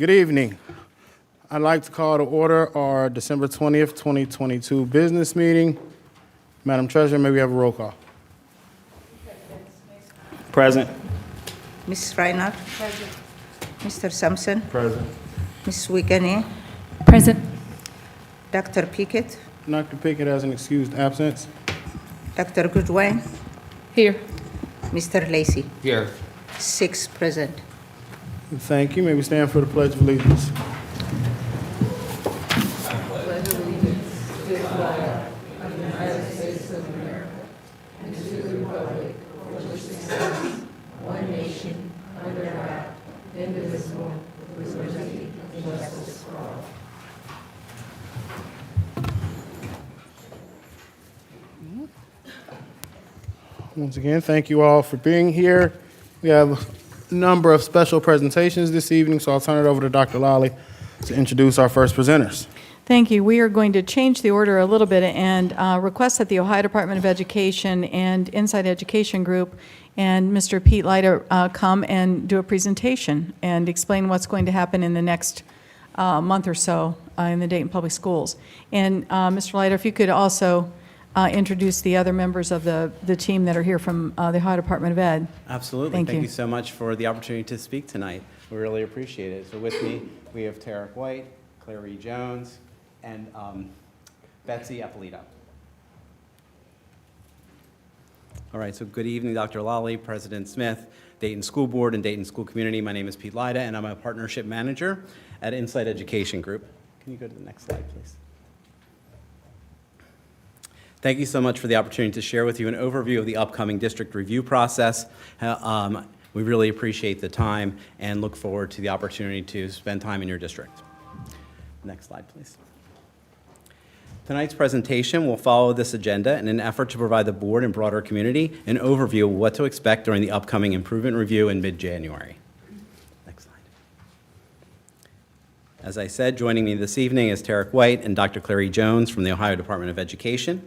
Good evening. I'd like to call to order our December 20th, 2022 business meeting. Madam Treasurer, may we have a roll call? Present. Mrs. Reinhardt. Present. Mr. Sampson. Present. Mrs. Wiegany. Present. Dr. Pickett. Dr. Pickett has an excused absence. Dr. Goodwin. Here. Mr. Lacy. Here. 6 present. Thank you. May we stand for the Pledge of Allegiance? Once again, thank you all for being here. We have a number of special presentations this evening, so I'll turn it over to Dr. Lally to introduce our first presenters. Thank you. We are going to change the order a little bit and request that the Ohio Department of Education and Inside Education Group and Mr. Pete Leiter come and do a presentation and explain what's going to happen in the next month or so in the Dayton Public Schools. And Mr. Leiter, if you could also introduce the other members of the team that are here from the Ohio Department of Ed. Absolutely. Thank Thank you. you so much for the opportunity to speak tonight. We really appreciate it. So with me, we have Tarek White, Clary Jones, and Betsy Eppolito. All right, so good evening, Dr. Lally, President Smith, Dayton School Board, and Dayton School Community. My name is Pete Leiter, and I'm a partnership manager at Inside Education Group. Can you go to the next slide, please? Thank you so much for the opportunity to share with you an overview of the upcoming district review process. We really appreciate the time and look forward to the opportunity to spend time in your district. Next slide, please. Tonight's presentation will follow this agenda in an effort to provide the board and broader community an overview of what to expect during the upcoming improvement review in mid-January. Next slide. As I said, joining me this evening is Tarek White and Dr. Clary Jones from the Ohio Department of Education.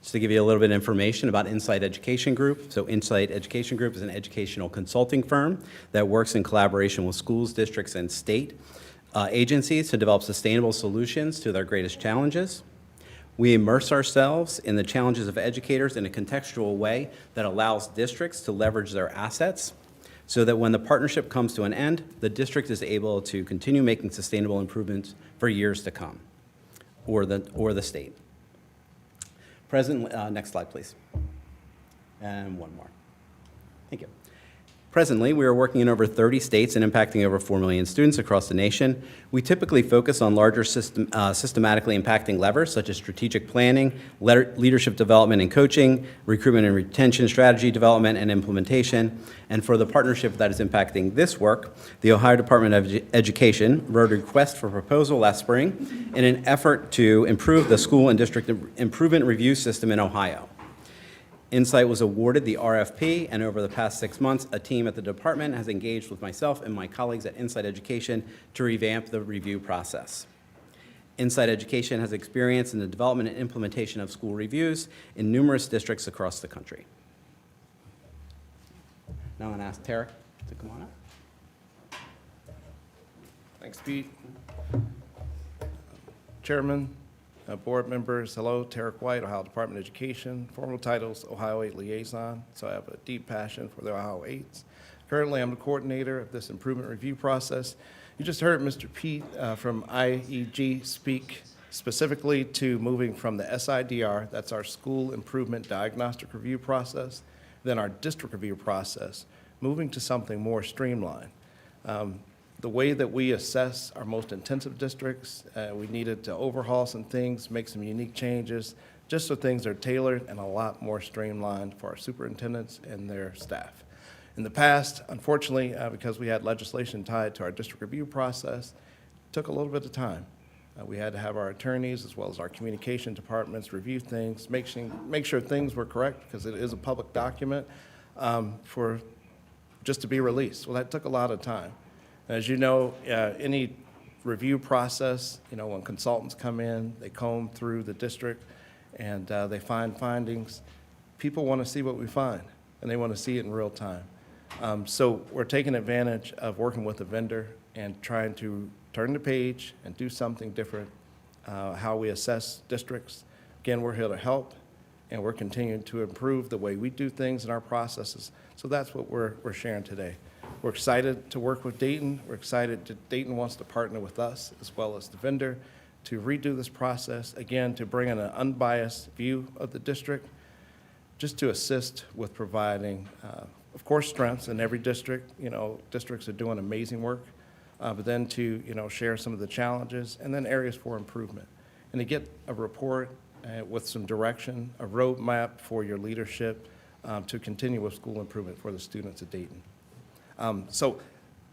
Just to give you a little bit of information about Inside Education Group. So Inside Education Group is an educational consulting firm that works in collaboration with schools, districts, and state agencies to develop sustainable solutions to their greatest challenges. We immerse ourselves in the challenges of educators in a contextual way that allows districts to leverage their assets so that when the partnership comes to an end, the district is able to continue making sustainable improvements for years to come, or the state. Next slide, please. And one more. Thank you. Presently, we are working in over 30 states and impacting over 4 million students across the nation. We typically focus on larger systematically impacting levers such as strategic planning, leadership development and coaching, recruitment and retention strategy development and implementation. And for the partnership that is impacting this work, the Ohio Department of Education wrote a request for proposal last spring in an effort to improve the school and district improvement review system in Ohio. Insight was awarded the RFP, and over the past 6 months, a team at the department has engaged with myself and my colleagues at Insight Education to revamp the review process. Insight Education has experience in the development and implementation of school reviews in numerous districts across the country. Now I'm going to ask Tarek to come on up. Thanks, Pete. Chairman, board members, hello, Tarek White, Ohio Department of Education. Formal titles, Ohio 8 Liaison, so I have a deep passion for the Ohio 8s. Currently, I'm the coordinator of this improvement review process. You just heard Mr. Pete from IEG speak specifically to moving from the SIDR, that's our School Improvement Diagnostic Review process, then our district review process, moving to something more streamlined. The way that we assess our most intensive districts, we needed to overhaul some things, make some unique changes, just so things are tailored and a lot more streamlined for our superintendents and their staff. In the past, unfortunately, because we had legislation tied to our district review process, it took a little bit of time. We had to have our attorneys as well as our communication departments review things, make sure things were correct because it is a public document for just to be released. Well, that took a lot of time. As you know, any review process, when consultants come in, they comb through the district and they find findings. People want to see what we find, and they want to see it in real time. So we're taking advantage of working with the vendor and trying to turn the page and do something different, how we assess districts. Again, we're here to help, and we're continuing to improve the way we do things in our processes. So that's what we're sharing today. We're excited to work with Dayton. We're excited that Dayton wants to partner with us as well as the vendor to redo this process, again, to bring in an unbiased view of the district, just to assist with providing, of course, strengths in every district. You know, districts are doing amazing work, but then to, you know, share some of the challenges and then areas for improvement. And to get a report with some direction, a roadmap for your leadership to continue with school improvement for the students at Dayton. So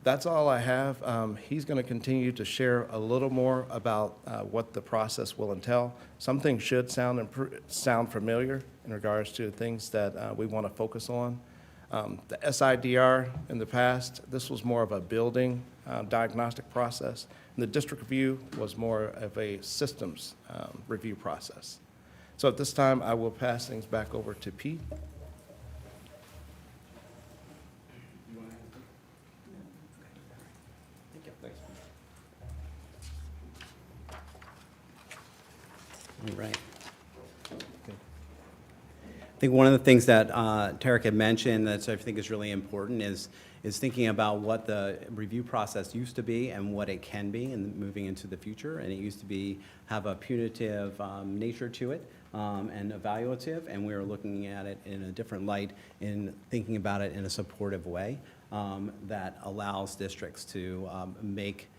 that's all I have. He's going to continue to share a little more about what the process will entail. Some things should sound familiar in regards to things that we want to focus on. The SIDR in the past, this was more of a building diagnostic process. And the district review was more of a systems review process. So at this time, I will pass things back over to Pete. All right. I think one of the things that Tarek had mentioned that I think is really important is thinking about what the review process used to be and what it can be and moving into the future. And it used to have a punitive nature to it and evaluative, and we were looking at it in a different light in thinking about it in a supportive way that allows districts to make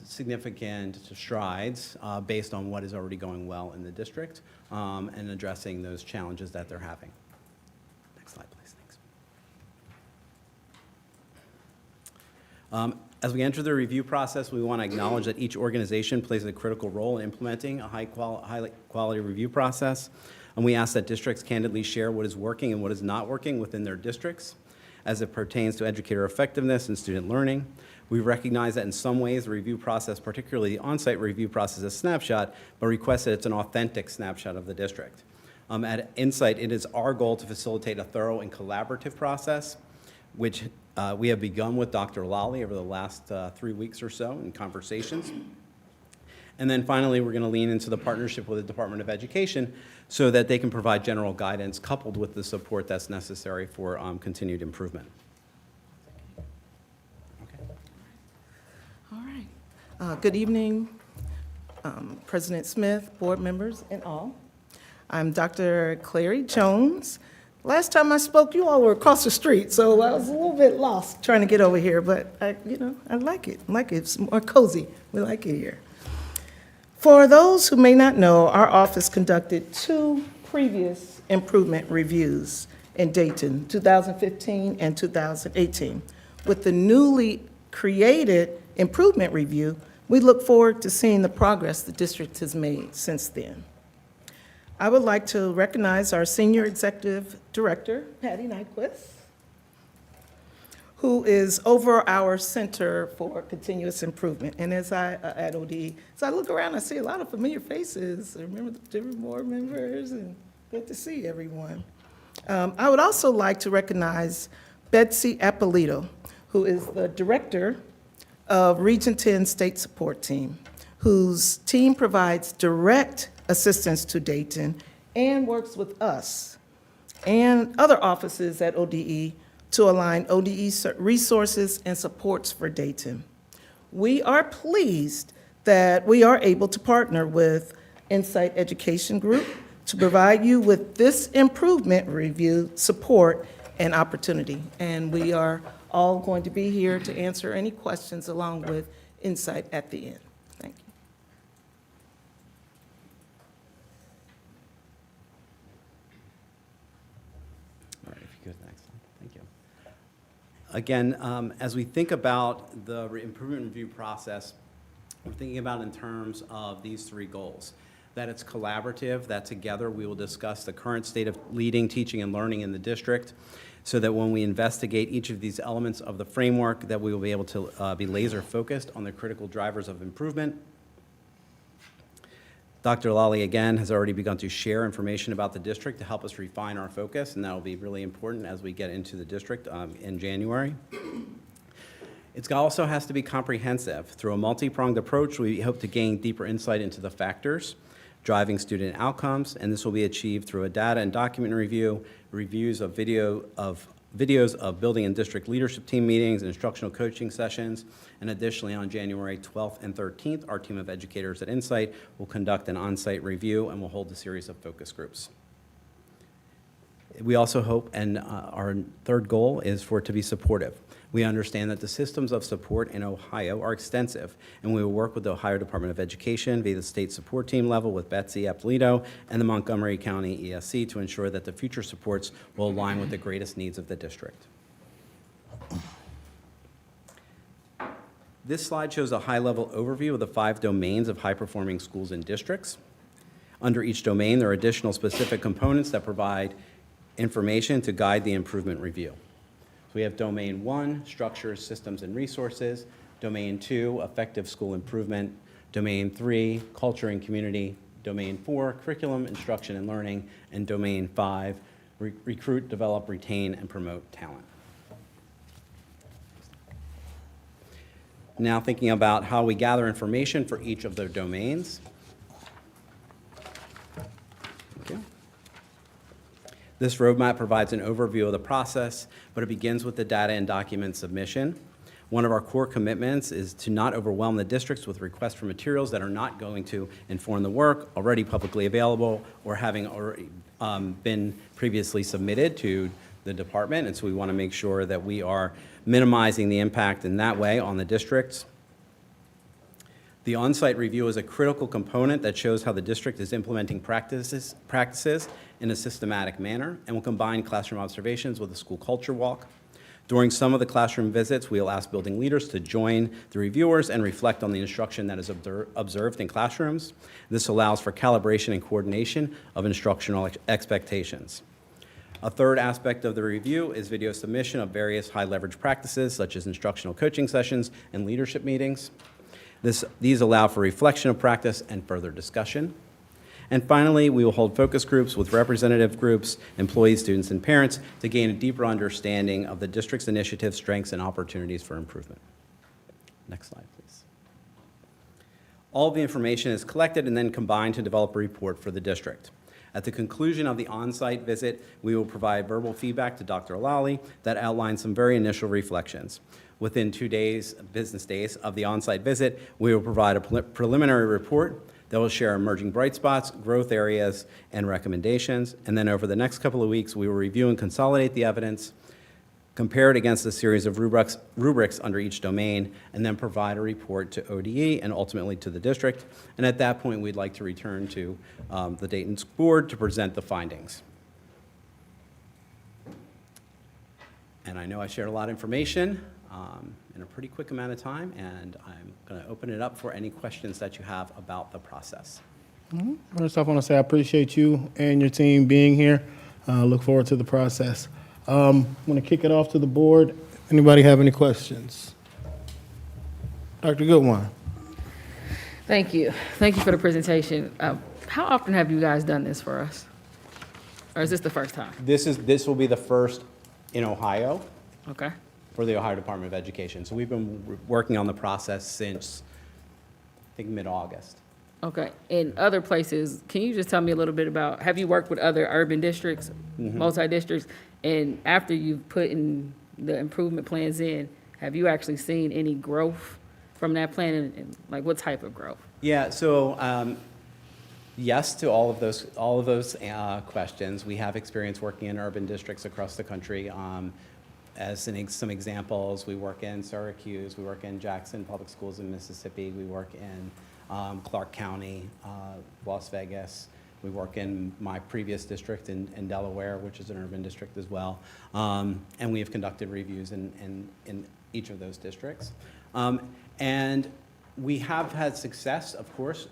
significant strides based on what is already going well in the district and addressing those challenges that they're having. Next slide, please. Thanks. As we enter the review process, we want to acknowledge that each organization plays a critical role in implementing a high quality review process, and we ask that districts candidly share what is working and what is not working within their districts as it pertains to educator effectiveness and student learning. We recognize that in some ways the review process, particularly the on-site review process, is a snapshot, but request that it's an authentic snapshot of the district. At Insight, it is our goal to facilitate a thorough and collaborative process, which we have begun with Dr. Lally over the last 3 weeks or so in conversations. And then finally, we're going to lean into the partnership with the Department of Education so that they can provide general guidance coupled with the support that's necessary for continued improvement. All right. Good evening, President Smith, board members, and all. I'm Dr. Clary Jones. Last time I spoke, you all were across the street, so I was a little bit lost trying to get over here, but I like it. I like it. It's more cozy. We like it here. For those who may not know, our office conducted 2 previous improvement reviews in Dayton, 2015 and 2018. With the newly created improvement review, we look forward to seeing the progress the district has made since then. I would like to recognize our Senior Executive Director, Patty Nyquist, who is over our Center for Continuous Improvement. And as I, at ODE, as I look around, I see a lot of familiar faces. I remember the different board members, and good to see everyone. I would also like to recognize Betsy Appolito, who is the Director of Region 10 State Support Team, whose team provides direct assistance to Dayton and works with us and other offices at ODE to align ODE resources and supports for Dayton. We are pleased that we are able to partner with Insight Education Group to provide you with this improvement review support and opportunity. And we are all going to be here to answer any questions along with Insight at the end. Thank you. All right, if you could, next slide. Thank you. Again, as we think about the improvement review process, we're thinking about in terms of these 3 goals. That it's collaborative, that together we will discuss the current state of leading, teaching, and learning in the district, so that when we investigate each of these elements of the framework, that we will be able to be laser focused on the critical drivers of improvement. Dr. Lally, again, has already begun to share information about the district to help us refine our focus, and that will be really important as we get into the district in January. It also has to be comprehensive. Through a multi-pronged approach, we hope to gain deeper insight into the factors driving student outcomes, and this will be achieved through a data and document review, reviews of videos of building and district leadership team meetings and instructional coaching sessions, and additionally on January 12th and 13th, our team of educators at Insight will conduct an on-site review and will hold a series of focus groups. We also hope, and our third goal is for it to be supportive. We understand that the systems of support in Ohio are extensive, and we will work with the Ohio Department of Education via the state support team level with Betsy Apolito and the Montgomery County ESC to ensure that the future supports will align with the greatest needs of the district. This slide shows a high-level overview of the 5 domains of high-performing schools and districts. Under each domain, there are additional specific components that provide information to guide the improvement review. We have Domain 1, Structures, Systems, and Resources. Domain 2, Effective School Improvement. Domain 3, Culture and Community. Domain 4, Curriculum, Instruction, and Learning. And Domain 5, Recruit, Develop, Retain, and Promote Talent. Now thinking about how we gather information for each of the domains. Thank you. This roadmap provides an overview of the process, but it begins with the data and document submission. One of our core commitments is to not overwhelm the districts with requests for materials that are not going to inform the work already publicly available or having already been previously submitted to the department. And so we want to make sure that we are minimizing the impact in that way on the districts. The on-site review is a critical component that shows how the district is implementing practices in a systematic manner and will combine classroom observations with a school culture walk. During some of the classroom visits, we will ask building leaders to join the reviewers and reflect on the instruction that is observed in classrooms. This allows for calibration and coordination of instructional expectations. A third aspect of the review is video submission of various high-leverage practices, such as instructional coaching sessions and leadership meetings. These allow for reflection of practice and further discussion. And finally, we will hold focus groups with representative groups, employees, students, and parents to gain a deeper understanding of the district's initiatives, strengths, and opportunities for improvement. Next slide, please. All of the information is collected and then combined to develop a report for the district. At the conclusion of the on-site visit, we will provide verbal feedback to Dr. Lally that outlines some very initial reflections. Within 2 days, business days of the on-site visit, we will provide a preliminary report that will share emerging bright spots, growth areas, and recommendations. And then over the next couple of weeks, we will review and consolidate the evidence, compare it against a series of rubrics under each domain, and then provide a report to ODE and ultimately to the district. And at that point, we'd like to return to the Dayton Board to present the findings. And I know I shared a lot of information in a pretty quick amount of time, and I'm going to open it up for any questions that you have about the process. First off, I want to say I appreciate you and your team being here. Look forward to the process. I'm going to kick it off to the board. Anybody have any questions? Dr. Goodwine. Thank you. Thank you for the presentation. How often have you guys done this for us? Or is this the first time? This will be the first in Ohio Okay. for the Ohio Department of Education. So we've been working on the process since, I think, mid-August. Okay. In other places, can you just tell me a little bit about, have you worked with other urban districts, multi-districts? And after you've put in the improvement plans in, have you actually seen any growth from that plan? And like, what type of growth? Yeah, so yes to all of those questions. We have experience working in urban districts across the country. As some examples, we work in Syracuse, we work in Jackson Public Schools in Mississippi, we work in Clark County, Las Vegas. We work in my previous district in Delaware, which is an urban district as well. And we have conducted reviews in each of those districts. And we have had success, of course,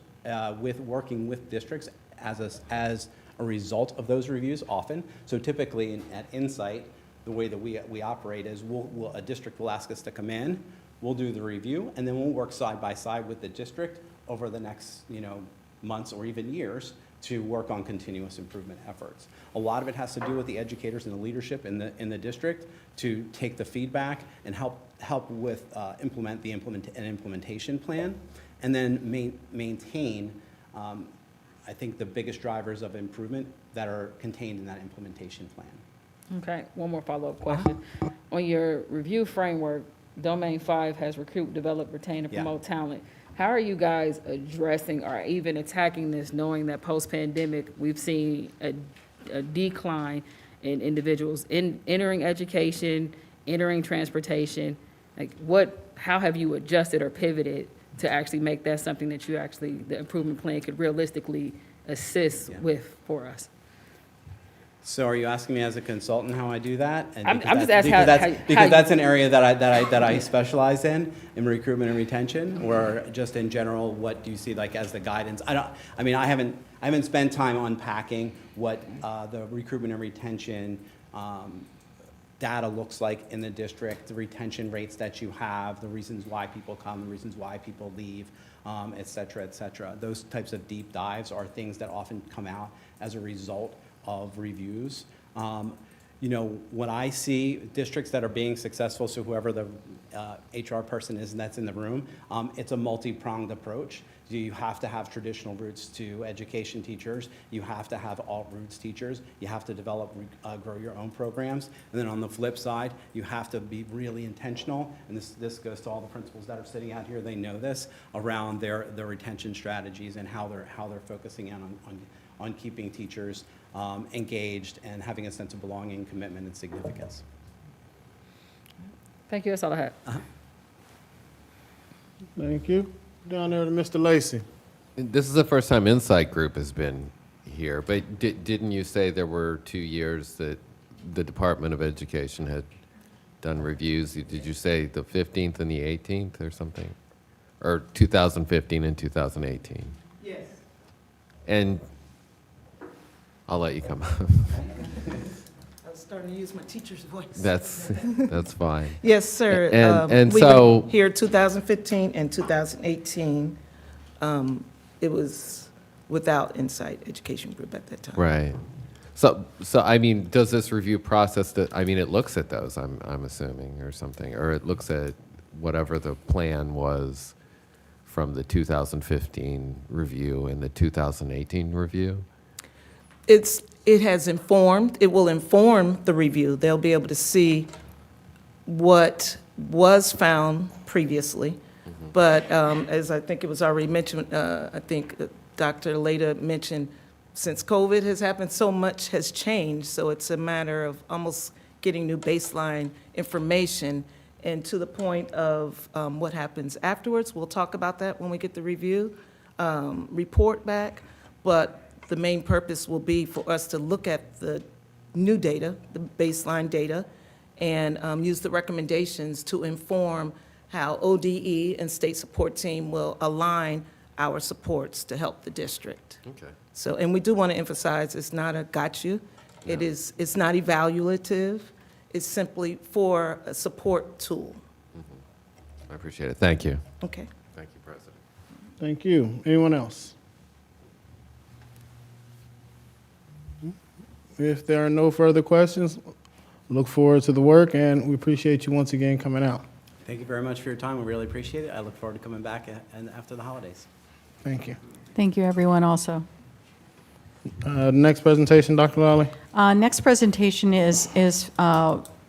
with working with districts as a result of those reviews often. So typically at Insight, the way that we operate is a district will ask us to come in, we'll do the review, and then we'll work side by side with the district over the next months or even years to work on continuous improvement efforts. A lot of it has to do with the educators and the leadership in the district to take the feedback and help with implement an implementation plan, and then maintain, I think, the biggest drivers of improvement that are contained in that implementation plan. Okay, one more follow-up question. On your review framework, Domain 5 has recruit, develop, retain, and Yeah. promote talent. How are you guys addressing or even attacking this, knowing that post-pandemic, we've seen a decline in individuals entering education, entering transportation? Like how have you adjusted or pivoted to actually make that something that the improvement plan could realistically assist Yeah. with for us? So are you asking me as a consultant how I do that? And I'm because just that's- asking because how that's- you- Because that's an area that I specialize in recruitment and retention, or just in general, what do you see like as the guidance? I haven't spent time unpacking what the recruitment and retention data looks like in the district, the retention rates that you have, the reasons why people come, the reasons why people leave, et cetera, et cetera. Those types of deep dives are things that often come out as a result of reviews. When I see districts that are being successful, so whoever the HR person is that's in the room, it's a multi-pronged approach. You have to have traditional roots to education teachers. You have to have alt roots teachers. You have to develop, grow your own programs. And then on the flip side, you have to be really intentional. And this goes to all the principals that are sitting out here. They know this around their retention strategies and how they're focusing in on keeping teachers engaged and having a sense of belonging, commitment, and significance. Thank you, that's all I have. Thank you. Down there to Mr. Lacy. This is the first time Insight Group has been here, but didn't you say there were 2 years that the Department of Education had done reviews? Did you say the 15th and the 18th or something? Or 2015 and 2018? Yes. And I'll let you come up. I was starting to use my teacher's voice. That's fine. Yes, sir. And We so- were here 2015 and 2018. It was without Insight Education Group at that time. Right. So I mean, does this review process it looks at those, I'm assuming, or something, or it looks at whatever the plan was from the 2015 review and the 2018 review? It will inform the review. They'll be able to see what was found previously. But as I think it was already mentioned, I think Dr. Leda mentioned, since COVID has happened, so much has changed. So it's a matter of almost getting new baseline information. And to the point of what happens afterwards, we'll talk about that when we get the review report back. But the main purpose will be for us to look at the new data, the baseline data, and use the recommendations to inform how ODE and state support team will align our supports to help the district. Okay. So, and we do want to emphasize, it's not a gotcha. It's not evaluative. It's simply for a support tool. I appreciate it. Thank you. Okay. Thank you, President. Thank you. Anyone else? If there are no further questions, look forward to the work, and we appreciate you once again coming out. Thank you very much for your time. We really appreciate it. I look forward to coming back after the holidays. Thank you. Thank you, everyone, also. Next presentation, Dr. Lally. Next presentation is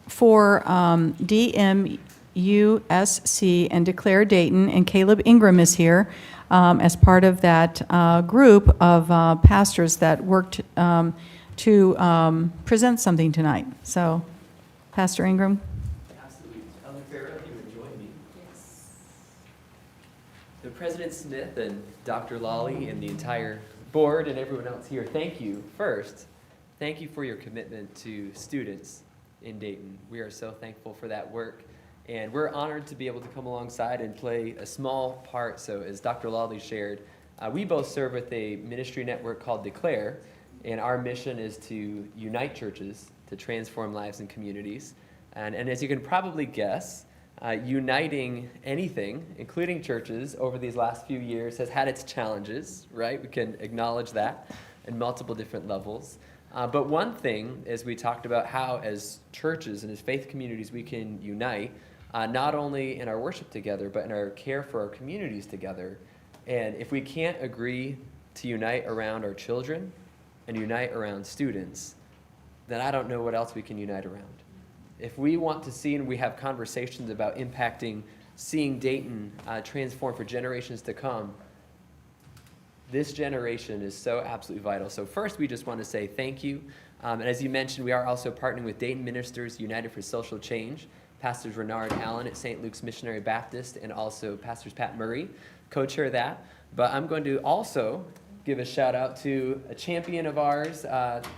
for DMUSC and Declare Dayton, and Caleb Ingram is here as part of that group of pastors that worked to present something tonight. So, Pastor Ingram. Absolutely. Elder Farrell, if you would join me. So President Smith and Dr. Lally and the entire board and everyone else here, thank you. First, thank you for your commitment to students in Dayton. We are so thankful for that work, and we're honored to be able to come alongside and play a small part. So as Dr. Lally shared, we both serve with a ministry network called Declare, and our mission is to unite churches to transform lives and communities. And as you can probably guess, Uniting anything, including churches, over these last few years has had its challenges, right? We can acknowledge that in multiple different levels. But one thing, as we talked about how as churches and as faith communities we can unite, not only in our worship together, but in our care for our communities together. And if we can't agree to unite around our children and unite around students, then I don't know what else we can unite around. If we want to see and we have conversations about impacting, seeing Dayton transform for generations to come, this generation is so absolutely vital. So first, we just want to say thank you. And as you mentioned, we are also partnering with Dayton Ministers United for Social Change, Pastors Renard Allen at St. Luke's Missionary Baptist, and also Pastors Pat Murray co-chair that. But I'm going to also give a shout out to a champion of ours,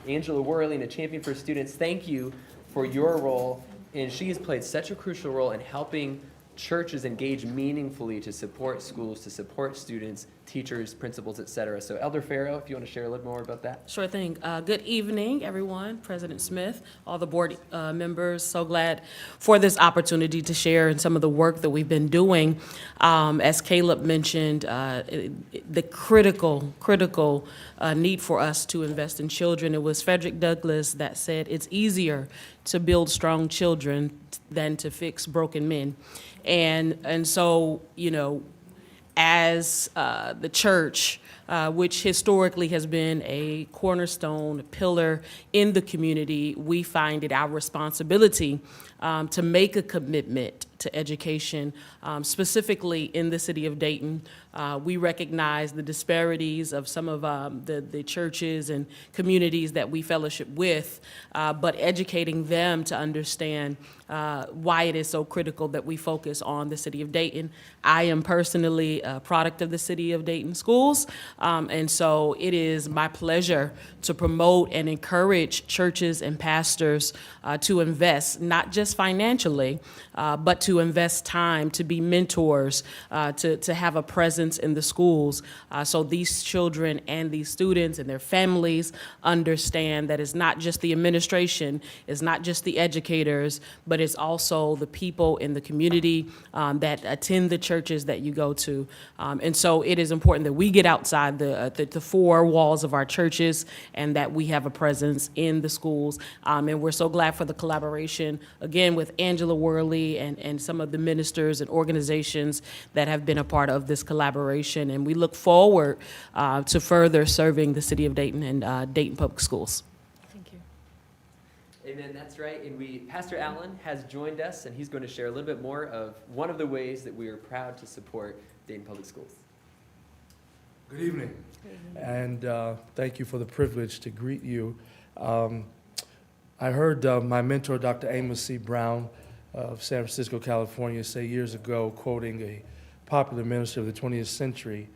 Angela Worley, and a champion for students. Thank you for your role, and she has played such a crucial role in helping churches engage meaningfully to support schools, to support students, teachers, principals, et cetera. So Elder Farrow, if you want to share a little more about that. Sure thing. Good evening, everyone, President Smith, all the board members. So glad for this opportunity to share in some of the work that we've been doing. As Caleb mentioned, the critical need for us to invest in children. It was Frederick Douglass that said, it's easier to build strong children than to fix broken men. And so, you know, as the church, which historically has been a cornerstone, a pillar in the community, we find it our responsibility to make a commitment to education, specifically in the city of Dayton. We recognize the disparities of some of the churches and communities that we fellowship with, but educating them to understand why it is so critical that we focus on the city of Dayton. I am personally a product of the city of Dayton schools, and so it is my pleasure to promote and encourage churches and pastors to invest, not just financially, but to invest time, to be mentors, to have a presence in the schools, so these children and these students and their families understand that it's not just the administration, it's not just the educators, but it's also the people in the community that attend the churches that you go to. And so it is important that we get outside the four walls of our churches and that we have a presence in the schools. And we're so glad for the collaboration, again, with Angela Worley and some of the ministers and organizations that have been a part of this collaboration. And we look forward to further serving the city of Dayton and Dayton Public Schools. Thank you. Amen, that's right. And Pastor Allen has joined us, and he's going to share a little bit more of one of the ways that we are proud to support Dayton Public Schools. Good evening, and thank you for the privilege to greet you. I heard my mentor, Dr. Amos C. Brown of San Francisco, California, say years ago, quoting a popular minister of the 20th century,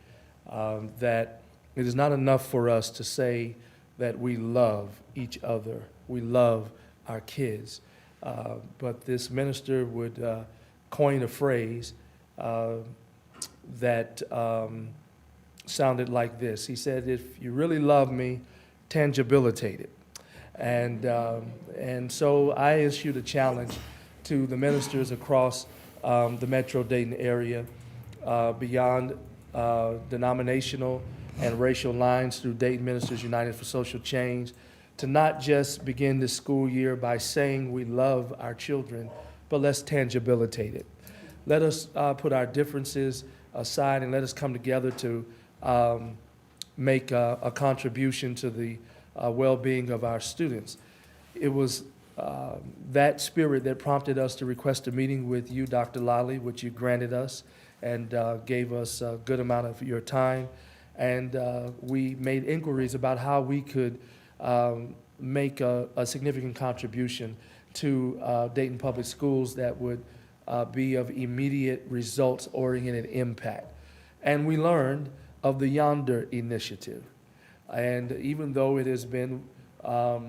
that it is not enough for us to say that we love each other, we love our kids, but this minister would coin a phrase that sounded like this. He said, if you really love me, tangibilitate it. And so I issued a challenge to the ministers across the Metro Dayton area, beyond denominational and racial lines through Dayton Ministers United for Social Change, to not just begin this school year by saying we love our children, but let's tangibilitate it. Let us put our differences aside and let us come together to make a contribution to the well-being of our students. It was that spirit that prompted us to request a meeting with you, Dr. Lally, which you granted us and gave us a good amount of your time. And we made inquiries about how we could make a significant contribution to Dayton Public Schools that would be of immediate results-oriented impact. And we learned of the Yonder Initiative. And even though it has been a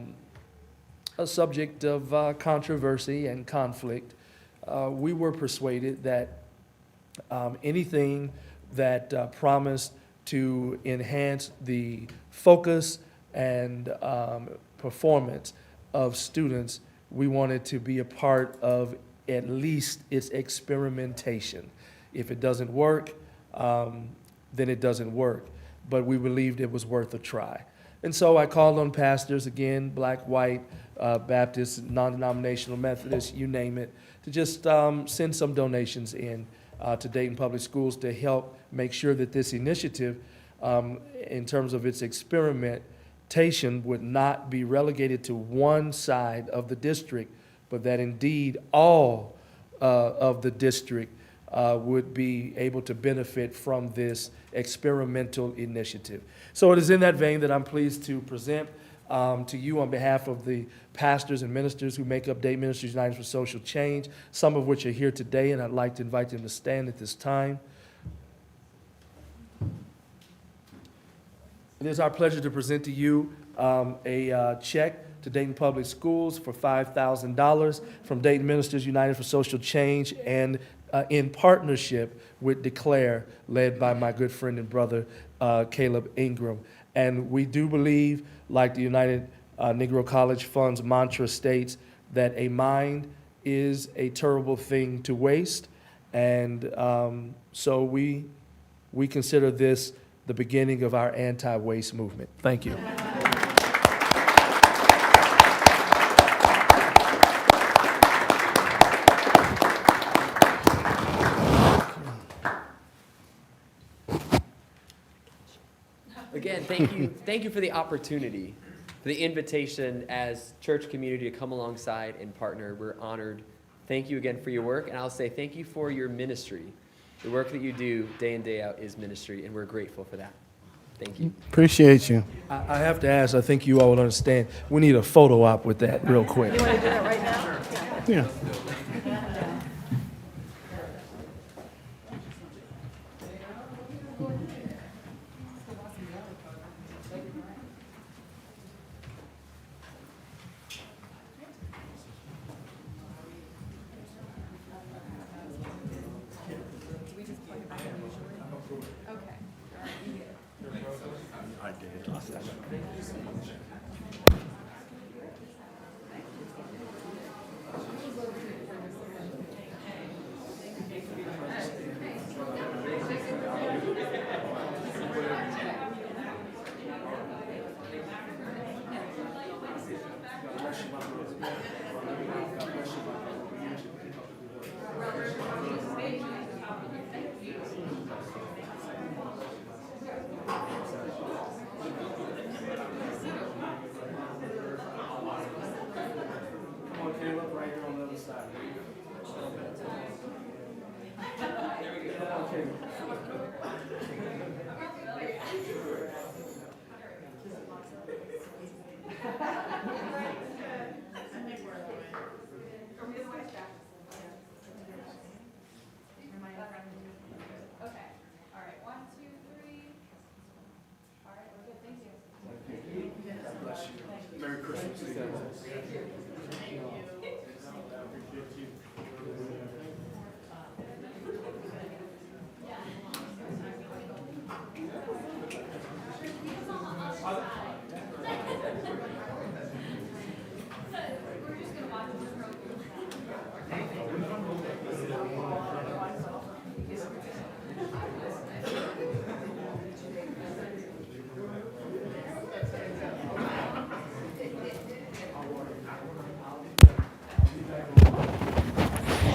subject of controversy and conflict, we were persuaded that anything that promised to enhance the focus and performance of students, we wanted to be a part of at least its experimentation. If it doesn't work, then it doesn't work. But we believed it was worth a try. And so I called on pastors, again, black, white, Baptist, non-denominational, Methodist, you name it, to just send some donations in to Dayton Public Schools to help make sure that this initiative, in terms of its experimentation, would not be relegated to one side of the district, but that indeed all of the district would be able to benefit from this experimental initiative. So it is in that vein that I'm pleased to present to you on behalf of the pastors and ministers who make up Dayton Ministries United for Social Change, some of which are here today, and I'd like to invite them to stand at this time. It is our pleasure to present to you a check to Dayton Public Schools for $5,000 from Dayton Ministers United for Social Change and in partnership with Declare, led by my good friend and brother, Caleb Ingram. And we do believe, like the United Negro College Fund's mantra states, that a mind is a terrible thing to waste. And so we consider this the beginning of our anti-waste movement. Thank you. Again, thank you for the opportunity, for the invitation as church community to come alongside and partner. We're honored. Thank you again for your work, and I'll say thank you for your ministry. The work that you do day in, day out is ministry, and we're grateful for that. Thank you. Appreciate you. I have to ask, I think you all will understand, we need a photo op with that real quick. Yeah.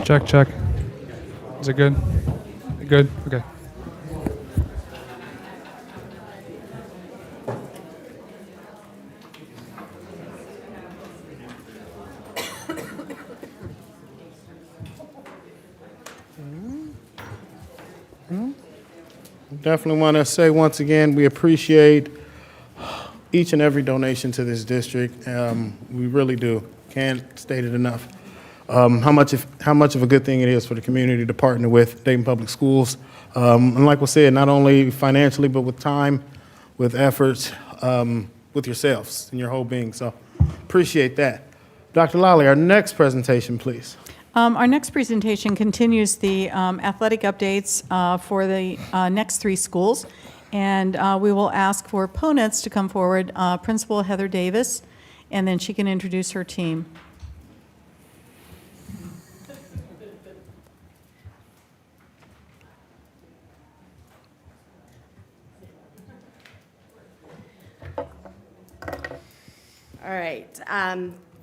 Check, check. Is it good? Good? Okay. Definitely want to say once again, we appreciate each and every donation to this district. We really do. Can't state it enough. How much of a good thing it is for the community to partner with Dayton Public Schools. And like we said, not only financially, but with time, with efforts, with yourselves and your whole being. So appreciate that. Dr. Lally, our next presentation, please. Our next presentation continues the athletic updates for the next three schools. And we will ask for opponents to come forward, Principal Heather Davis, and then she can introduce her team. All right.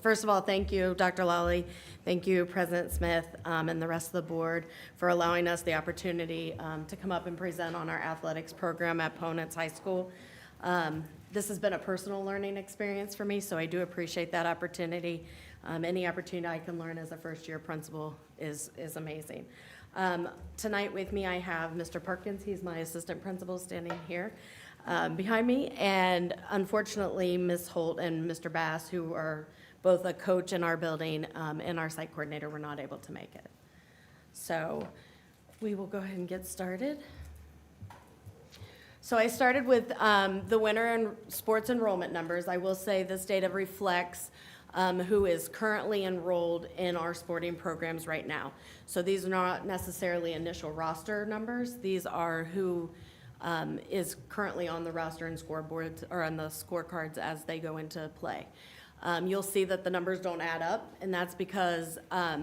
First of all, thank you, Dr. Lally. Thank you, President Smith, and the rest of the board for allowing us the opportunity to come up and present on our athletics program at Ponance High School. This has been a personal learning experience for me, so I do appreciate that opportunity. Any opportunity I can learn as a first-year principal is amazing. Tonight with me, I have Mr. Perkins. He's my assistant principal standing here behind me. And unfortunately, Ms. Holt and Mr. Bass, who are both a coach in our building and our site coordinator, were not able to make it. So we will go ahead and get started. So I started with the winter and sports enrollment numbers. I will say this data reflects who is currently enrolled in our sporting programs right now. So these are not necessarily initial roster numbers. These are who is currently on the roster and scoreboards or on the scorecards as they go into play. You'll see that the numbers don't add up, and that's because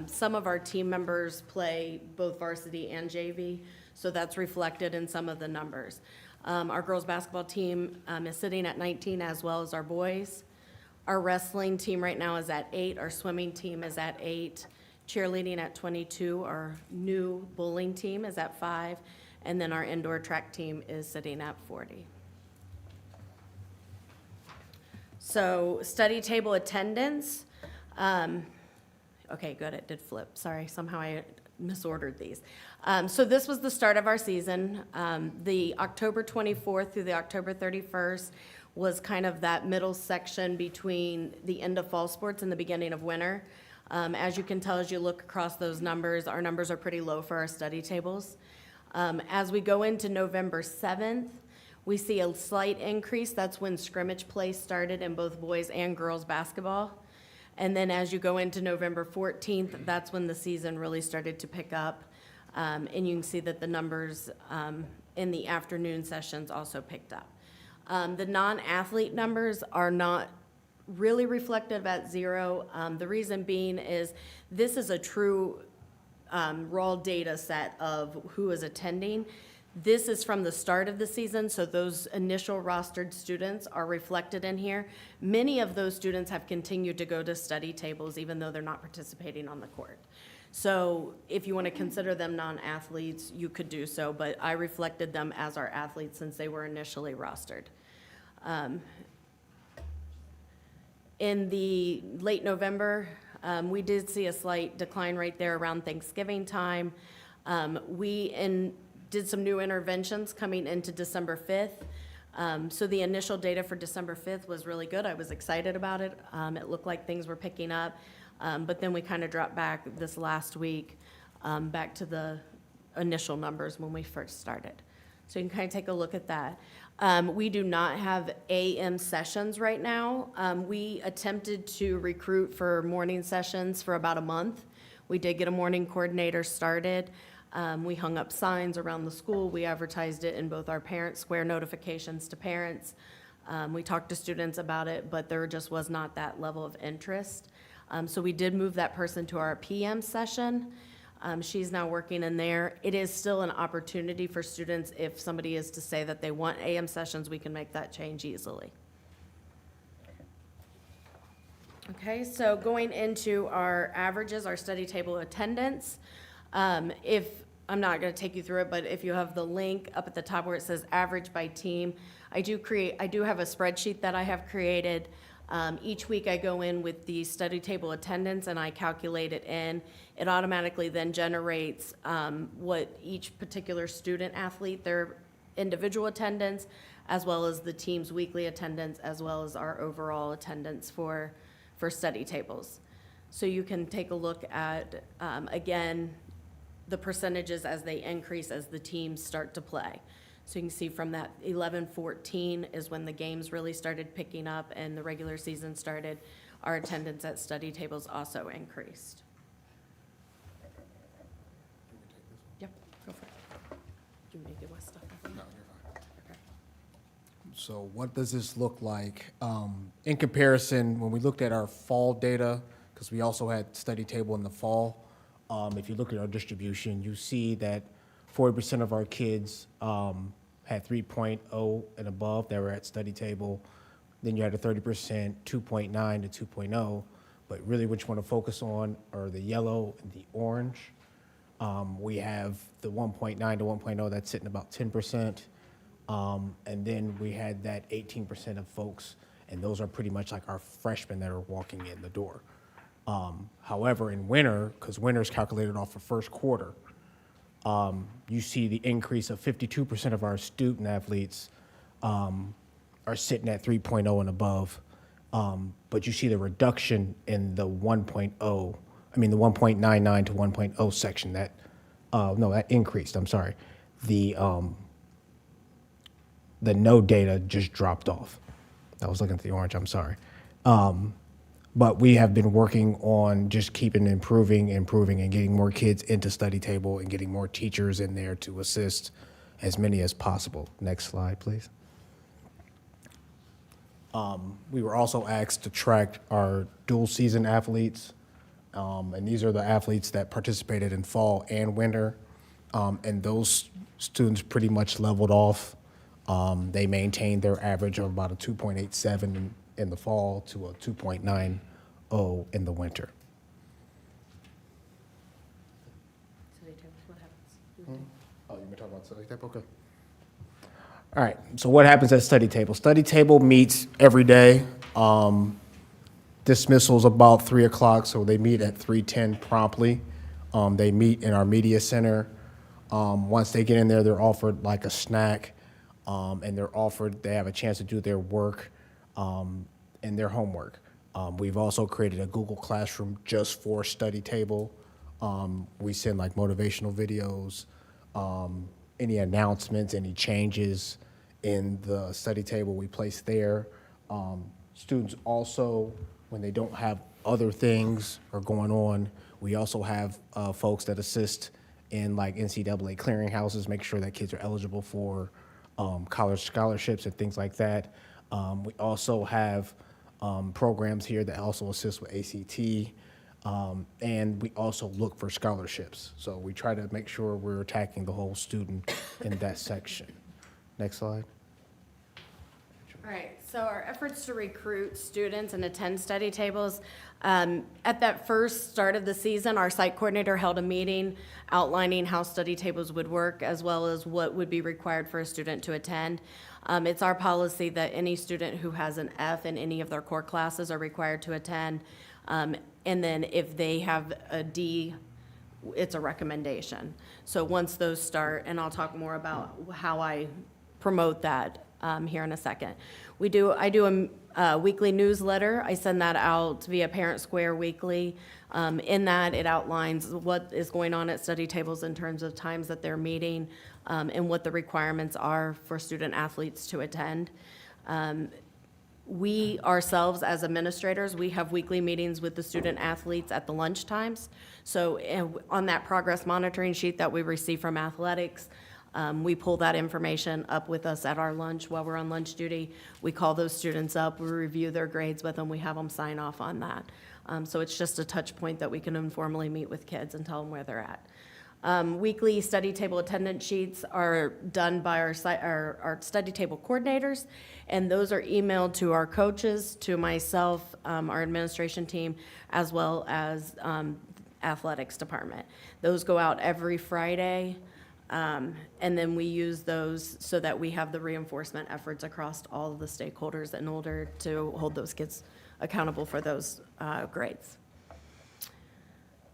some of our team members play both varsity and JV, so that's reflected in some of the numbers. Our girls basketball team is sitting at 19, as well as our boys. Our wrestling team right now is at 8. Our swimming team is at 8. Cheerleading at 22. Our new bowling team is at 5. And then our indoor track team is sitting at 40. So study table attendance. Okay, good, it did flip. Sorry, somehow I misordered these. So this was the start of our season. The October 24th through the October 31st was kind of that middle section between the end of fall sports and the beginning of winter. As you can tell, as you look across those numbers, our numbers are pretty low for our study tables. As we go into November 7th, we see a slight increase. That's when scrimmage play started in both boys and girls basketball. And then as you go into November 14th, that's when the season really started to pick up. And you can see that the numbers in the afternoon sessions also picked up. The non-athlete numbers are not really reflective at 0. The reason being is this is a true raw data set of who is attending. This is from the start of the season, so those initial rostered students are reflected in here. Many of those students have continued to go to study tables even though they're not participating on the court. So if you want to consider them non-athletes, you could do so, but I reflected them as our athletes since they were initially rostered. In the late November, we did see a slight decline right there around Thanksgiving time. We did some new interventions coming into December 5th. So the initial data for December 5th was really good. I was excited about it. It looked like things were picking up. But then we kind of dropped back this last week back to the initial numbers when we first started. So you can kind of take a look at that. We do not have AM sessions right now. We attempted to recruit for morning sessions for about a month. We did get a morning coordinator started. We hung up signs around the school. We advertised it in both our parent square notifications to parents. We talked to students about it, but there just was not that level of interest. So we did move that person to our PM session. She's now working in there. It is still an opportunity for students. If somebody is to say that they want AM sessions, we can make that change easily. Okay, so going into our averages, our study table attendance. I'm not going to take you through it, but if you have the link up at the top where it says average by team, I do have a spreadsheet that I have created. Each week I go in with the study table attendance and I calculate it in. It automatically then generates what each particular student athlete, their individual attendance, as well as the team's weekly attendance, as well as our overall attendance for study tables. So you can take a look at, again, the percentages as they increase as the teams start to play. So you can see from that 11-14 is when the games really started picking up and the regular season started. Our attendance at study tables also increased. Yep, go for it. Do you want me to get my stuff? No, you're fine. Okay. So what does this look like in comparison when we looked at our fall data, because we also had study table in the fall. If you look at our distribution, you see that 40% of our kids had 3.0 and above that were at study table. Then you had a 30%, 2.9 to 2.0. But really what you want to focus on are the yellow and the orange. We have the 1.9 to 1.0, that's sitting about 10%. And then we had that 18% of folks, and those are pretty much like our freshmen that are walking in the door. However, in winter, because winter is calculated off of first quarter, you see the increase of 52% of our student athletes are sitting at 3.0 and above. But you see the reduction in the 1.0, I mean, the 1.99 to 1.0 section that, no, that increased, I'm sorry. The no data just dropped off. I was looking at the orange, I'm sorry. But we have been working on just keeping improving, and getting more kids into study table and getting more teachers in there to assist as many as possible. Next slide, please. We were also asked to track our dual season athletes. And these are the athletes that participated in fall and winter. And those students pretty much leveled off. They maintained their average of about a 2.87 in the fall to a 2.90 in the winter. Oh, you been talking about study table? Okay. All right, so what happens at study table? Study table meets every day. Dismissal's about 3 o'clock, so they meet at 3:10 promptly. They meet in our media center. Once they get in there, they're offered like a snack, and they have a chance to do their work and their homework. We've also created a Google Classroom just for study table. We send like motivational videos, any announcements, any changes in the study table we place there. Students also, when they don't have other things are going on, we also have folks that assist in like NCAA clearinghouses, make sure that kids are eligible for college scholarships and things like that. We also have programs here that also assist with ACT, and we also look for scholarships. So we try to make sure we're attacking the whole student in that section. Next slide. All right, so our efforts to recruit students and attend study tables. At that first start of the season, our site coordinator held a meeting outlining how study tables would work, as well as what would be required for a student to attend. It's our policy that any student who has an F in any of their core classes are required to attend. And then if they have a D, it's a recommendation. So once those start, and I'll talk more about how I promote that here in a second. I do a weekly newsletter. I send that out via Parent Square weekly. In that, it outlines what is going on at study tables in terms of times that they're meeting, and what the requirements are for student athletes to attend. We ourselves, as administrators, we have weekly meetings with the student athletes at the lunch times. So on that progress monitoring sheet that we receive from athletics, we pull that information up with us at our lunch while we're on lunch duty. We call those students up, we review their grades with them, we have them sign off on that. So it's just a touch point that we can informally meet with kids and tell them where they're at. Weekly study table attendance sheets are done by our study table coordinators, and those are emailed to our coaches, to myself, our administration team, as well as athletics department. Those go out every Friday, and then we use those so that we have the reinforcement efforts across all of the stakeholders in order to hold those kids accountable for those grades.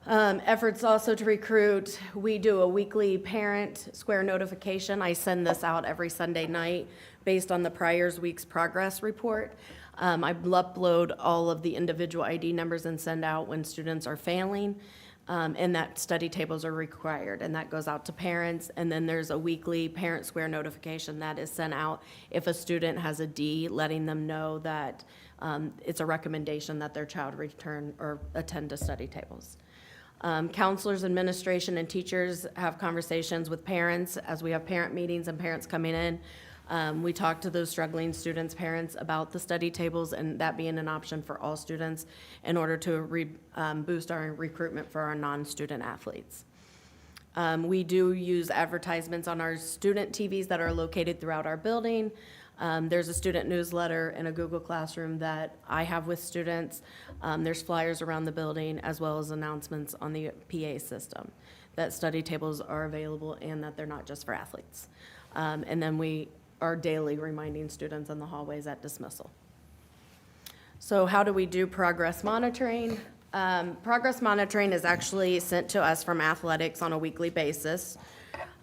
Efforts also to recruit, we do a weekly Parent Square notification. I send this out every Sunday night based on the prior week's progress report. I upload all of the individual ID numbers and send out when students are failing, and that study tables are required, and that goes out to parents. And then there's a weekly Parent Square notification that is sent out if a student has a D, letting them know that it's a recommendation that their child return or attend to study tables. Counselors, administration, and teachers have conversations with parents as we have parent meetings and parents coming in. We talk to those struggling students' parents about the study tables and that being an option for all students in order to boost our recruitment for our non-student athletes. We do use advertisements on our student TVs that are located throughout our building. There's a student newsletter and a Google Classroom that I have with students. There's flyers around the building, as well as announcements on the PA system, that study tables are available and that they're not just for athletes. And then we are daily reminding students in the hallways at dismissal. So how do we do progress monitoring? Progress monitoring is actually sent to us from athletics on a weekly basis.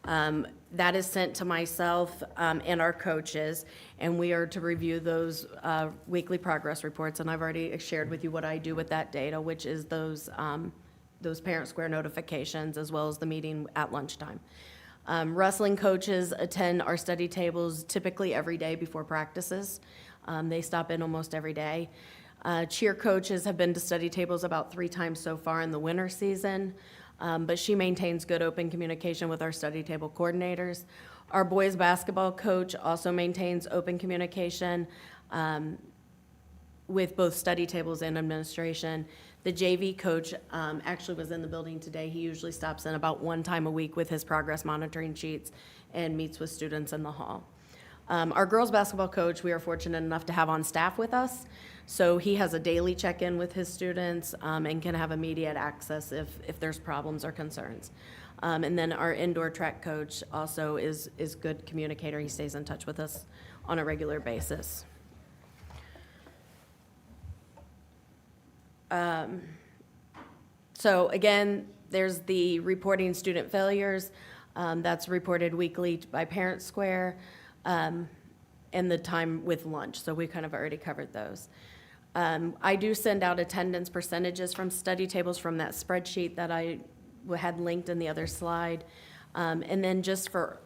That is sent to myself and our coaches, and we are to review those weekly progress reports. And I've already shared with you what I do with that data, which is those Parent Square notifications, as well as the meeting at lunchtime. Wrestling coaches attend our study tables typically every day before practices. They stop in almost every day. Cheer coaches have been to study tables about 3 times so far in the winter season, but she maintains good open communication with our study table coordinators. Our boys basketball coach also maintains open communication with both study tables and administration. The JV coach actually was in the building today. He usually stops in about 1 time a week with his progress monitoring sheets and meets with students in the hall. Our girls basketball coach, we are fortunate enough to have on staff with us. So he has a daily check-in with his students and can have immediate access if there's problems or concerns. And then our indoor track coach also is good communicator. He stays in touch with us on a regular basis. So again, there's the reporting student failures. That's reported weekly by Parent Square. And the time with lunch, so we kind of already covered those. I do send out attendance percentages from study tables from that spreadsheet that I had linked in the other slide. And then just for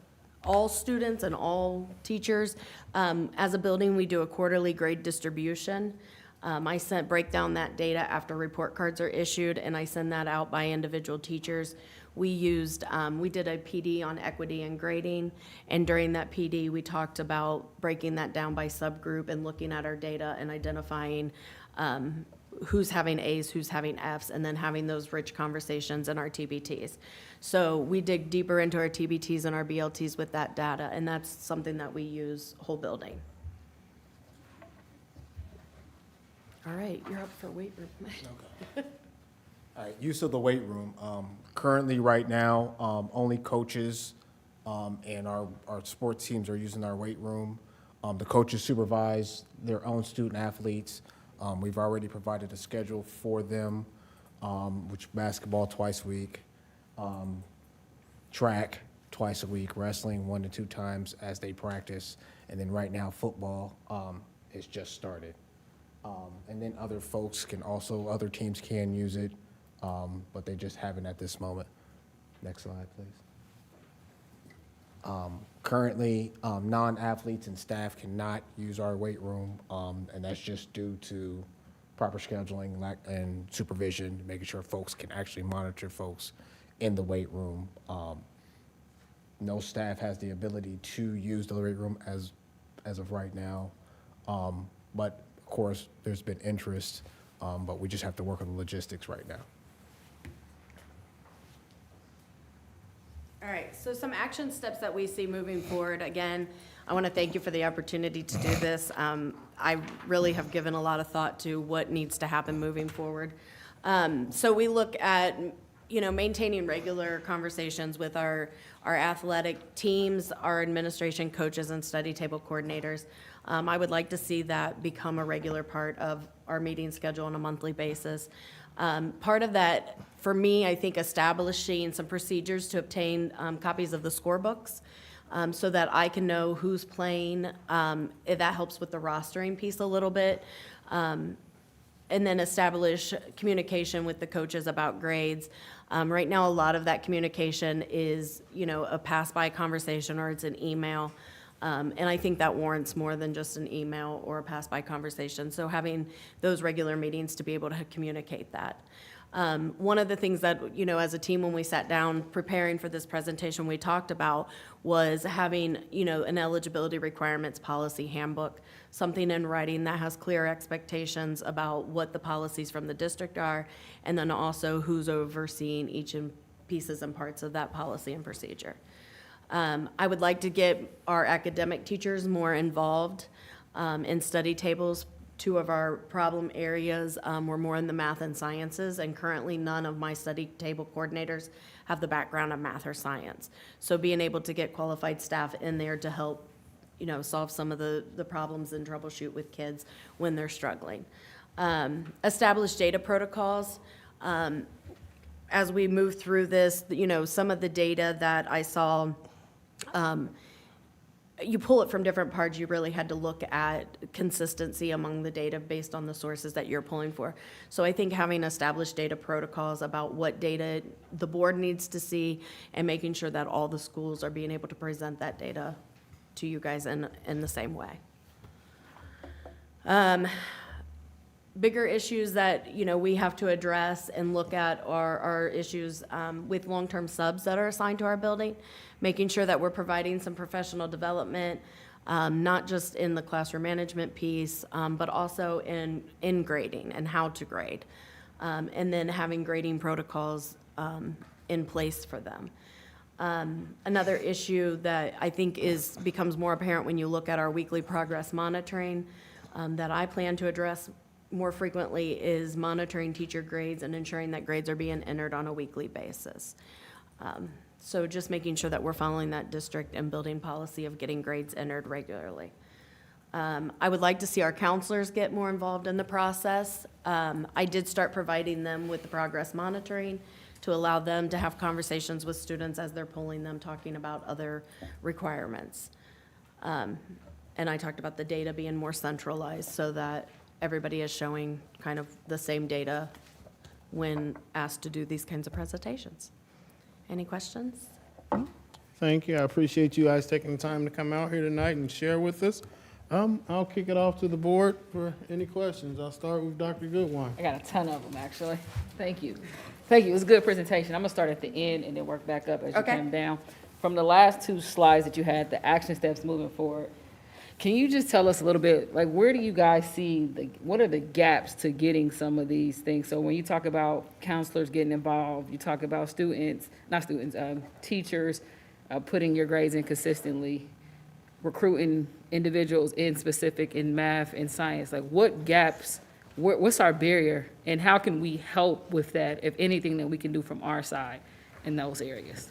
all students and all teachers, as a building, we do a quarterly grade distribution. I break down that data after report cards are issued, and I send that out by individual teachers. We did a PD on equity and grading, and during that PD, we talked about breaking that down by subgroup and looking at our data and identifying who's having A's, who's having F's, and then having those rich conversations in our TBTs. So we dig deeper into our TBTs and our BLTs with that data, and that's something that we use whole building. All right, you're up for weight room. All right, use of the weight room. Currently, right now, only coaches and our sports teams are using our weight room. The coaches supervise their own student athletes. We've already provided a schedule for them, which basketball twice a week, track twice a week, wrestling 1 to 2 times as they practice, and then right now football has just started. And then other other teams can use it, but they just haven't at this moment. Next slide, please. Currently, non-athletes and staff cannot use our weight room, and that's just due to proper scheduling and supervision, making sure folks can actually monitor folks in the weight room. No staff has the ability to use the weight room as of right now, but of course, there's been interest, but we just have to work on the logistics right now. All right, so some action steps that we see moving forward. Again, I want to thank you for the opportunity to do this. I really have given a lot of thought to what needs to happen moving forward. So we look at, maintaining regular conversations with our athletic teams, our administration, coaches, and study table coordinators. I would like to see that become a regular part of our meeting schedule on a monthly basis. Part of that, for me, I think establishing some procedures to obtain copies of the scorebooks so that I can know who's playing. That helps with the rostering piece a little bit. And then establish communication with the coaches about grades. Right now, a lot of that communication is, a pass-by conversation or it's an email. And I think that warrants more than just an email or a pass-by conversation. So having those regular meetings to be able to communicate that. One of the things that, as a team, when we sat down preparing for this presentation, we talked about was having, an eligibility requirements policy handbook, something in writing that has clear expectations about what the policies from the district are, and then also who's overseeing each pieces and parts of that policy and procedure. I would like to get our academic teachers more involved in study tables. Two of our problem areas were more in the math and sciences, and currently none of my study table coordinators have the background of math or science. So being able to get qualified staff in there to help, solve some of the problems and troubleshoot with kids when they're struggling. Establish data protocols. As we move through this, some of the data that I saw, you pull it from different parts, you really had to look at consistency among the data based on the sources that you're pulling for. So I think having established data protocols about what data the board needs to see and making sure that all the schools are being able to present that data to you guys in the same way. Bigger issues that, we have to address and look at are issues with long-term subs that are assigned to our building, making sure that we're providing some professional development, not just in the classroom management piece, but also in grading and how to grade. And then having grading protocols in place for them. Another issue that I think becomes more apparent when you look at our weekly progress monitoring that I plan to address more frequently is monitoring teacher grades and ensuring that grades are being entered on a weekly basis. So just making sure that we're following that district and building policy of getting grades entered regularly. I would like to see our counselors get more involved in the process. I did start providing them with the progress monitoring to allow them to have conversations with students as they're pulling them, talking about other requirements. And I talked about the data being more centralized so that everybody is showing kind of the same data when asked to do these kinds of presentations. Any questions? Thank you. I appreciate you guys taking the time to come out here tonight and share with us. I'll kick it off to the board for any questions. I'll start with Dr. Goodwine. I got a ton of them, actually. Thank you. Thank you. It was a good presentation. I'm going to start at the end and then work back up as you Okay. come down. From the last two slides that you had, the action steps moving forward, can you just tell us a little bit, like, where do you guys see, what are the gaps to getting some of these things? So when you talk about counselors getting involved, you talk about teachers putting your grades in consistently, recruiting individuals in math and science, like what gaps, what's our barrier, and how can we help with that, if anything that we can do from our side in those areas?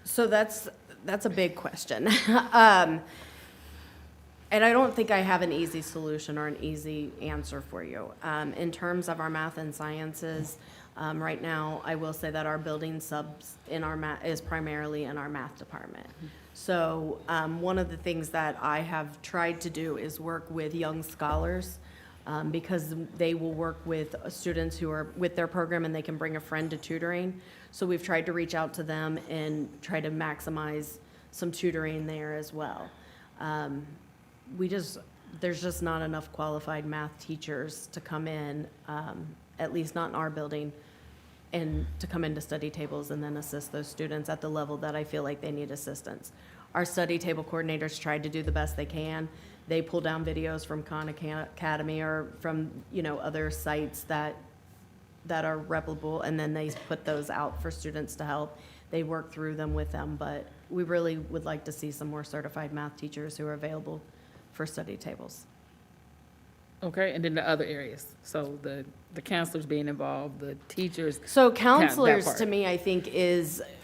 So that's a big question. And I don't think I have an easy solution or an easy answer for you. In terms of our math and sciences, right now, I will say that our building subs in our math is primarily in our math department. So one of the things that I have tried to do is work with young scholars because they will work with students who are with their program and they can bring a friend to tutoring. So we've tried to reach out to them and try to maximize some tutoring there as well. There's just not enough qualified math teachers to come in, at least not in our building, and to come into study tables and then assist those students at the level that I feel like they need assistance. Our study table coordinators tried to do the best they can. They pull down videos from Khan Academy or from, other sites that are replicable, and then they put those out for students to help. They work through them with them, but we really would like to see some more certified math teachers who are available for study tables. Okay, and then the other areas, so the counselors being involved, the teachers. So that counselors, part. to me, I think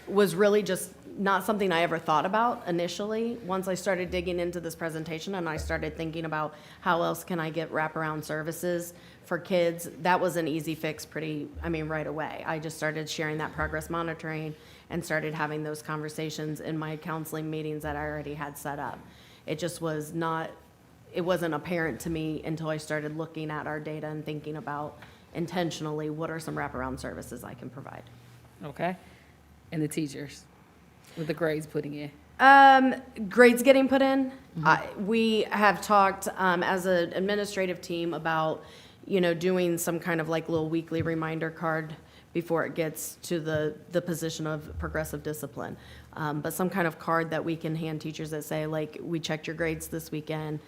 was really just not something I ever thought about initially. Once I started digging into this presentation and I started thinking about how else can I get wraparound services for kids, that was an easy fix right away. I just started sharing that progress monitoring and started having those conversations in my counseling meetings that I already had set up. It just it wasn't apparent to me until I started looking at our data and thinking about intentionally what are some wraparound services I can provide. Okay, and the teachers with the grades putting in. Grades getting put in. We have talked as an administrative team about, doing some kind of like little weekly reminder card before it gets to the position of progressive discipline. But some kind of card that we can hand teachers that say, like, we checked your grades this weekend.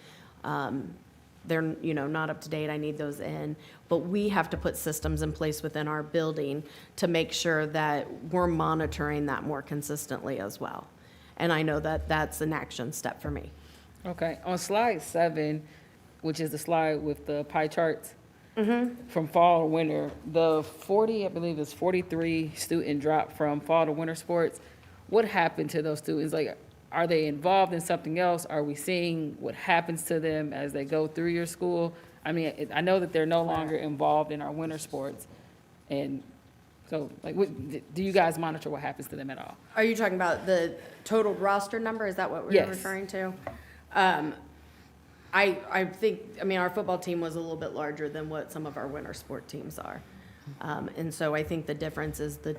They're, not up to date. I need those in. But we have to put systems in place within our building to make sure that we're monitoring that more consistently as well. And I know that that's an action step for me. Okay, on slide 7, which is the slide with the pie charts, from fall to winter, the 40, I believe it's 43 student drop from fall to winter sports. What happened to those students? Like, are they involved in something else? Are we seeing what happens to them as they go through your school? I mean, I know that they're no longer involved in our winter sports. And so, like, do you guys monitor what happens to them at all? Are you talking about the total roster number? Is that what we're Yes. referring to? I think, I mean, our football team was a little bit larger than what some of our winter sport teams are. And so I think the difference is the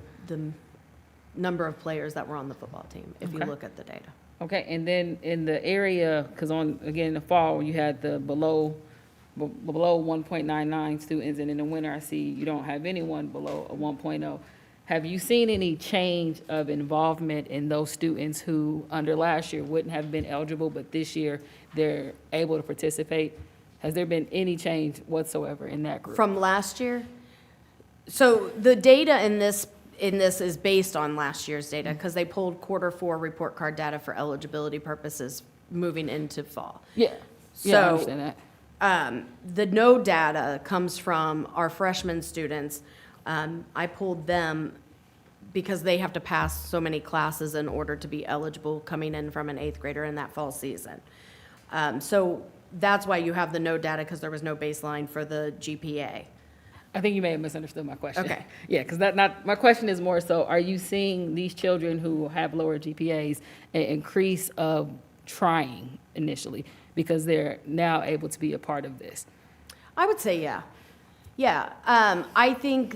number of players that were on the football team, if you Okay. look at the data. Okay, and then in the area, because again, in the fall, you had the below 1.99 students, and in the winter, I see you don't have anyone below a 1.0. Have you seen any change of involvement in those students who, under last year, wouldn't have been eligible, but this year, they're able to participate? Has there been any change whatsoever in that group? From last year? So the data in this is based on last year's data, because they pulled quarter 4 report card data for eligibility purposes moving into fall. Yeah, I So, understand that. the no data comes from our freshman students. I pulled them because they have to pass so many classes in order to be eligible coming in from an 8th grader in that fall season. So that's why you have the no data, because there was no baseline for the GPA. I think you may have misunderstood my question. Okay. Yeah, because my question is more so, are you seeing these children who have lower GPAs an increase of trying initially because they're now able to be a part of this? I would say, yeah. Yeah, I think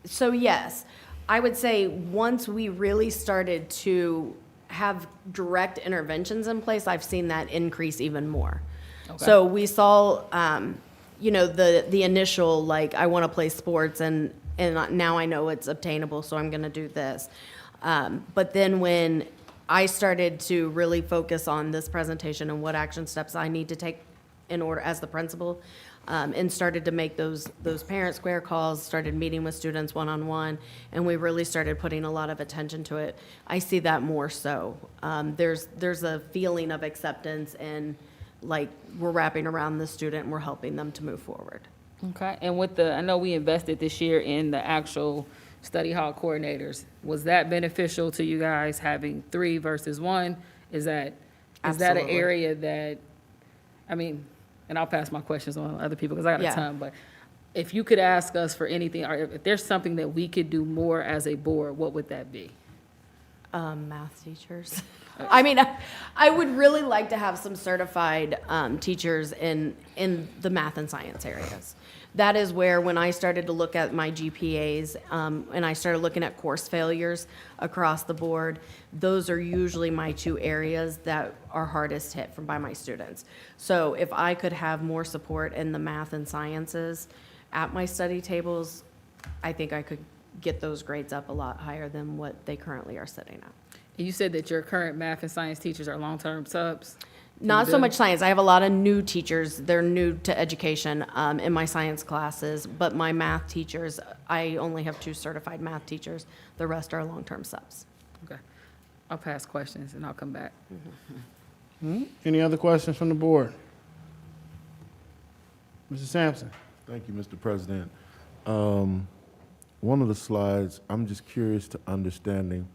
so yes, I would say once we really started to have direct interventions in place, I've seen that increase even more. Okay. So we saw, the initial, like, I want to play sports and now I know it's obtainable, so I'm going to do this. But then when I started to really focus on this presentation and what action steps I need to take in order as the principal, and started to make those parent square calls, started meeting with students one-on-one, and we really started putting a lot of attention to it. I see that more so. There's a feeling of acceptance and, like, we're wrapping around the student and we're helping them to move forward. Okay, and I know we invested this year in the actual study hall coordinators. Was that beneficial to you guys, having 3 versus 1? Is that an Absolutely. area that, I mean, and I'll pass my questions on to other people because I got Yeah. a ton, but if you could ask us for anything, or if there's something that we could do more as a board, what would that be? Math teachers. I mean, I would really like to have some certified teachers in the math and science areas. That is where, when I started to look at my GPAs, and I started looking at course failures across the board, those are usually my 2 areas that are hardest hit by my students. So if I could have more support in the math and sciences at my study tables, I think I could get those grades up a lot higher than what they currently are sitting at. And you said that your current math and science teachers are long-term subs? Not so much science. I have a lot of new teachers. They're new to education in my science classes, but my math teachers, I only have 2 certified math teachers. The rest are long-term subs. Okay, I'll pass questions and I'll come back. Any other questions from the board? Mr. Sampson? Thank you, Mr. President. One of the slides, I'm just curious to understanding,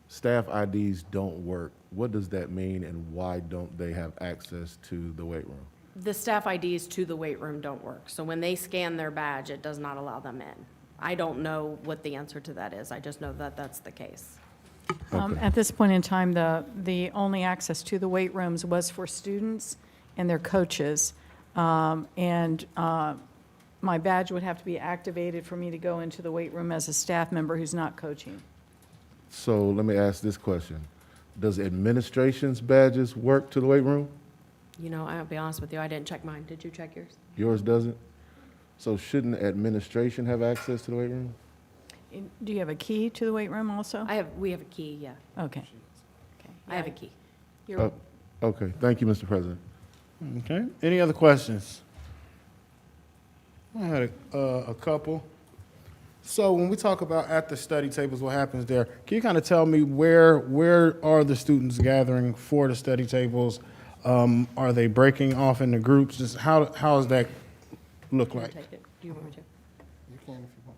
staff IDs don't work. What does that mean, and why don't they have access to the weight room? The staff IDs to the weight room don't work. So when they scan their badge, it does not allow them in. I don't know what the answer to that is. I just know that that's the case. At this point in time, the only access to the weight rooms was for students and their coaches. My badge would have to be activated for me to go into the weight room as a staff member who's not coaching. So let me ask this question. Does administration's badges work to the weight room? You know, I'll be honest with you, I didn't check mine. Did you check yours? Yours doesn't? So shouldn't administration have access to the weight room? Do you have a key to the weight room also? We have a key, yeah. Okay. Okay. I have a key. Okay, thank you, Mr. President. Okay, any other questions? I had a couple. So when we talk about at the study tables, what happens there? Can you kind of tell me where are the students gathering for the study tables? Are they breaking off into groups? Just how does that look like? Take it. Do you want me to?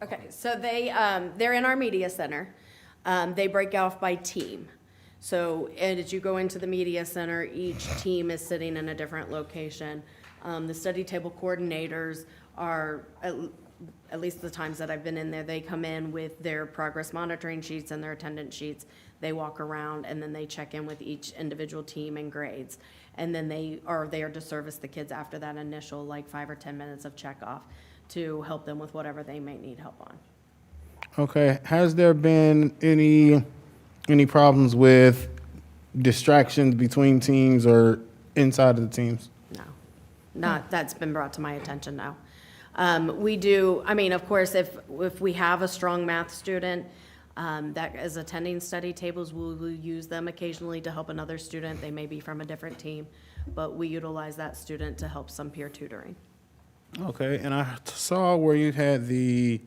Okay, so they're in our media center. They break off by team. So as you go into the media center, each team is sitting in a different location. The study table coordinators are, at least the times that I've been in there, they come in with their progress monitoring sheets and their attendance sheets. They walk around and then they check in with each individual team and grades. And then they are there to service the kids after that initial like 5 or 10 minutes of check off to help them with whatever they may need help on. Okay, has there been any problems with distractions between teams or inside of the teams? No, not, that's been brought to my attention, no. We do, I mean, of course, if we have a strong math student that is attending study tables, we'll use them occasionally to help another student. They may be from a different team, but we utilize that student to help some peer tutoring. Okay, and I saw where you had the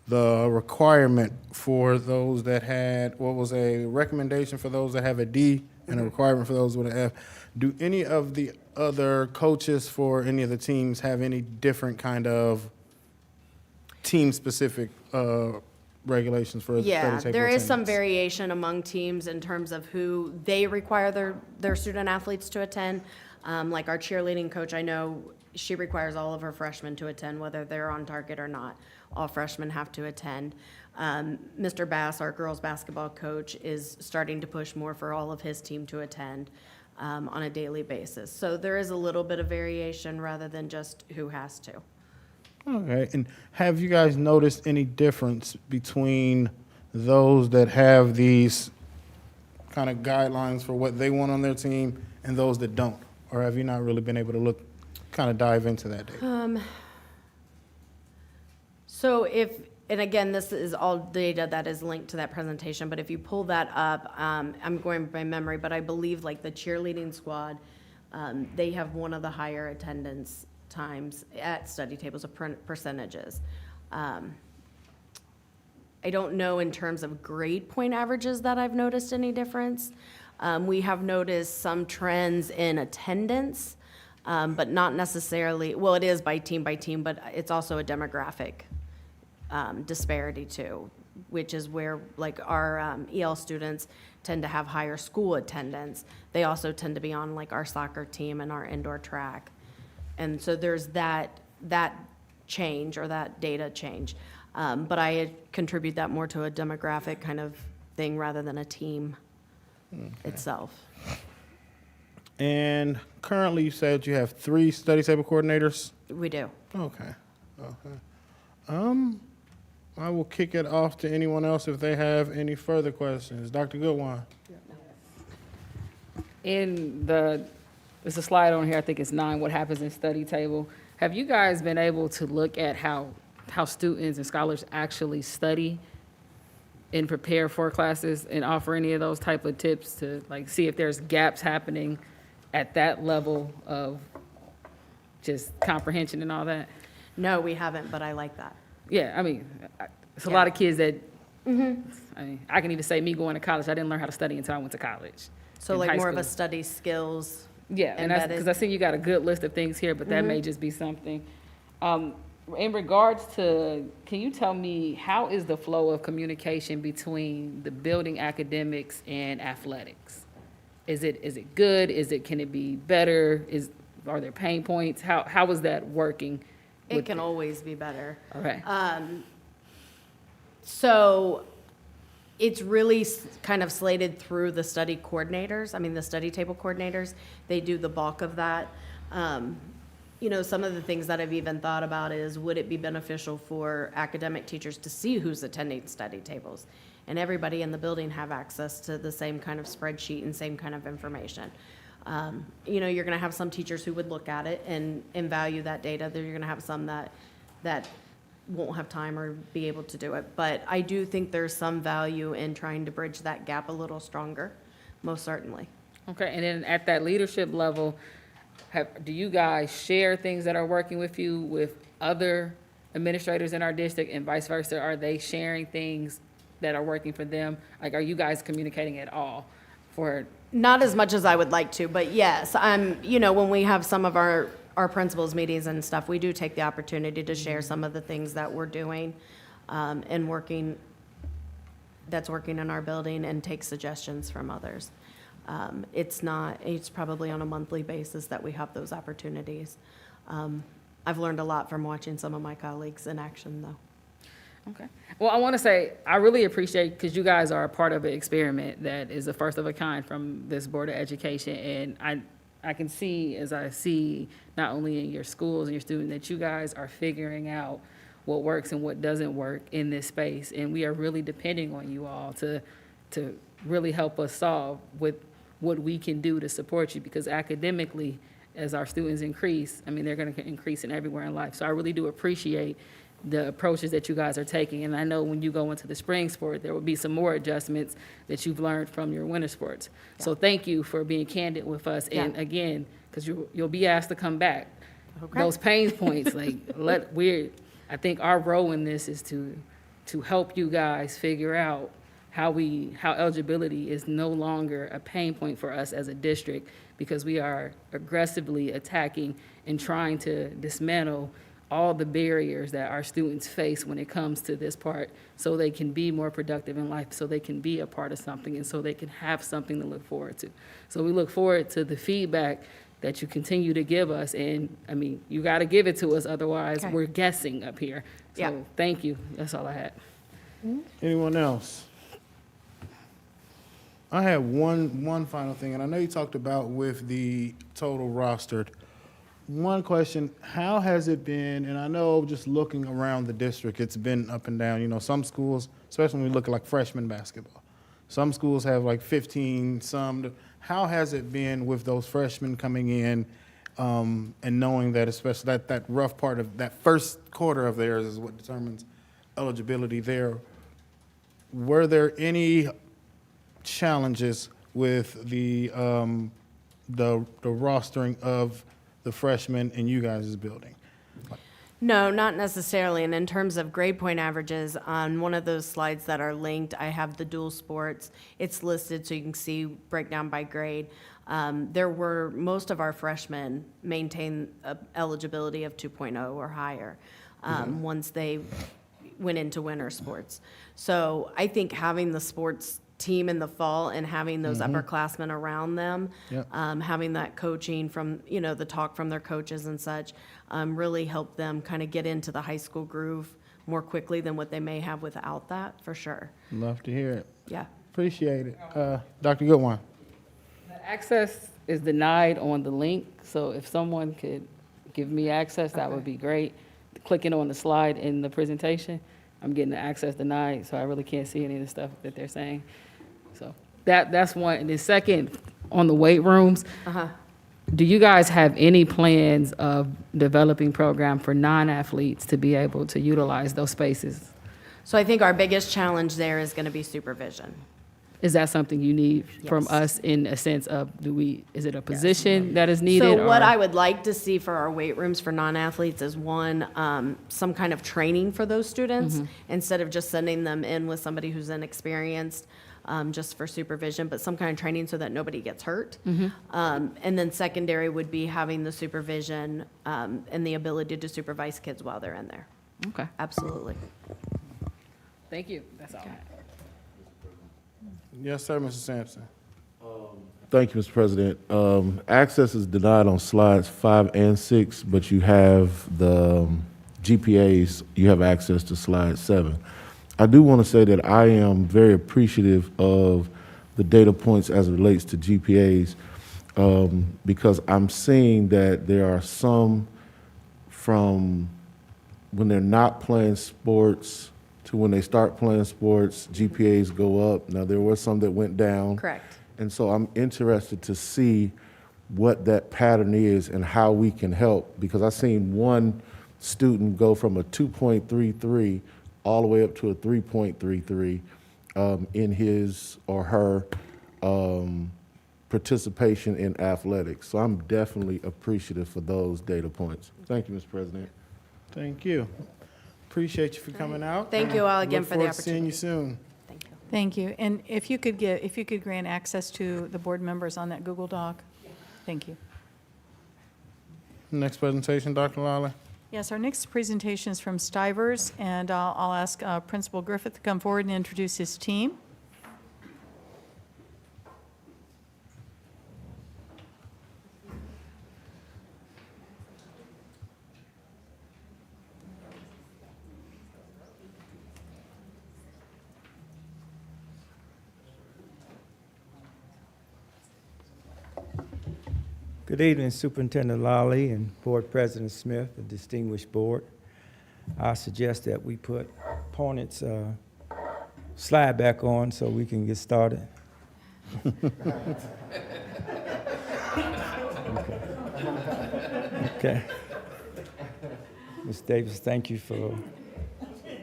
requirement for those that had, what was a recommendation for those that have a D and a requirement for those with an F. Do any of the other coaches for any of the teams have any different kind of team-specific regulations for study Yeah, table there is some attendance? variation among teams in terms of who they require their student athletes to attend. Like our cheerleading coach, I know she requires all of her freshmen to attend, whether they're on target or not. All freshmen have to attend. Mr. Bass, our girls' basketball coach, is starting to push more for all of his team to attend on a daily basis. So there is a little bit of variation rather than just who has to. Okay, and have you guys noticed any difference between those that have these kind of guidelines for what they want on their team and those that don't? Or have you not really been able to kind of dive into that data? So and again, this is all data that is linked to that presentation, but if you pull that up, I'm going by memory, but I believe like the cheerleading squad, they have one of the higher attendance times at study tables of percentages. I don't know in terms of grade point averages that I've noticed any difference. We have noticed some trends in attendance, but not necessarily, well, it is by team, but it's also a demographic disparity too, which is where like our EL students tend to have higher school attendance. They also tend to be on like our soccer team and our indoor track. And so there's that change or that data change. But I contribute that more to a demographic kind of thing rather than a team itself. And currently, you said you have 3 study table coordinators? We do. Okay. I will kick it off to anyone else if they have any further questions. Dr. Goodwine? There's a slide on here, I think it's 9, what happens in study table. Have you guys been able to look at how students and scholars actually study and prepare for classes and offer any of those type of tips to like see if there's gaps happening at that level of just comprehension and all that? No, we haven't, but I like that. Yeah, I mean, it's a lot of kids that, I mean, I can even say me going to college, I didn't learn how to study until I went to college. So in like high more of a school. study skills. Yeah, and that's, embedded. because I see you got a good list of things here, but that may just be something. In regards to, can you tell me, how is the flow of communication between the building academics and athletics? Is it good? Can it be better? Are there pain points? How is that working? It can always be better. Okay. So it's really kind of slated through the study coordinators. I mean, the study table coordinators, they do the bulk of that. You know, some of the things that I've even thought about is, would it be beneficial for academic teachers to see who's attending study tables? And everybody in the building have access to the same kind of spreadsheet and same kind of information. You know, you're gonna have some teachers who would look at it and value that data. Then you're gonna have some that won't have time or be able to do it. But I do think there's some value in trying to bridge that gap a little stronger, most certainly. Okay, and then at that leadership level, do you guys share things that are working with you with other administrators in our district and vice versa? Are they sharing things that are working for them? Like, are you guys communicating at all for? Not as much as I would like to, but yes, you know, when we have some of our principals meetings and stuff, we do take the opportunity to share some of the things that we're doing, and that's working in our building, and take suggestions from others. It's probably on a monthly basis that we have those opportunities. I've learned a lot from watching some of my colleagues in action, though. Okay. Well, I want to say, I really appreciate, because you guys are a part of an experiment that is the first of a kind from this Board of Education. And I can see, as I see, not only in your schools and your students, that you guys are figuring out what works and what doesn't work in this space. And we are really depending on you all to really help us solve with what we can do to support you, because academically, as our students increase, I mean, they're going to increase in everywhere in life. So I really do appreciate the approaches that you guys are taking. And I know when you go into the spring sport, there will be some more adjustments that you've learned from your winter sports. Yeah. So thank you for being candid with us. Yeah. And again, because you'll be asked to come back. Okay. Those pain points, I think our role in this is to help you guys figure out how eligibility is no longer a pain point for us as a district, because we are aggressively attacking and trying to dismantle all the barriers that our students face when it comes to this part, so they can be more productive in life, so they can be a part of something, and so they can have something to look forward to. So we look forward to the feedback that you continue to give us. And I mean, you got to give it to us, otherwise we're guessing up here. So Thank you. That's all I had. Anyone else? I have one final thing, and I know you talked about with the total rostered. One question, how has it been, and I know just looking around the district, it's been up and down. You know, some schools, especially when we look at like freshman basketball, some schools have like 15, how has it been with those freshmen coming in, and knowing that, especially that rough part of that first quarter of theirs is what determines eligibility there? Were there any challenges with the rostering of the freshmen in you guys' building? No, not necessarily. And in terms of grade point averages, on one of those slides that are linked, I have the dual sports. It's listed so you can see breakdown by grade. Most of our freshmen maintain eligibility of 2.0 or higher once they went into winter sports. So I think having the sports team in the fall and having those upperclassmen around them, having that coaching from, the talk from their coaches and such, really help them kind of get into the high school groove more quickly than what they may have without that, for sure. Love to hear it. Yeah. Appreciate it. Dr. Goodwine. The access is denied on the link, so if someone could give me access, that would be great. Clicking on the slide in the presentation, I'm getting the access denied, so I really can't see any of the stuff that they're saying. So that's one. And then second, on the weight rooms, do you guys have any plans of developing program for non-athletes to be able to utilize those spaces? So I think our biggest challenge there is going to be supervision. Is that something you need from us in a sense of, is it a position that is needed? So what I would like to see for our weight rooms for non-athletes is some kind of training for those students, instead of just sending them in with somebody who's inexperienced, just for supervision, but some kind of training so that nobody gets hurt. And then secondary would be having the supervision and the ability to supervise kids while they're in there. Okay. Absolutely. Thank you. That's all I have. Yes, sir, Mr. Sampson. Thank you, Mr. President. Access is denied on slides 5 and 6, but you have the GPAs, you have access to slide 7. I do want to say that I am very appreciative of the data points as it relates to GPAs, because I'm seeing that there are some from when they're not playing sports to when they start playing sports, GPAs go up. Now, there were some that went down. Correct. And so I'm interested to see what that pattern is and how we can help, because I've seen one student go from a 2.33 all the way up to a 3.33 in his or her participation in athletics. So I'm definitely appreciative for those data points. Thank you, Mr. President. Thank you. appreciate you for coming out. Thank you all again for the Look forward to seeing you soon. Thank you. Thank you. And if you could grant access to the board members on that Google Doc? Thank you. Next presentation, Dr. Lally. Yes, our next presentation is from Stivers, and I'll ask Principal Griffith to come forward and introduce his team. Good evening, Superintendent Lally and Board President Smith, the distinguished board. I suggest that we put Pornet's slide back on so we can get started. Okay. Ms. Davis, thank you for,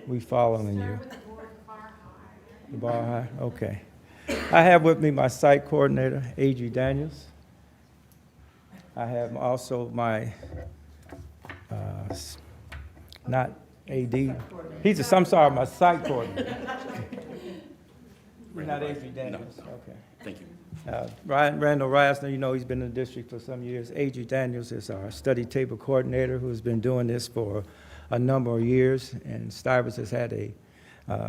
we following you. The bar high? Okay. I have with me my site coordinator, A.G. Daniels. I have also my, not AD, I'm sorry, my site coordinator. You're not A.G. Daniels? No. Okay. Thank you. Randall Reisner, you know, he's been in the district for some years. A.G. Daniels is our study table coordinator who's been doing this for a number of years, and Stivers has had a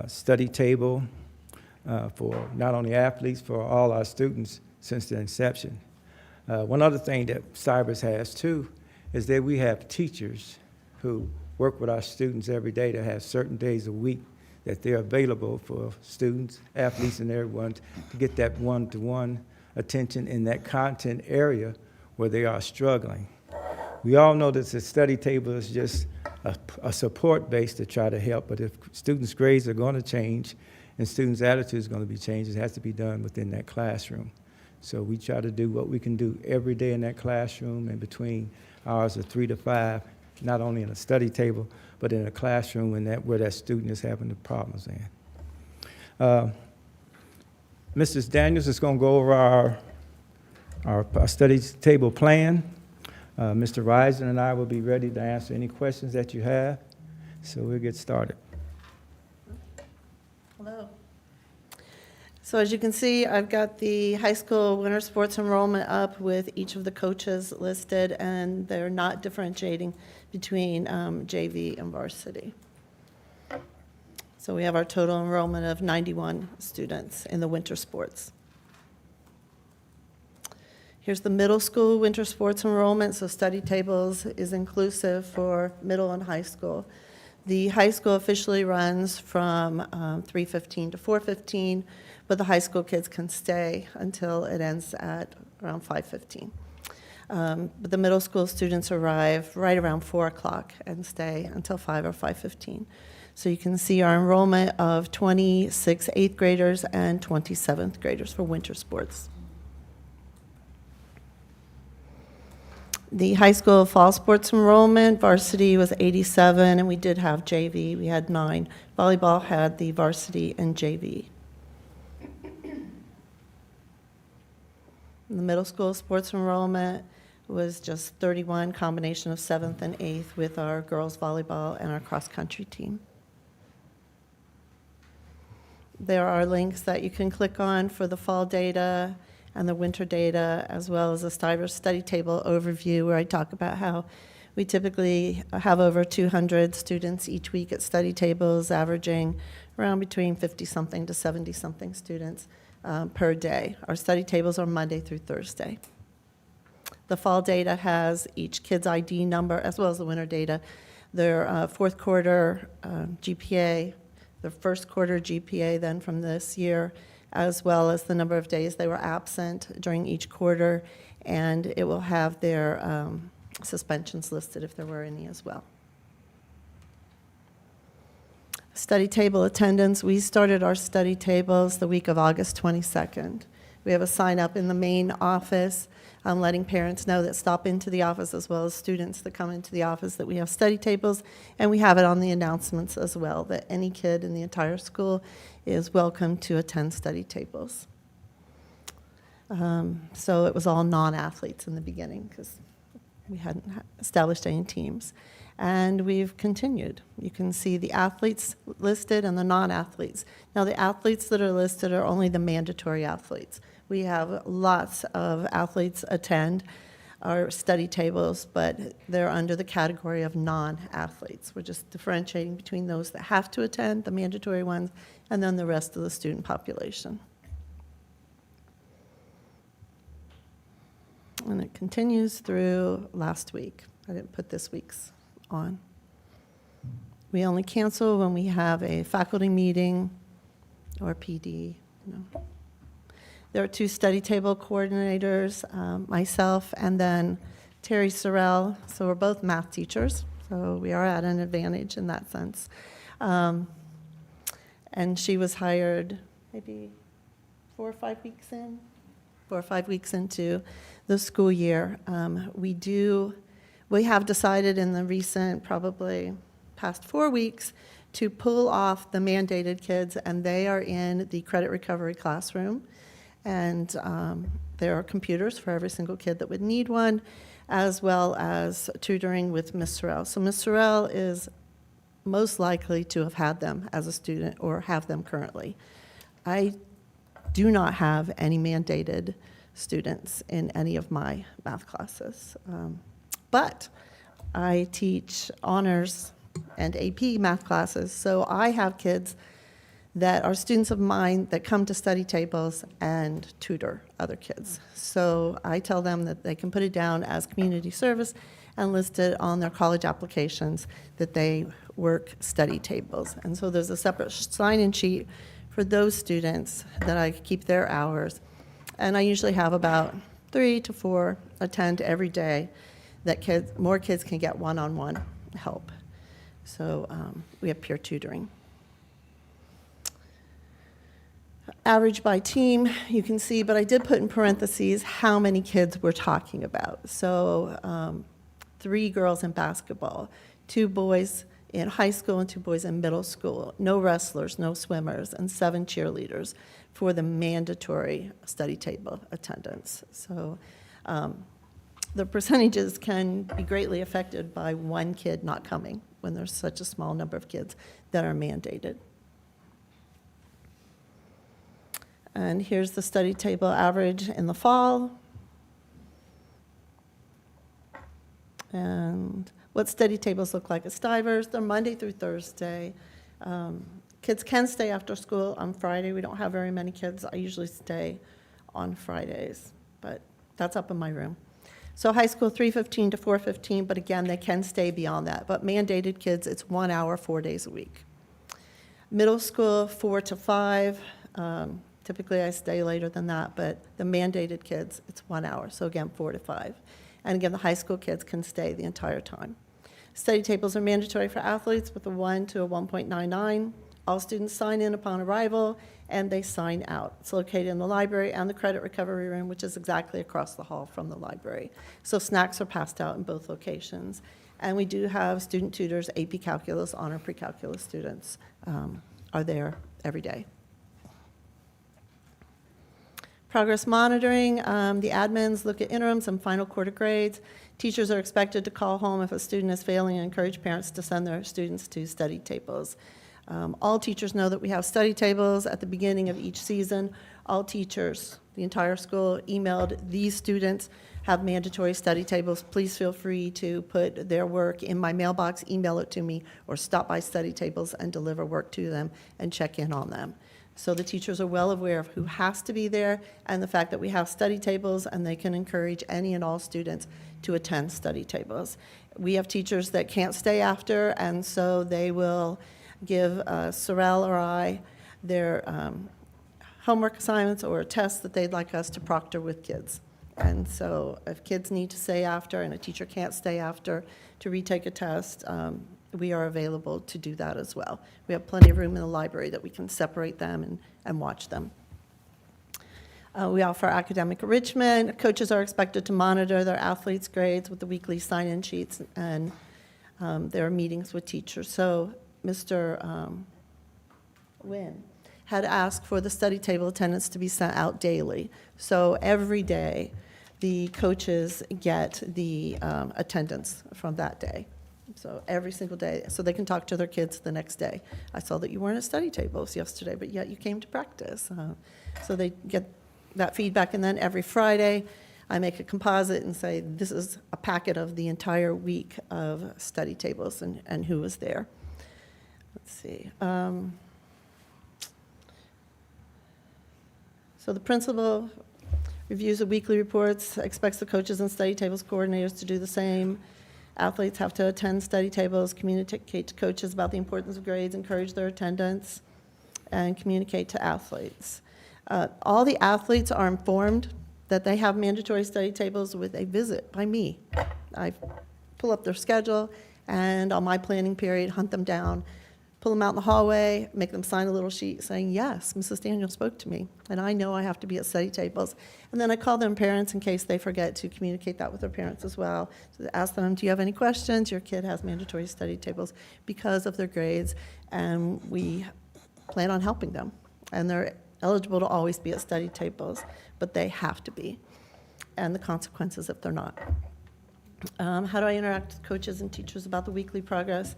study table for not only athletes, for all our students since the inception. One other thing that Stivers has too is that we have teachers who work with our students every day that have certain days a week that they're available for students, athletes, and everyone to get that one-to-one attention in that content area where they are struggling. We all know that the study table is just a support base to try to help, but if students' grades are going to change and students' attitudes are going to be changed, it has to be done within that classroom. So we try to do what we can do every day in that classroom and between hours of 3 to 5, not only in a study table, but in a classroom where that student is having the problems in. Mrs. Daniels is going to go over our study table plan. Mr. Reisner and I will be ready to answer any questions that you have. So we'll get started. Hello. So as you can see, I've got the high school winter sports enrollment up with each of the coaches listed, and they're not differentiating between JV and varsity. So we have our total enrollment of 91 students in the winter sports. Here's the middle school winter sports enrollment, so study tables is inclusive for middle and high school. The high school officially runs from 3:15 to 4:15, but the high school kids can stay until it ends at around 5:15. But the middle school students arrive right around 4 o'clock and stay until 5 or 5:15. So you can see our enrollment of 26 eighth graders and 20 seventh graders for winter sports. The high school fall sports enrollment, varsity was 87, and we did have JV. We had 9. Volleyball had the varsity and JV. The middle school sports enrollment was just 31, combination of 7th and 8th with our girls volleyball and our cross-country team. There are links that you can click on for the fall data and the winter data, as well as a Stivers study table overview where I talk about how we typically have over 200 students each week at study tables, averaging around between 50-something to 70-something students per day. Our study tables are Monday through Thursday. The fall data has each kid's ID number, as well as the winter data, their fourth quarter GPA, their first quarter GPA then from this year, as well as the number of days they were absent during each quarter, and it will have their suspensions listed if there were any as well. Study table attendance, we started our study tables the week of August 22nd. We have a sign up in the main office letting parents know that stop into the office, as well as students that come into the office, that we have study tables, and we have it on the announcements as well, that any kid in the entire school is welcome to attend study tables. So it was all non-athletes in the beginning because we hadn't established any teams. And we've continued. You can see the athletes listed and the non-athletes. Now, the athletes that are listed are only the mandatory athletes. We have lots of athletes attend our study tables, but they're under the category of non-athletes. We're just differentiating between those that have to attend, the mandatory ones, and then the rest of the student population. And it continues through last week. I didn't put this week's on. We only cancel when we have a faculty meeting or PD. There are 2 study table coordinators, myself and then Terry Sorrell. So we're both math teachers, so we are at an advantage in that sense. And she was hired maybe 4 or 5 weeks in, 4 or 5 weeks into the school year. We have decided in the recent, probably past 4 weeks, to pull off the mandated kids, and they are in the credit recovery classroom. And there are computers for every single kid that would need one, as well as tutoring with Ms. Sorrell. So Ms. Sorrell is most likely to have had them as a student or have them currently. I do not have any mandated students in any of my math classes. But I teach honors and AP math classes, so I have kids that are students of mine that come to study tables and tutor other kids. So I tell them that they can put it down as community service and list it on their college applications that they work study tables. And so there's a separate sign-in sheet for those students that I keep their hours. And I usually have about 3 to 4 attend every day that more kids can get one-on-one help. So we have peer tutoring. Average by team, you can see, but I did put in parentheses how many kids we're talking about. So 3 girls in basketball, 2 boys in high school and 2 boys in middle school, no wrestlers, no swimmers, and 7 cheerleaders for the mandatory study table attendance. So the percentages can be greatly affected by 1 kid not coming when there's such a small number of kids that are mandated. And here's the study table average in the fall. And what study tables look like at Stivers. They're Monday through Thursday. Kids can stay after school on Friday. We don't have very many kids. I usually stay on Fridays, but that's up in my room. So high school, 3:15 to 4:15, but again, they can stay beyond that. But mandated kids, it's 1 hour, 4 days a week. Middle school, 4 to 5. Typically, I stay later than that, but the mandated kids, it's 1 hour. So again, 4 to 5. And again, the high school kids can stay the entire time. Study tables are mandatory for athletes with a 1 to a 1.99. All students sign in upon arrival, and they sign out. It's located in the library and the credit recovery room, which is exactly across the hall from the library. So snacks are passed out in both locations. And we do have student tutors, AP Calculus, honor pre-calculus students are there every day. Progress monitoring, the admins look at interims and final quarter grades. Teachers are expected to call home if a student is failing and encourage parents to send their students to study tables. All teachers know that we have study tables at the beginning of each season. All teachers, the entire school, emailed these students have mandatory study tables. Please feel free to put their work in my mailbox, email it to me, or stop by study tables and deliver work to them and check in on them. So the teachers are well aware of who has to be there and the fact that we have study tables and they can encourage any and all students to attend study tables. We have teachers that can't stay after, and so they will give Sorrell or I their homework assignments or tests that they'd like us to proctor with kids. And so if kids need to stay after and a teacher can't stay after to retake a test, we are available to do that as well. We have plenty of room in the library that we can separate them and watch them. We offer academic enrichment. Coaches are expected to monitor their athletes' grades with the weekly sign-in sheets, and there are meetings with teachers. So Mr. Nguyen had asked for the study table attendance to be sent out daily. So every day, the coaches get the attendance from that day. So every single day, so they can talk to their kids the next day. I saw that you weren't at study tables yesterday, but yet you came to practice. So they get that feedback, and then every Friday, I make a composite and say, this is a packet of the entire week of study tables and who was there. Let's see. So the principal reviews the weekly reports, expects the coaches and study tables coordinators to do the same. Athletes have to attend study tables, communicate to coaches about the importance of grades, encourage their attendance, and communicate to athletes. All the athletes are informed that they have mandatory study tables with a visit by me. I pull up their schedule, and on my planning period, hunt them down, pull them out in the hallway, make them sign a little sheet saying, yes, Mrs. Daniel spoke to me, and I know I have to be at study tables. And then I call them parents in case they forget to communicate that with their parents as well. So ask them, do you have any questions? Your kid has mandatory study tables because of their grades, and we plan on helping them. And they're eligible to always be at study tables, but they have to be, and the consequences if they're not. How do I interact with coaches and teachers about the weekly progress?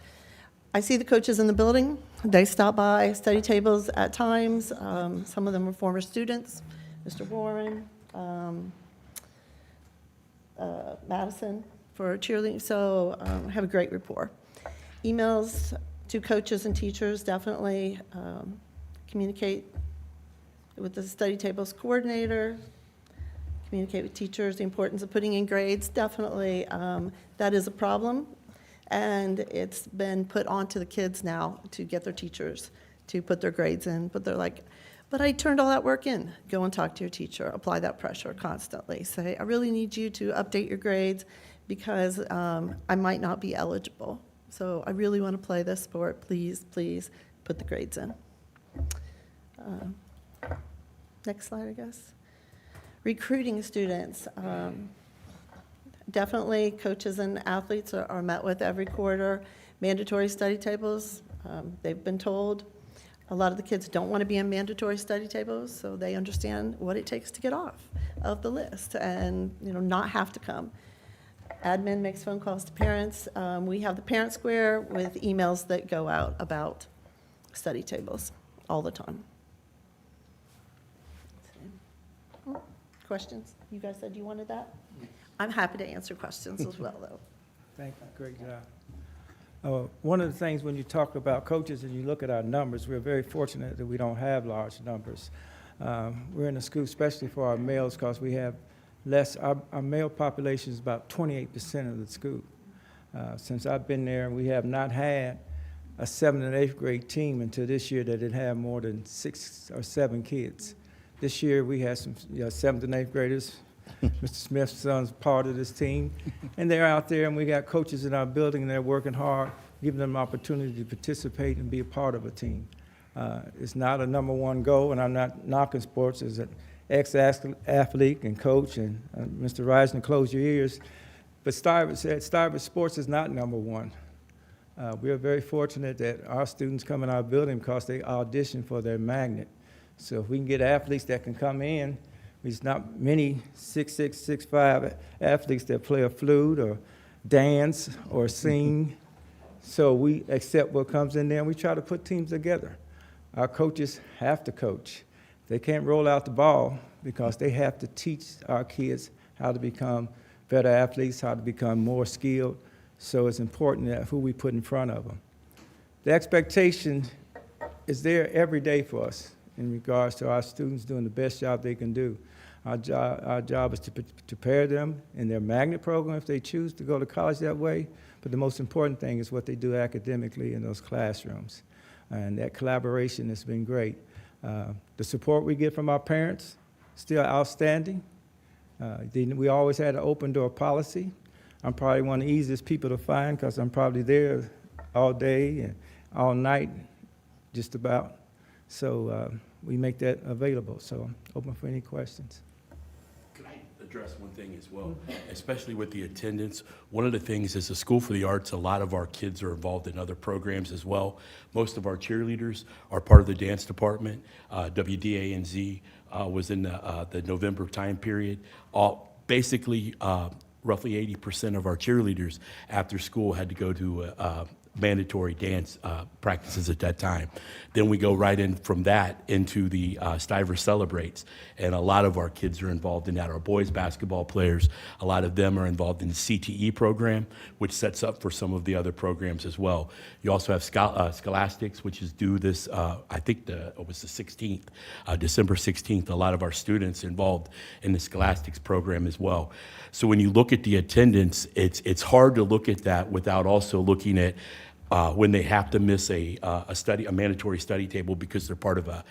I see the coaches in the building. They stop by study tables at times. Some of them are former students, Mr. Warren, Madison for cheerleading, so have a great rapport. Emails to coaches and teachers, definitely communicate with the study tables coordinator, communicate with teachers, the importance of putting in grades, definitely that is a problem. And it's been put onto the kids now to get their teachers to put their grades in, but they're like, but I turned all that work in. Go and talk to your teacher, apply that pressure constantly. Say, I really need you to update your grades because I might not be eligible. So I really want to play this sport. Please, please put the grades in. Next slide, I guess. Recruiting students. Definitely, coaches and athletes are met with every quarter. Mandatory study tables, they've been told. A lot of the kids don't want to be in mandatory study tables, so they understand what it takes to get off of the list and, not have to come. Admin makes phone calls to parents. We have the parent square with emails that go out about study tables all the time. Questions? You guys said you wanted that? I'm happy to answer questions as well, though. Thank you, great job. One of the things when you talk about coaches and you look at our numbers, we're very fortunate that we don't have large numbers. We're in a school, especially for our males, because we have less, our male population is about 28% of the school. Since I've been there, we have not had a 7th and 8th grade team until this year that it had more than 6 or 7 kids. This year we had some 7th and 8th graders. Mr. Smith's son's part of this team, and they're out there, and we got coaches in our building, and they're working hard, giving them an opportunity to participate and be a part of a team. It's not a number one goal, and I'm not knocking sports as an ex-athlete and coach, and Mr. Reisner, close your ears, but Stuyvesant sports is not number one. We are very fortunate that our students come in our building because they audition for their magnet. So if we can get athletes that can come in, there's not many 6'6", 6'5" athletes that play a flute or dance or sing. So we accept what comes in there, and we try to put teams together. Our coaches have to coach. They can't roll out the ball because they have to teach our kids how to become better athletes, how to become more skilled. So it's important that who we put in front of them. The expectation is there every day for us in regards to our students doing the best job they can do. Our job is to prepare them in their magnet program if they choose to go to college that way, but the most important thing is what they do academically in those classrooms. And that collaboration has been great. The support we get from our parents, still outstanding. We always had an open door policy. I'm probably one of the easiest people to find because I'm probably there all day and all night, just about. So we make that available. So I'm open for any questions. Can I address one thing as well, especially with the attendance? One of the things is the School for the Arts, a lot of our kids are involved in other programs as well. Most of our cheerleaders are part of the dance department. WDANZ was in the November time period. Basically, roughly 80% of our cheerleaders after school had to go to mandatory dance practices at that time. Then we go right in from that into the Stivers Celebrates, and a lot of our kids are involved in that. Our boys basketball players, a lot of them are involved in the CTE program, which sets up for some of the other programs as well. You also have Scholastics, which is due this, I think it was the 16th, December 16th. A lot of our students involved in the Scholastics program as well. So when you look at the attendance, it's hard to look at that without also looking at when they have to miss a mandatory study table because they're part of a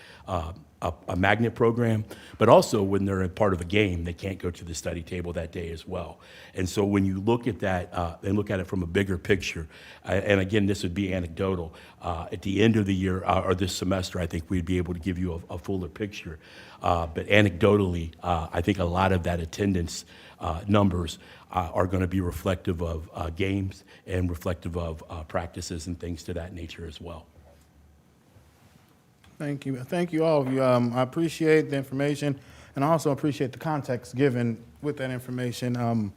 magnet program, but also when they're a part of a game, they can't go to the study table that day as well. And so when you look at that and look at it from a bigger picture, and again, this would be anecdotal, at the end of the year or this semester, I think we'd be able to give you a fuller picture. But anecdotally, I think a lot of that attendance numbers are going to be reflective of games and reflective of practices and things to that nature as well. Thank you. Thank you, all of you. I appreciate the information, and I also appreciate the context given with that information.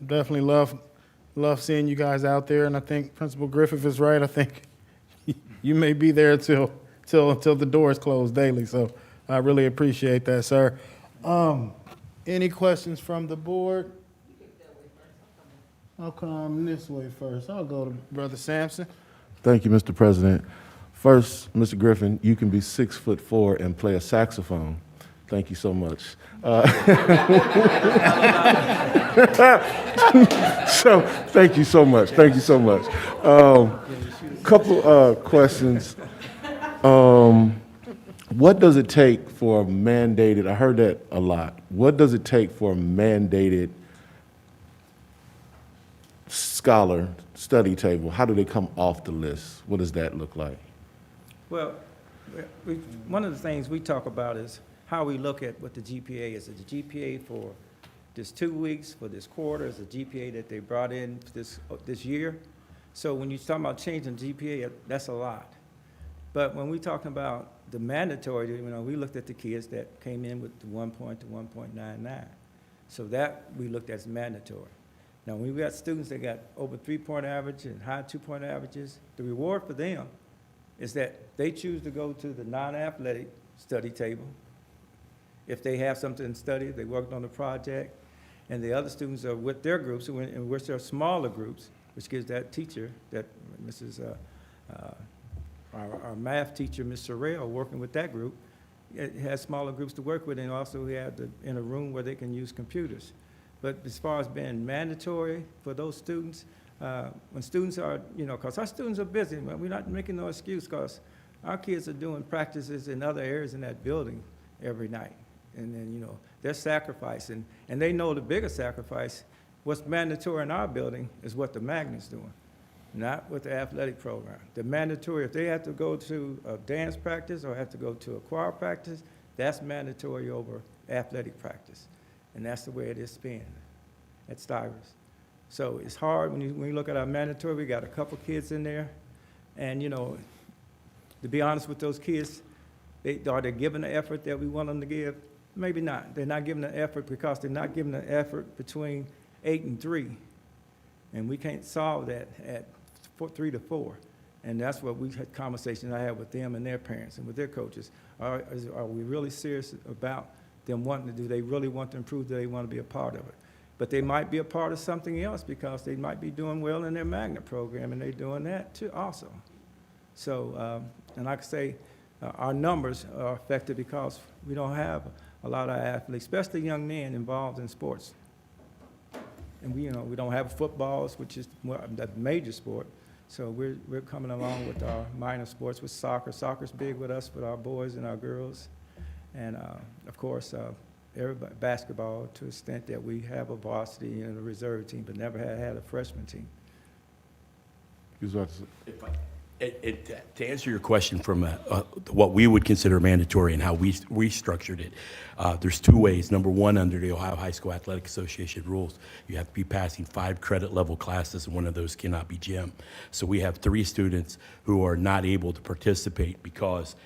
Definitely love seeing you guys out there, and I think Principal Griffith is right. I think you may be there till the doors close daily, so I really appreciate that, sir. Any questions from the board? I'll come this way first. I'll go to Brother Sampson. Thank you, Mr. President. First, Mr. Griffin, you can be 6'4" and play a saxophone. Thank you so much. So, thank you so much. Thank you so much. Couple questions. What does it take for a mandated, I heard that a lot, what does it take for a mandated scholar study table? How do they come off the list? What does that look like? Well, one of the things we talk about is how we look at what the GPA is. Is the GPA for this 2 weeks, for this quarter, is the GPA that they brought in this year? So when you're talking about changing GPA, that's a lot. But when we're talking about the mandatory, we looked at the kids that came in with the 1 point to 1.99. So that we looked at as mandatory. Now, when we got students that got over 3-point average and high 2-point averages, the reward for them is that they choose to go to the non-athletic study table. If they have something to study, they worked on the project, and the other students are with their groups, in which they're smaller groups, which gives that teacher, that our math teacher, Ms. Sorrell, working with that group, it has smaller groups to work with, and also we have in a room where they can use computers. But as far as being mandatory for those students, when students are, because our students are busy, we're not making no excuse, because our kids are doing practices in other areas in that building every night. And then, they're sacrificing, and they know the biggest sacrifice, what's mandatory in our building is what the magnet's doing, not with the athletic program. The mandatory, if they have to go to a dance practice or have to go to a choir practice, that's mandatory over athletic practice. And that's the way it is been at Stivers. So it's hard when you look at our mandatory, we got a couple kids in there. And, to be honest with those kids, are they giving the effort that we want them to give? Maybe not. They're not giving the effort because they're not giving the effort between 8 and 3. And we can't solve that at 3 to 4. And that's what we had conversations I had with them and their parents and with their coaches. Are we really serious about them wanting to do? They really want to improve, do they want to be a part of it? But they might be a part of something else because they might be doing well in their magnet program, and they're doing that too also. So, and like I say, our numbers are affected because we don't have a lot of athletes, especially young men, involved in sports. And we don't have footballs, which is the major sport. So we're coming along with our minor sports with soccer. Soccer's big with us, with our boys and our girls. And of course, everybody, basketball, to the extent that we have a varsity and a reserve team, but never had a freshman team. To answer your question from what we would consider mandatory and how we structured it, there's 2 ways. Number one, under the Ohio High School Athletic Association rules, you have to be passing 5 credit level classes, and one of those cannot be gym. So we have 3 students who are not able to participate because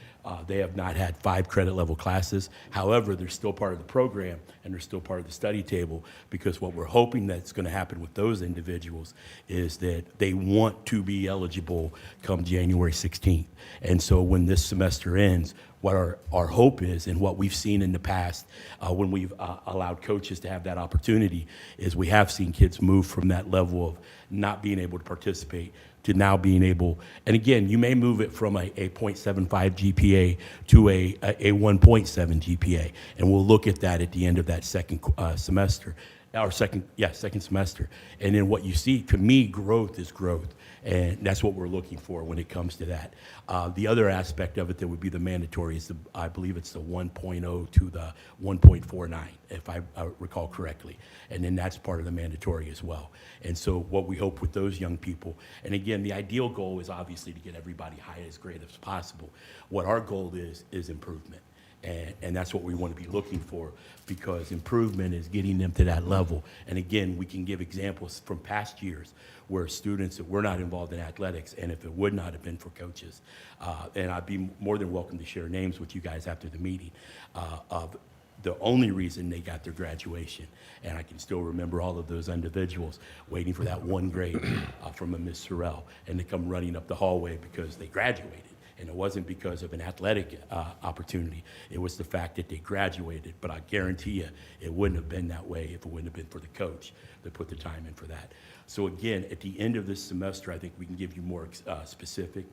They have not had 5 credit level classes. However, they're still part of the program and they're still part of the study table, because what we're hoping that's going to happen with those individuals is that they want to be eligible come January 16th. And so when this semester ends, what our hope is, and what we've seen in the past when we've allowed coaches to have that opportunity, is we have seen kids move from that level of not being able to participate to now being able, and again, you may move it from a 0.75 GPA to a 1.7 GPA, and we'll look at that at the end of that second semester, or second semester. And then what you see, to me, growth is growth. And that's what we're looking for when it comes to that. The other aspect of it that would be the mandatory is, I believe it's the 1.0 to the 1.49, if I recall correctly. And then that's part of the mandatory as well. And so what we hope with those young people, and again, the ideal goal is obviously to get everybody highest grade as possible. What our goal is improvement. And that's what we want to be looking for, because improvement is getting them to that level. And again, we can give examples from past years where students that were not involved in athletics, and if it would not have been for coaches, and I'd be more than welcome to share names with you guys after the meeting, of the only reason they got their graduation. And I can still remember all of those individuals waiting for that one grade from a Miss Sorrell, and they come running up the hallway because they graduated. And it wasn't because of an athletic opportunity. It was the fact that they graduated. But I guarantee you, it wouldn't have been that way if it wouldn't have been for the coach that put the time in for that. So again, at the end of this semester, I think we can give you more specific,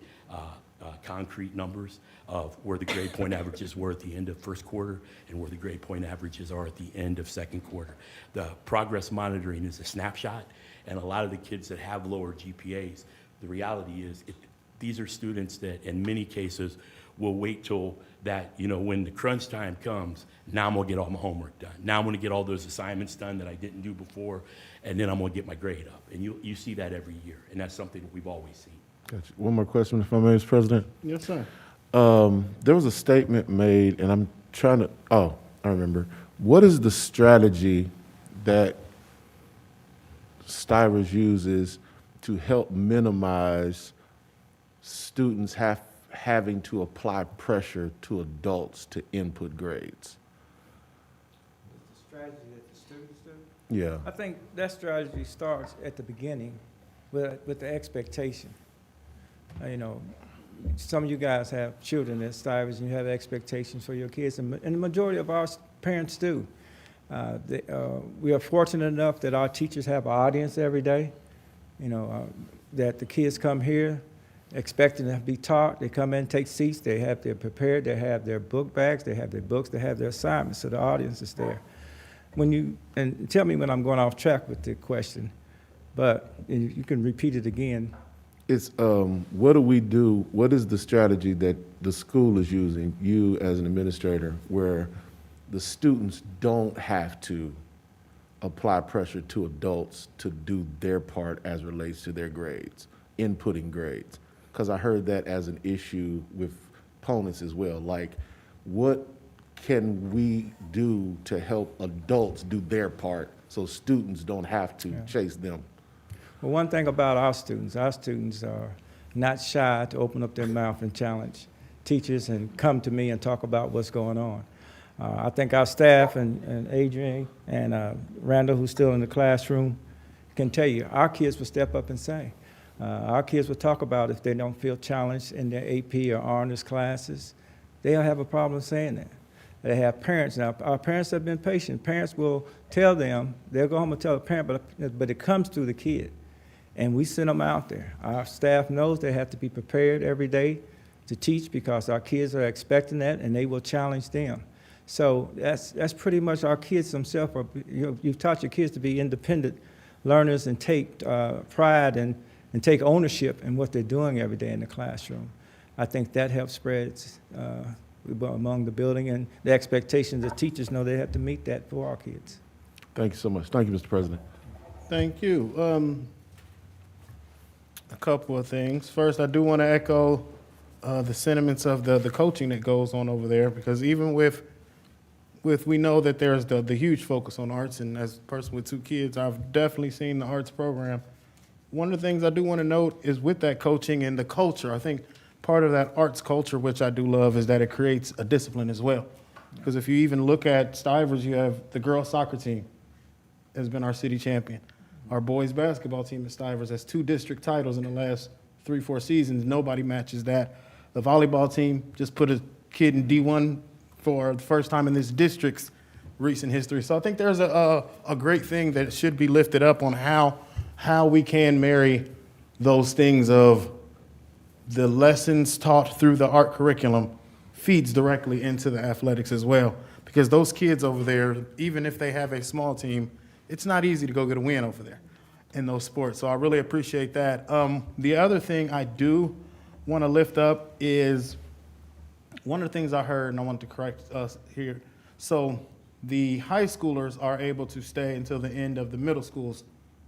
concrete numbers of where the grade point averages were at the end of first quarter and where the grade point averages are at the end of second quarter. The progress monitoring is a snapshot, and a lot of the kids that have lower GPAs, the reality is these are students that in many cases will wait till that, when the crunch time comes, now I'm gonna get all my homework done. Now I'm gonna get all those assignments done that I didn't do before, and then I'm gonna get my grade up. And you see that every year, and that's something that we've always seen. Gotcha. One more question, if I may, Mr. President. Yes, sir. There was a statement made, and I'm trying to, I remember. What is the strategy that Stivers uses to help minimize students having to apply pressure to adults to input grades? The strategy that the students do? Yeah. I think that strategy starts at the beginning with the expectation. Some of you guys have children at Stivers, and you have expectations for your kids, and the majority of our parents do. We are fortunate enough that our teachers have an audience every day, that the kids come here expecting to be taught. They come in, take seats, they're prepared, they have their book bags, they have their books, they have their assignments, so the audience is there. And tell me when I'm going off track with the question, but you can repeat it again. It's, what do we do, what is the strategy that the school is using, you as an administrator, where the students don't have to apply pressure to adults to do their part as relates to their grades, inputting grades? Because I heard that as an issue with opponents as well. Like, what can we do to help adults do their part so students don't have to chase them? Well, one thing about our students are not shy to open up their mouth and challenge teachers and come to me and talk about what's going on. I think our staff and Adrian and Randall, who's still in the classroom, can tell you, our kids will step up and say. Our kids will talk about if they don't feel challenged in their AP or honors classes. They'll have a problem saying that. They have parents. Now, our parents have been patient. Parents will tell them, they'll go home and tell the parent, but it comes through the kid. And we send them out there. Our staff knows they have to be prepared every day to teach because our kids are expecting that, and they will challenge them. So that's pretty much our kids themselves. You've taught your kids to be independent learners and take pride and take ownership in what they're doing every day in the classroom. I think that helps spread among the building, and the expectations that teachers know they have to meet that for our kids. Thank you so much. Thank you, Mr. President. Thank you. A couple of things. First, I do want to echo the sentiments of the coaching that goes on over there, because even with we know that there's the huge focus on arts, and as a person with 2 kids, I've definitely seen the arts program. One of the things I do want to note is with that coaching and the culture, I think part of that arts culture, which I do love, is that it creates a discipline as well. Because if you even look at Stivers, you have the girls' soccer team has been our city champion. Our boys' basketball team at Stivers has 2 district titles in the last 3-4 seasons. Nobody matches that. The volleyball team just put a kid in D1 for the first time in this district's recent history. So I think there's a great thing that should be lifted up on how we can marry those things of the lessons taught through the art curriculum feeds directly into the athletics as well. Because those kids over there, even if they have a small team, it's not easy to go get a win over there in those sports. So I really appreciate that. The other thing I do want to lift up is one of the things I heard, and I want to correct us here. So the high schoolers are able to stay until the end of the middle school's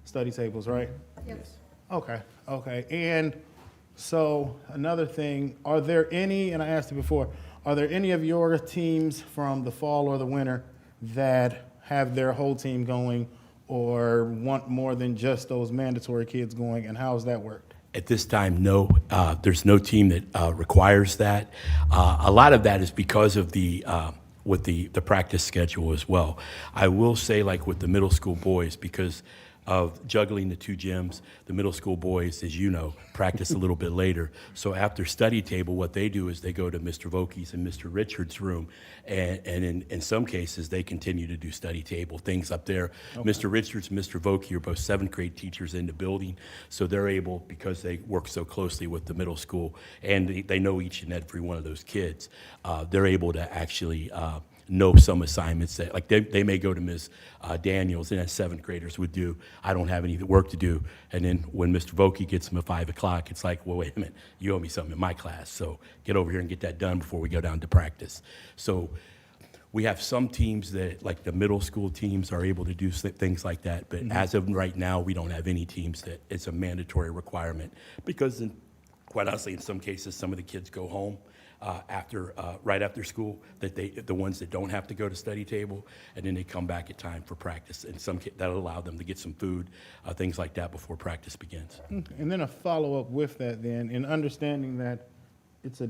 study tables, right? Yes. Okay. And so another thing, are there any, and I asked you before, are there any of your teams from the fall or the winter that have their whole team going or want more than just those mandatory kids going, and how's that worked? At this time, no. There's no team that requires that. A lot of that is because of with the practice schedule as well. I will say, like with the middle school boys, because of juggling the 2 gyms, the middle school boys, as you know, practice a little bit later. So after study table, what they do is they go to Mr. Vokey's and Mr. Richards' room, and in some cases, they continue to do study table things up there. Okay. Mr. Richards and Mr. Vokey are both 7th grade teachers in the building, so they're able, because they work so closely with the middle school, and they know each and every one of those kids, they're able to actually know some assignments that, like they may go to Ms. Daniels, and as 7th graders would do, I don't have any work to do. And then when Mr. Vokey gets them at 5 o'clock, it's like, well, wait a minute, you owe me something in my class, so get over here and get that done before we go down to practice. So we have some teams that, like the middle school teams, are able to do things like that, but as of right now, we don't have any teams that it's a mandatory requirement, because quite honestly, in some cases, some of the kids go home right after school, the ones that don't have to go to study table, and then they come back at time for practice. And that'll allow them to get some food, things like that before practice begins. And then a follow-up with that then, in understanding that it's a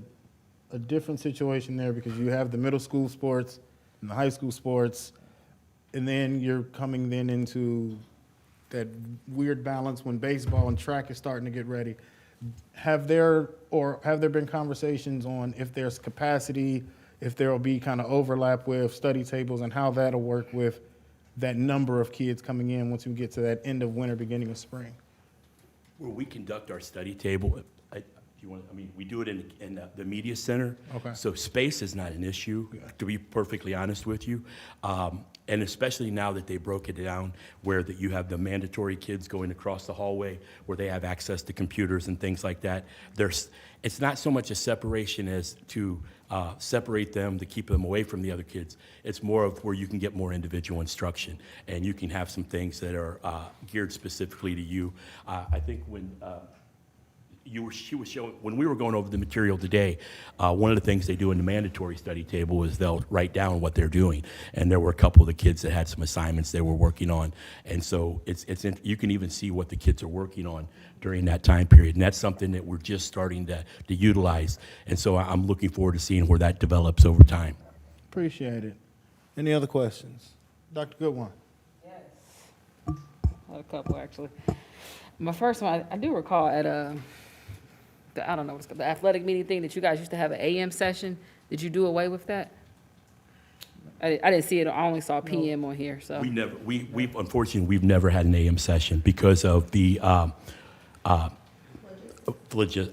different situation there because you have the middle school sports and the high school sports, and then you're coming then into that weird balance when baseball and track is starting to get ready. Have there been conversations on if there's capacity, if there will be kind of overlap with study tables, and how that'll work with that number of kids coming in once we get to that end of winter, beginning of spring? Where we conduct our study table, we do it in the media center. Okay. So space is not an issue, to be perfectly honest with you. And especially now that they broke it down where you have the mandatory kids going across the hallway where they have access to computers and things like that. It's not so much a separation as to separate them to keep them away from the other kids. It's more of where you can get more individual instruction, and you can have some things that are geared specifically to you. I think when she was showing, when we were going over the material today, one of the things they do in the mandatory study table is they'll write down what they're doing. And there were a couple of the kids that had some assignments they were working on. And so you can even see what the kids are working on during that time period. And that's something that we're just starting to utilize. And so I'm looking forward to seeing where that develops over time. Appreciate it. Any other questions? Dr. Goodwin? Yes. I had a couple, actually. My first one, I do recall at I don't know what's called, the athletic meeting thing that you guys used to have an AM session. Did you do away with that? I didn't see it. I only saw PM on here, so. Unfortunately, we've never had an AM session because of the,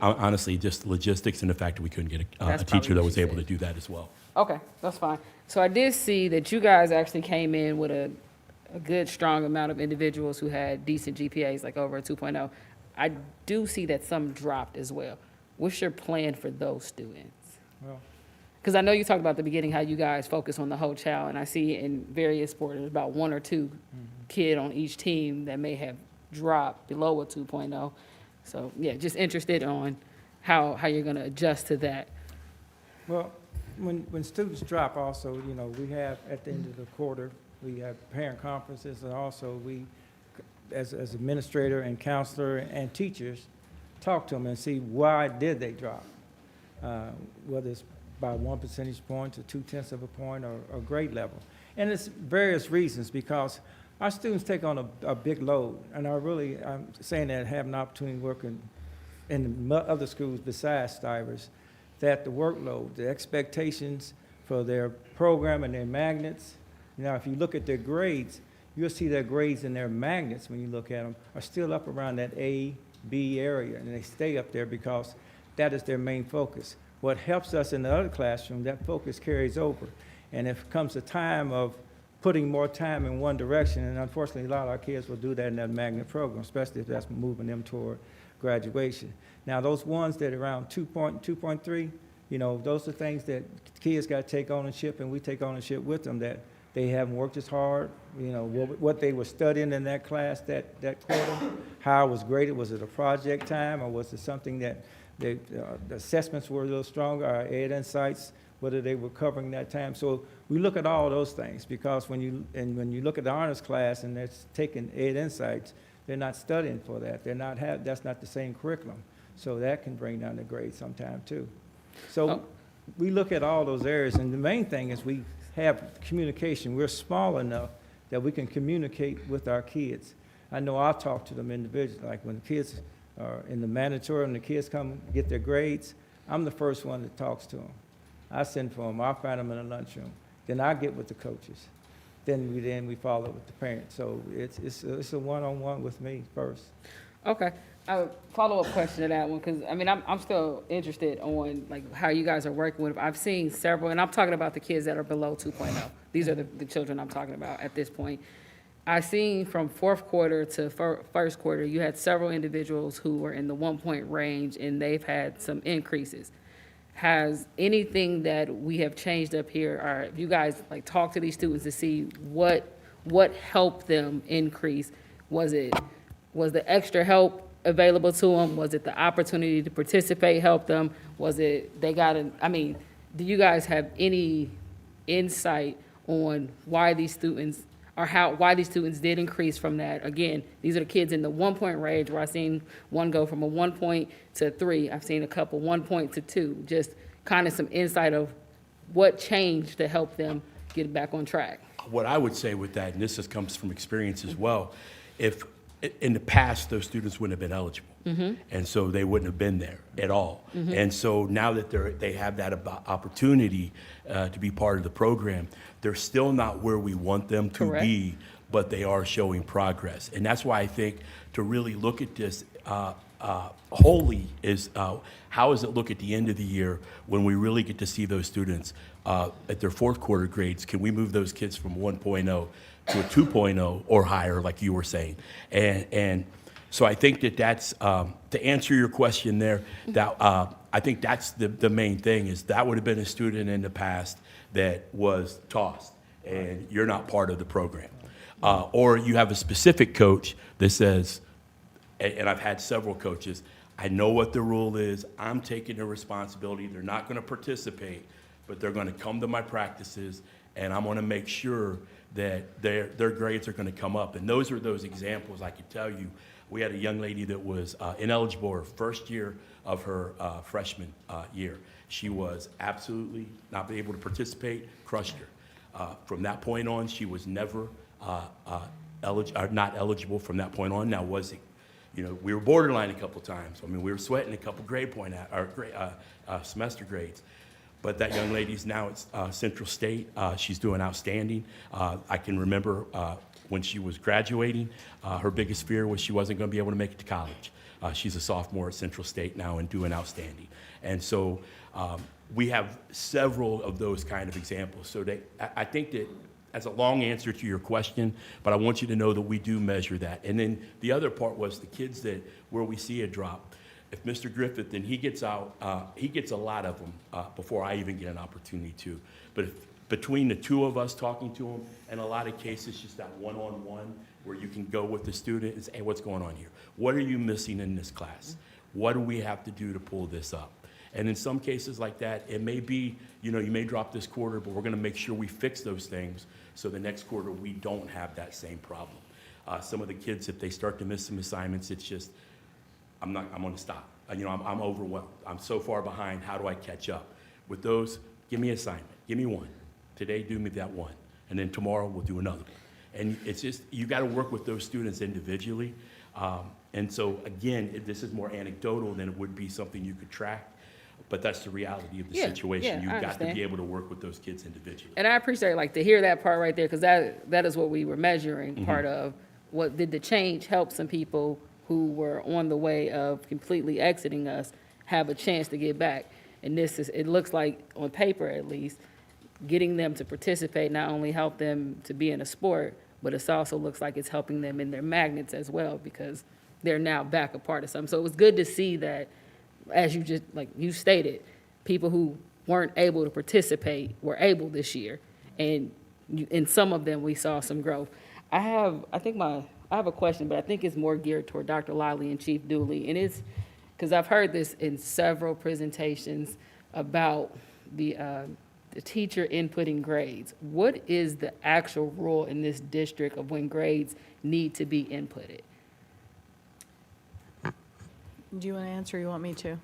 honestly, just logistics and the fact that we couldn't get a teacher that was able to do that as well. Okay, that's fine. So I did see that you guys actually came in with a good, strong amount of individuals who had decent GPAs, like over a 2.0. I do see that some dropped as well. What's your plan for those students? Well, because I know you talked about at the beginning how you guys focus on the whole child, and I see in various sports there's about 1 or 2 kid on each team that may have dropped below a 2.0. So yeah, just interested on how you're going to adjust to that. Well, when students drop also, we have at the end of the quarter, we have parent conferences, and also we, as administrator and counselor and teachers, talk to them and see why did they drop. whether it's by 1 percentage point to 0.2 of a point or grade level. And it's various reasons, because our students take on a big load, and I'm saying that, have an opportunity to work in other schools besides Stivers, that the workload, the expectations for their program and their magnets. Now, if you look at their grades, you'll see their grades and their magnets, when you look at them, are still up around that A, B area, and they stay up there because that is their main focus. What helps us in the other classroom, that focus carries over. And if it comes a time of putting more time in one direction, and unfortunately, a lot of our kids will do that in that magnet program, especially if that's moving them toward graduation. Now, those ones that are around 2.3, you know, those are things that kids got to take ownership, and we take ownership with them, that they haven't worked as hard, you know, what they were studying in that class that quarter, how it was graded. Was it a project time, or was it something that the assessments were a little stronger, our Ed Insights, whether they were covering that time? So we look at all those things, because when you look at the honors class and they're taking Ed Insights, they're not studying for that. That's not the same curriculum. So that can bring down the grade sometime too. So we look at all those areas, and the main thing is we have communication. We're small enough that we can communicate with our kids. I know I'll talk to them individually, like when the kids are in the mandatory and the kids come get their grades, I'm the first one that talks to them. I send for them, I'll find them in the lunchroom. Then I get with the coaches. Then we follow with the parents. So it's a one-on-one with me first. Okay. A follow-up question to that one, because, I mean, I'm still interested on, like, how you guys are working with. I've seen several, and I'm talking about the kids that are below 2.0. These are the children I'm talking about at this point. I've seen from fourth quarter to first quarter, you had several individuals who were in the 1-point range, and they've had some increases. Has anything that we have changed up here, or have you guys, like, talked to these students to see what helped them increase? Was the extra help available to them? Was it the opportunity to participate help them? Was it do you guys have any insight on why these students did increase from that? Again, these are the kids in the 1-point range, where I've seen one go from a 1 point to 3. I've seen a couple 1 point to 2. Just kind of some insight of what changed to help them get back on track. What I would say with that, and this comes from experience as well, if in the past those students wouldn't have been eligible, and so they wouldn't have been there at all. And so now that they have that opportunity to be part of the program, they're still not where we want them to be, but they are showing progress. And that's why I think to really look at this wholly is how does it look at the end of the year when we really get to see those students at their fourth quarter grades? Can we move those kids from 1.0 to a 2.0 or higher, like you were saying? And so I think that's, to answer your question there, that I think that's the main thing, is that would have been a student in the past that was tossed, and you're not part of the program. Or you have a specific coach that says, and I've had several coaches, I know what the rule is, I'm taking the responsibility, they're not gonna participate, but they're gonna come to my practices, and I'm gonna make sure that their grades are gonna come up. And those are those examples. I could tell you, we had a young lady that was ineligible her first year of her freshman year. She was absolutely not able to participate, crushed her. From that point on, she was never not eligible from that point on. Now, was it, we were borderline a couple times. I mean, we were sweating a couple semester grades. But that young lady's now at Central State. She's doing outstanding. I can remember when she was graduating, her biggest fear was she wasn't going to be able to make it to college. She's a sophomore at Central State now and doing outstanding. And so we have several of those kind of examples. So I think that that's a long answer to your question, but I want you to know that we do measure that. And then the other part was the kids where we see a drop. If Mr. Griffith, then he gets out, he gets a lot of them before I even get an opportunity to. But between the two of us talking to them, in a lot of cases, just that one-on-one where you can go with the student and say, hey, what's going on here? What are you missing in this class? What do we have to do to pull this up? And in some cases like that, it may be, you may drop this quarter, but we're gonna make sure we fix those things so the next quarter we don't have that same problem. Some of the kids, if they start to miss some assignments, it's just, I'm gonna stop. I'm overwhelmed. I'm so far behind. How do I catch up? With those, give me an assignment. Give me one. Today, do me that one. And then tomorrow, we'll do another one. And it's just, you got to work with those students individually. And so, again, this is more anecdotal than it would be something you could track. But that's the reality of the Yeah, situation. yeah, I You've got to understand. be able to work with those kids individually. And I appreciate, like, to hear that part right there, because that is what we were measuring, part of. What, did the change help some people who were on the way of completely exiting us have a chance to get back? And this is, it looks like, on paper at least, getting them to participate not only help them to be in a sport, but it also looks like it's helping them in their magnets as well, because they're now back a part of something. So it was good to see that, as you just, like you stated, people who weren't able to participate were able this year. And in some of them, we saw some growth. I have a question, but I think it's more geared toward Dr. Liley and Chief Dooley. And it's, because I've heard this in several presentations about the teacher inputting grades. What is the actual rule in this district of when grades need to be inputted? Do you want to answer or you want me to?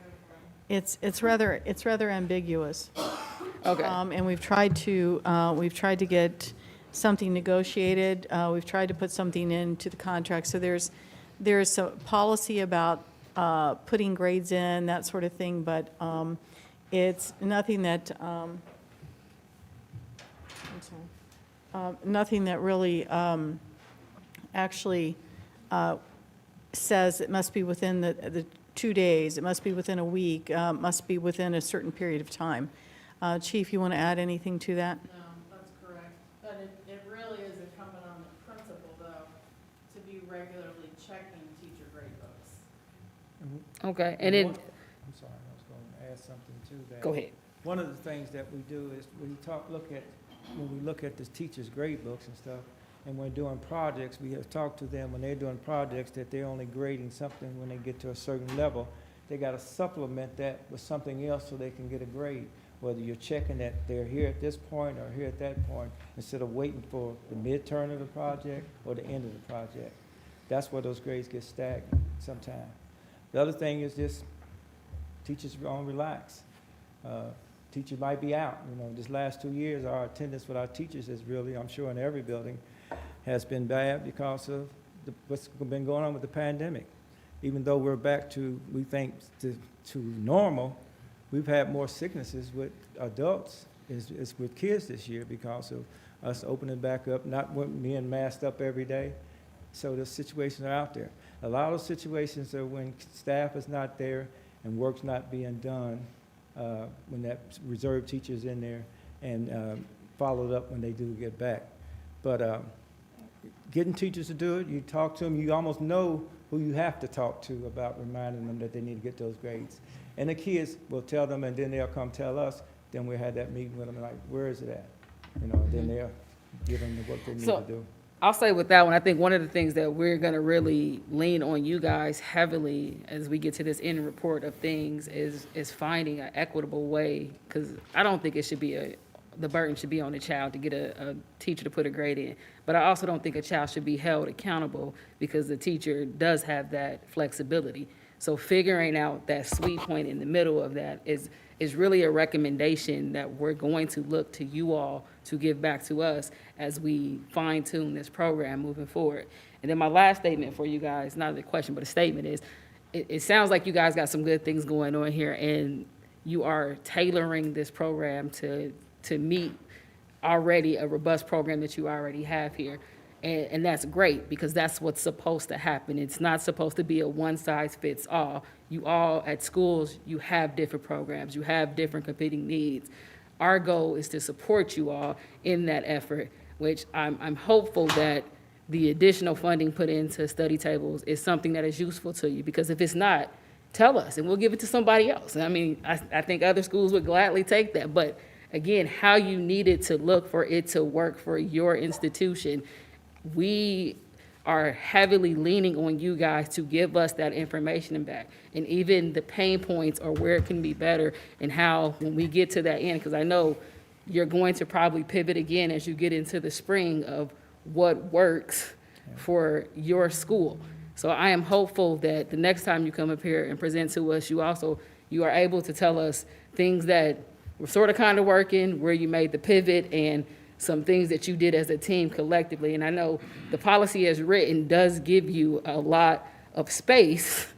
It's rather ambiguous. Okay. And we've tried to get something negotiated. We've tried to put something into the contract. So there's a policy about putting grades in, that sort of thing, but it's nothing that, I'm sorry, nothing that really actually says it must be within the 2 days, it must be within a week, must be within a certain period of time. Chief, you want to add anything to that? No, that's correct. But it really is incumbent on the principal, though, to be regularly checking teacher grade books. Okay, and then, I'm sorry, I was going to add something to that. go ahead. One of the things that we do is when we look at the teachers' grade books and stuff, and when doing projects, we have talked to them when they're doing projects that they're only grading something when they get to a certain level. They got to supplement that with something else so they can get a grade. Whether you're checking that they're here at this point or here at that point, instead of waiting for the midterm of the project or the end of the project. That's where those grades get stagnant sometimes. The other thing is just teachers don't relax. Teacher might be out. This last 2 years, our attendance with our teachers is really, I'm sure in every building, has been bad because of what's been going on with the pandemic. Even though we're back to, we think, to normal, we've had more sicknesses with adults as with kids this year because of us opening back up, not being masked up every day. So the situations are out there. A lot of situations are when staff is not there and work's not being done, when that reserve teacher's in there and followed up when they do get back. But getting teachers to do it, you talk to them, you almost know who you have to talk to about reminding them that they need to get those grades. And the kids will tell them, and then they'll come tell us, then we'll have that meeting with them, like, where is it at? Then they'll give them what they need to do. I'll say with that one, I think one of the things that we're going to really lean on you guys heavily as we get to this end report of things is finding an equitable way, because I don't think it should be the burden should be on the child to get a teacher to put a grade in. But I also don't think a child should be held accountable because the teacher does have that flexibility. So figuring out that sweet point in the middle of that is really a recommendation that we're going to look to you all to give back to us as we fine tune this program moving forward. And then my last statement for you guys, not a question, but a statement is, it sounds like you guys got some good things going on here and you are tailoring this program to meet already a robust program that you already have here. And that's great because that's what's supposed to happen. It's not supposed to be a one-size-fits-all. You all at schools, you have different programs, you have different competing needs. Our goal is to support you all in that effort, which I'm hopeful that the additional funding put into study tables is something that is useful to you, because if it's not, tell us and we'll give it to somebody else. I mean, I think other schools would gladly take that, but again, how you need it to look for it to work for your institution, we are heavily leaning on you guys to give us that information back. And even the pain points or where it can be better and how, when we get to that end, because I know you're going to probably pivot again as you get into the spring of what works for your school. So I am hopeful that the next time you come up here and present to us, you are able to tell us things that were sort of kind of working, where you made the pivot, and some things that you did as a team collectively. And I know the policy as written does give you a lot of space,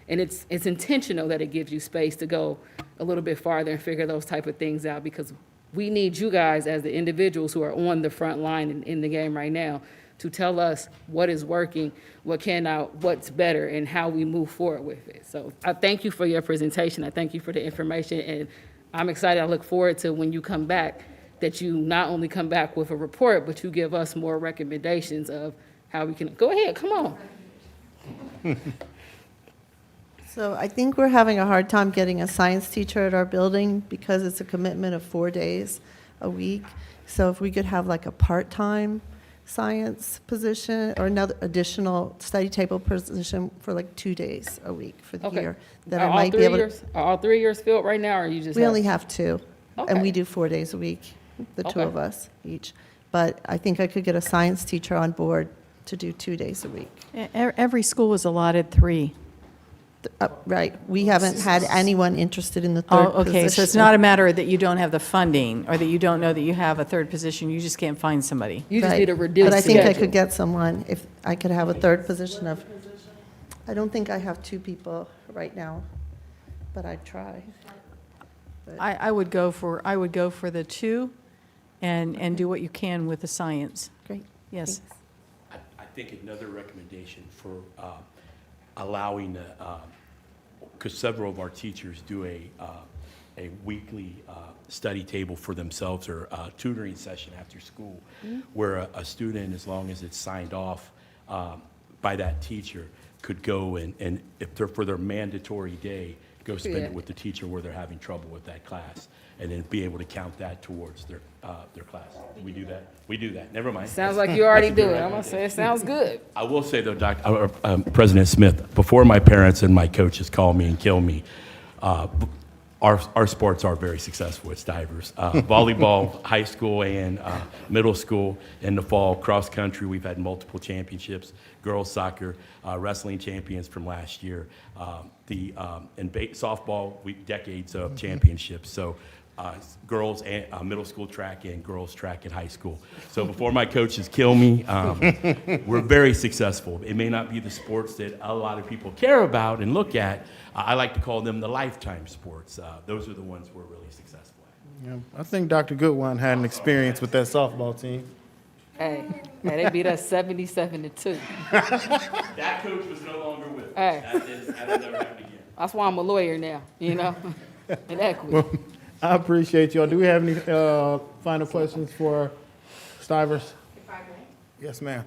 and it's intentional that it gives you space to go a little bit farther and figure those type of things out, because we need you guys as the individuals who are on the front line in the game right now to tell us what is working, what's better, and how we move forward with it. So I thank you for your presentation. I thank you for the information, and I'm excited. I look forward to when you come back, that you not only come back with a report, but you give us more recommendations of how we can, go ahead, come on. So I think we're having a hard time getting a science teacher at our building because it's a commitment of 4 days a week. So if we could have like a part-time science position or another additional study table position for like 2 days a week for the Okay. year, then Are I all might be three able to. years- Are all 3 years filled right now, or you just? We only have 2, and Okay. we do 4 days a week, the two Okay. of us each. But I think I could get a science teacher on board to do 2 days a week. Every school was allotted 3. Right, we haven't had anyone interested in the third Oh, position. okay, so it's not a matter that you don't have the funding, or that you don't know that you have a third position, you just can't find somebody. You just Right. need a reduced But I think I schedule. could get someone if I could have a third position of, I don't think I have 2 people right now, but I'd try. I would go for the 2 and do what you can with the science. Great. Yes. I think another recommendation for allowing, because several of our teachers do a weekly study table for themselves or a tutoring session after school, where a student, as long as it's signed off by that teacher, could go and if they're for their mandatory day, go spend Yeah. it with the teacher where they're having trouble with that class, and then be able to count that towards their class. We do that. We do that. Never mind. Sounds like you already That's a do good it. I'm gonna say, it sounds good. I will say though, President Smith, before my parents and my coaches call me and kill me, our sports are very successful at Stivers. Volleyball, high school and middle school. In the fall, cross country, we've had multiple championships. Girls soccer, wrestling champions from last year. In softball, decades of championships. So girls and middle school track and girls track in high school. So before my coaches kill me, we're very successful. It may not be the sports that a lot of people care about and look at. I like to call them the lifetime sports. Those are the ones we're really successful at. Yeah, I think Dr. Goodwin had an experience with that softball team. Hey, they beat us 77-2. That coach was no longer with us. Hey. That'll never happen again. That's why I'm a lawyer now, you know, in equity. Well, I appreciate y'all. Do we have any final questions for Stivers? If I may. Yes, ma'am.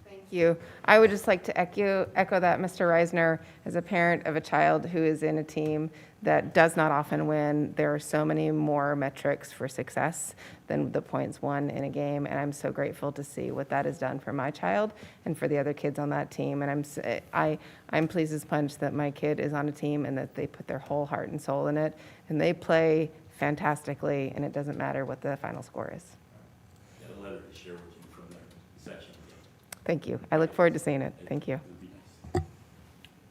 Thank you. I would just like to echo that, Mr. Reisner, as a parent of a child who is in a team that does not often win, there are so many more metrics for success than the points won in a game, and I'm so grateful to see what that has done for my child and for the other kids on that team. And I'm pleased as punch that my kid is on a team and that they put their whole heart and soul in it, and they play fantastically, and it doesn't matter what the final score is. Got a letter to share with you from their section. Thank you. I look forward to seeing it. Thank you.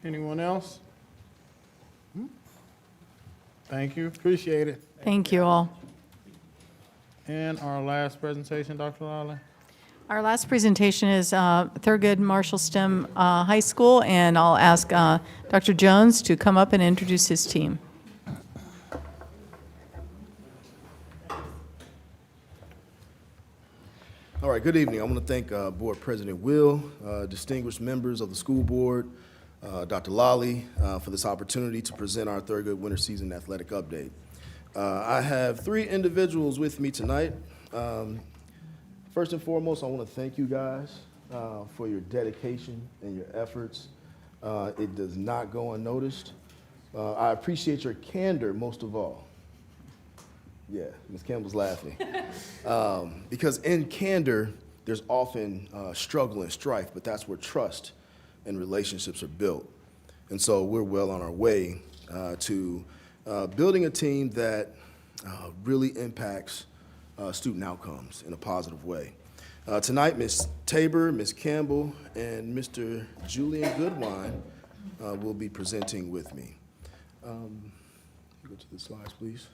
Anyone else? Thank you. Appreciate it. Thank you all. And our last presentation, Dr. Lally? Our last presentation is Thurgood Marshall STEM High School, and I'll ask Dr. Jones to come up and introduce his team. All right, good evening. I want to thank Board President Will, distinguished members of the school board, Dr. Lally, for this opportunity to present our Thurgood Winter Season Athletic Update. I have 3 individuals with me tonight. First and foremost, I want to thank you guys for your dedication and your efforts. It does not go unnoticed. I appreciate your candor most of all. Yeah, Ms. Campbell's laughing. Because in candor, there's often struggle and strife, but that's where trust and relationships are built. And so we're well on our way to building a team that really impacts student outcomes in a positive way. Tonight, Ms. Tabor, Ms. Campbell, and Mr. Julian Goodwine will be presenting with me. Go to the slides, please.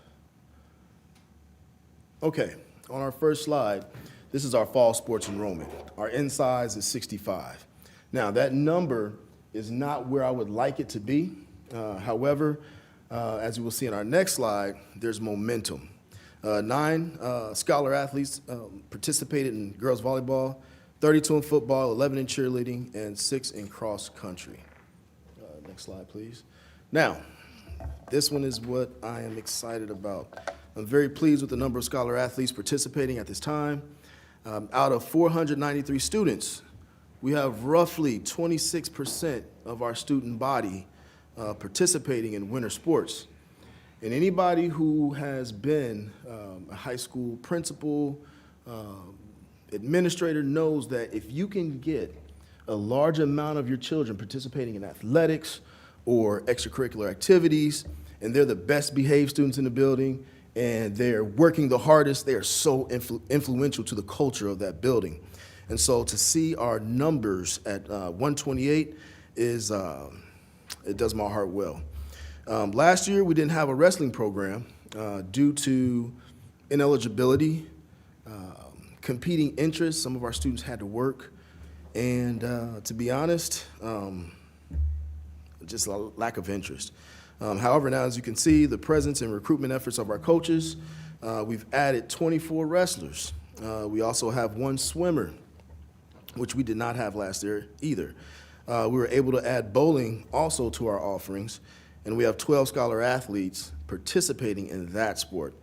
Okay, on our first slide, this is our fall sports enrollment. Our in size is 65. Now, that number is not where I would like it to be. However, as you will see in our next slide, there's momentum. 9 scholar athletes participated in girls volleyball, 32 in football, 11 in cheerleading, and 6 in cross country. Next slide, please. Now, this one is what I am excited about. I'm very pleased with the number of scholar athletes participating at this time. Out of 493 students, we have roughly 26% of our student body participating in winter sports. And anybody who has been a high school principal, administrator knows that if you can get a large amount of your children participating in athletics or extracurricular activities, and they're the best behaved students in the building, and they're working the hardest, they are so influential to the culture of that building. And so to see our numbers at 128 is, it does my heart well. Last year, we didn't have a wrestling program due to ineligibility, competing interests. Some of our students had to work, and to be honest, just a lack of interest. However, now as you can see, the presence and recruitment efforts of our coaches, we've added 24 wrestlers. We also have 1 swimmer, which we did not have last year either. We were able to add bowling also to our offerings, and we have 12 scholar athletes participating in that sport.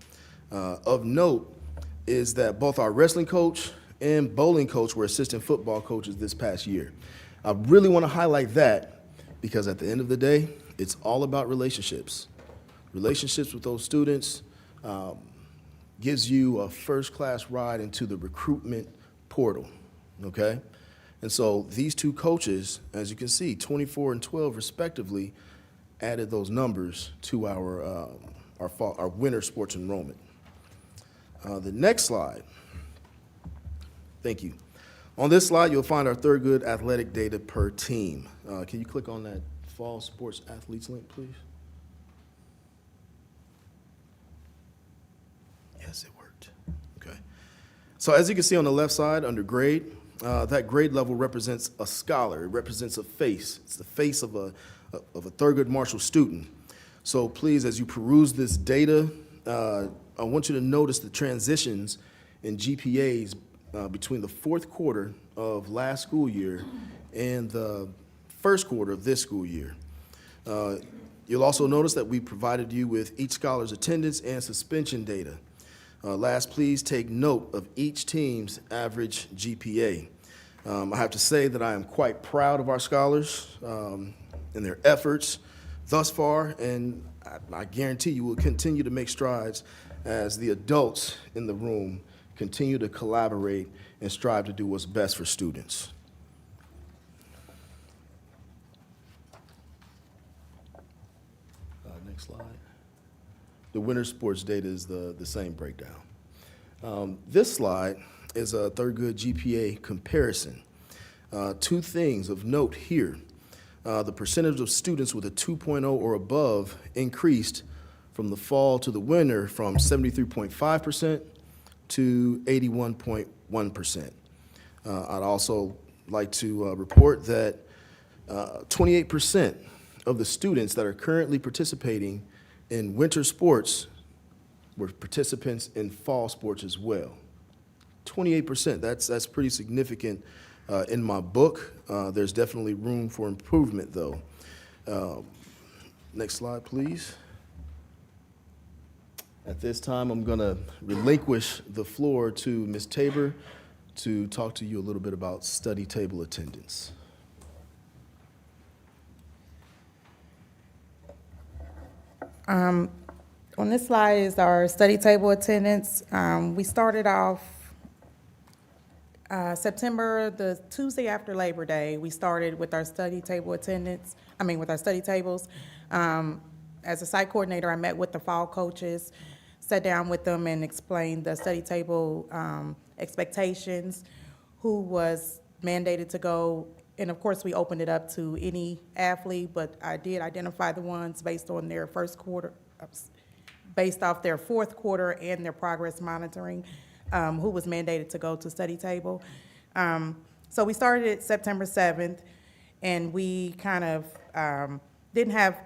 Of note is that both our wrestling coach and bowling coach were assistant football coaches this past year. I really want to highlight that because at the end of the day, it's all about relationships. Relationships with those students gives you a first-class ride into the recruitment portal, okay? And so these 2 coaches, as you can see, 24 and 12 respectively, added those numbers to our winter sports enrollment. The next slide. Thank you. On this slide, you'll find our Thurgood athletic data per team. Can you click on that fall sports athletes link, please? Yes, it worked. Okay. So as you can see on the left side under grade, that grade level represents a scholar. It represents a face. It's the face of a Thurgood Marshall student. So please, as you peruse this data, I want you to notice the transitions in GPAs between the 4th quarter of last school year and the 1st quarter of this school year. You'll also notice that we provided you with each scholar's attendance and suspension data. Last, please take note of each team's average GPA. I have to say that I am quite proud of our scholars and their efforts thus far, and I guarantee you will continue to make strides as the adults in the room continue to collaborate and strive to do what's best for students. Next slide. The winter sports data is the same breakdown. This slide is a Thurgood GPA comparison. 2 things of note here. The percentage of students with a 2.0 or above increased from the fall to the winter from 73.5% to 81.1%. I'd also like to report that 28% of the students that are currently participating in winter sports were participants in fall sports as well. 28%, that's pretty significant in my book. There's definitely room for improvement though. Next slide, please. At this time, I'm gonna relinquish the floor to Ms. Tabor to talk to you a little bit about study table attendance. On this slide is our study table attendance. We started off September, the Tuesday after Labor Day, we started with our study table attendance, with our study tables. As a site coordinator, I met with the fall coaches, sat down with them and explained the study table expectations. who was mandated to go, and of course, we opened it up to any athlete, but I did identify the ones based on their first quarter, based off their fourth quarter and their progress monitoring, who was mandated to go to study table. So we started it September 7th, and we kind of didn't have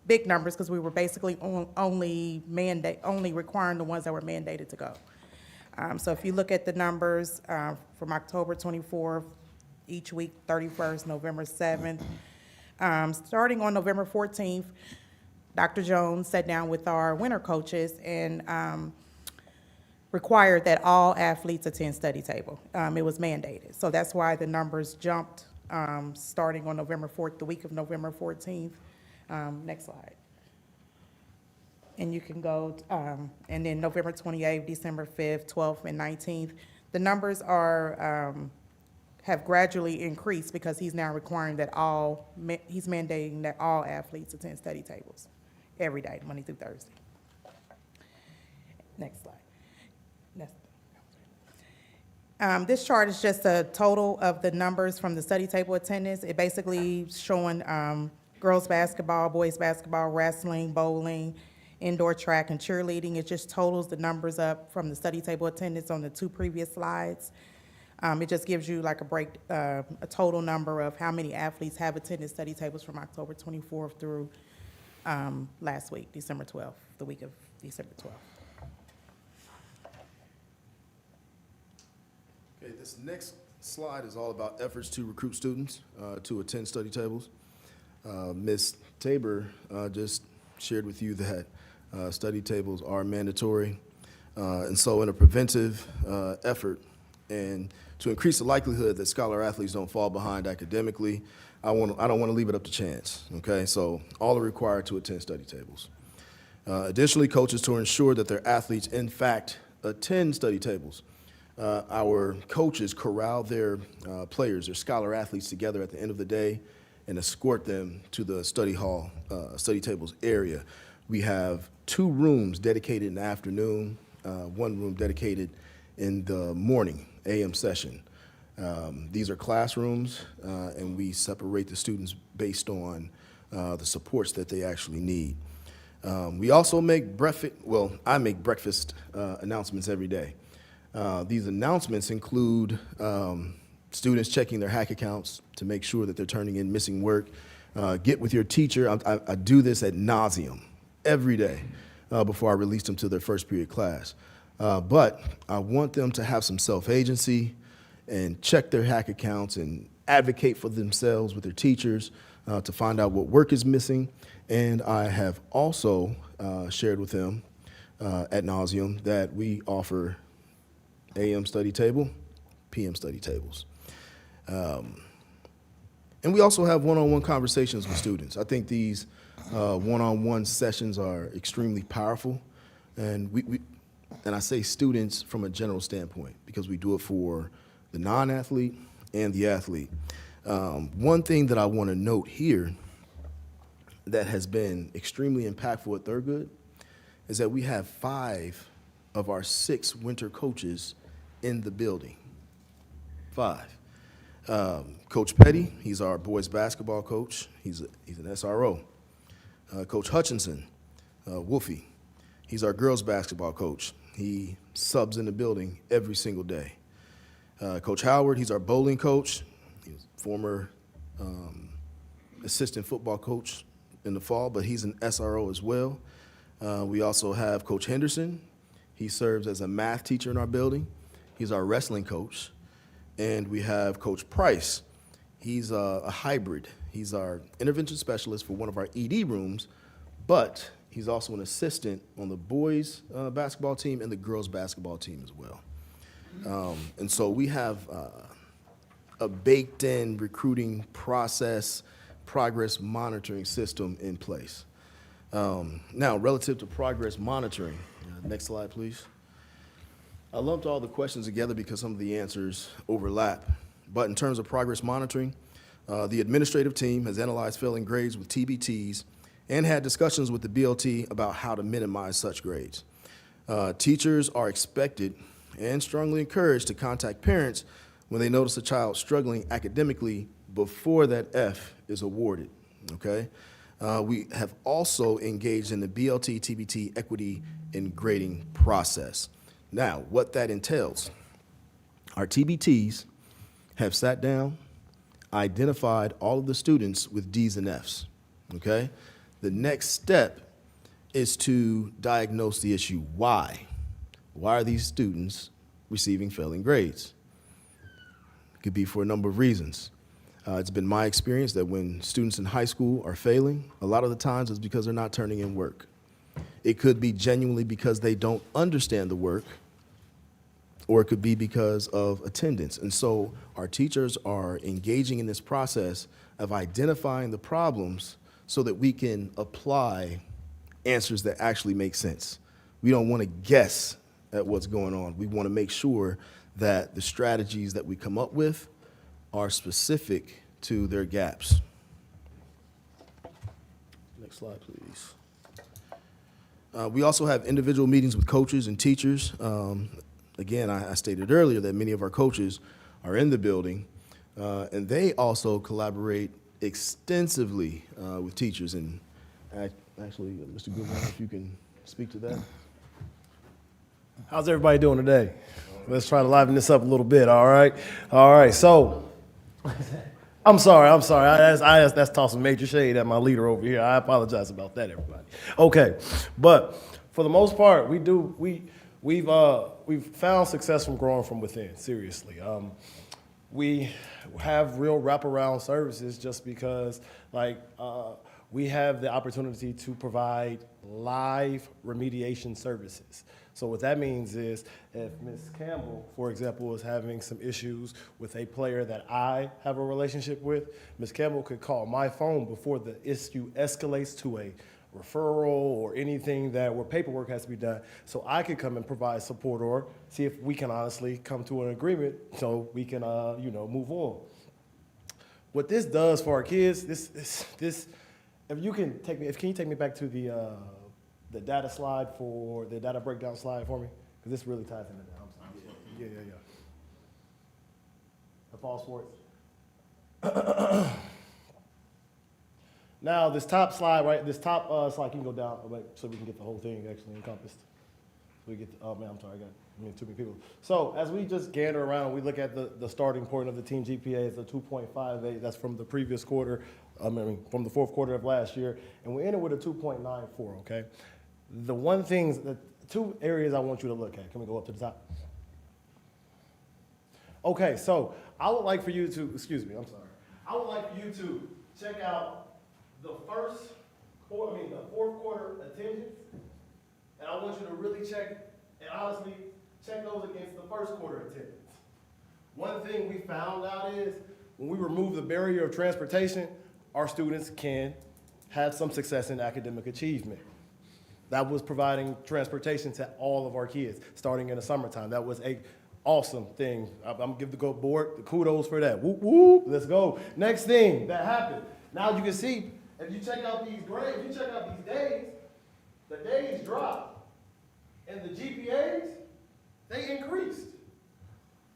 big numbers because we were basically only requiring the ones that were mandated to go. So if you look at the numbers from October 24th, each week, 31st, November 7th. Starting on November 14th, Dr. Jones sat down with our winter coaches and required that all athletes attend study table. It was mandated. So that's why the numbers jumped starting on November 4th, the week of November 14th. Next slide. And you can go, and then November 28th, December 5th, 12th, and 19th. The numbers are, have gradually increased because he's now requiring that he's mandating that all athletes attend study tables every day, Monday through Thursday. Next slide. This chart is just a total of the numbers from the study table attendance. It basically showing girls basketball, boys basketball, wrestling, bowling, indoor track, and cheerleading. It just totals the numbers up from the study table attendance on the two previous slides. It just gives you like a total number of how many athletes have attended study tables from October 24th through last week, December 12th, the week of December 12th. Okay, this next slide is all about efforts to recruit students to attend study tables. Ms. Tabor just shared with you that study tables are mandatory. And so in a preventive effort and to increase the likelihood that scholar athletes don't fall behind academically, I don't want to leave it up to chance, okay? So all are required to attend study tables. Additionally, coaches to ensure that their athletes in fact attend study tables. Our coaches corral their players, their scholar athletes together at the end of the day and escort them to the study hall, study tables area. We have 2 rooms dedicated in the afternoon, 1 room dedicated in the morning, AM session. These are classrooms, and we separate the students based on the supports that they actually need. We also make breakfast, well, I make breakfast announcements every day. These announcements include students checking their hack accounts to make sure that they're turning in missing work. Get with your teacher. I do this ad nauseum every day before I release them to their first period class. But I want them to have some self-agency and check their hack accounts and advocate for themselves with their teachers to find out what work is missing. And I have also shared with them ad nauseum that we offer AM study table, PM study tables. And we also have one-on-one conversations with students. I think these one-on-one sessions are extremely powerful. And and I say students from a general standpoint because we do it for the non-athlete and the athlete. One thing that I want to note here that has been extremely impactful at Thurgood is that we have 5 of our 6 winter coaches in the building. 5. Coach Petty, he's our boys basketball coach. He's an SRO. Coach Hutchinson, Wolfie, he's our girls basketball coach. He subs in the building every single day. Coach Howard, he's our bowling coach. He's a former assistant football coach in the fall, but he's an SRO as well. We also have Coach Henderson. He serves as a math teacher in our building. He's our wrestling coach. And we have Coach Price. He's a hybrid. He's our intervention specialist for one of our ED rooms, but he's also an assistant on the boys basketball team and the girls basketball team as well. And so we have a baked-in recruiting process, progress monitoring system in place. Now, relative to progress monitoring, next slide, please. I lumped all the questions together because some of the answers overlap. But in terms of progress monitoring, the administrative team has analyzed failing grades with TBTs and had discussions with the BLT about how to minimize such grades. Teachers are expected and strongly encouraged to contact parents when they notice a child struggling academically before that F is awarded, okay? We have also engaged in the BLT TBT equity and grading process. Now, what that entails, our TBTs have sat down, identified all of the students with Ds and Fs, okay? The next step is to diagnose the issue. Why? Why are these students receiving failing grades? It could be for a number of reasons. It's been my experience that when students in high school are failing, a lot of the times it's because they're not turning in work. It could be genuinely because they don't understand the work, or it could be because of attendance. And so our teachers are engaging in this process of identifying the problems so that we can apply answers that actually make sense. We don't want to guess at what's going on. We want to make sure that the strategies that we come up with are specific to their gaps. Next slide, please. We also have individual meetings with coaches and teachers. Again, I stated earlier that many of our coaches are in the building, and they also collaborate extensively with teachers. And actually, Mr. Goodwin, if you can speak to that. How's everybody doing today? Let's try to liven this up a little bit, all right? All right, so, I'm sorry. That's tossing major shade at my leader over here. I apologize about that, everybody. Okay, but for the most part, we've found success from growing from within, seriously. We have real wraparound services just because, we have the opportunity to provide live remediation services. So what that means is if Ms. Campbell, for example, is having some issues with a player that I have a relationship with, Ms. Campbell could call my phone before the issue escalates to a referral or anything where paperwork has to be done, so I could come and provide support or see if we can honestly come to an agreement so we can, move on. What this does for our kids, can you take me back to the data slide for the data breakdown slide for me? Because this really ties into that. I'm sorry. Yeah. The fall sports. Now, this top slide, right? This top slide, can you go down so we can get the whole thing actually encompassed? So we get, oh man, I'm sorry, I got too many people. So as we just gander around, we look at the starting point of the team GPA is a 2.58. That's from the previous quarter, from the fourth quarter of last year. And we ended with a 2.94, okay? The two areas I want you to look at. Can we go up to the top? Okay, so I would like for you to, I would like for you to check out the fourth quarter attendance, and I want you to really check, and honestly, check those against the first quarter attendance. One thing we found out is when we remove the barrier of transportation, our students can have some success in academic achievement. That was providing transportation to all of our kids starting in the summertime. That was a awesome thing. I'm gonna give the board the kudos for that. Whoop, whoop, let's go. Next thing that happened. Now you can see, if you check out these grades, if you check out these days, the days dropped. And the GPAs, they increased.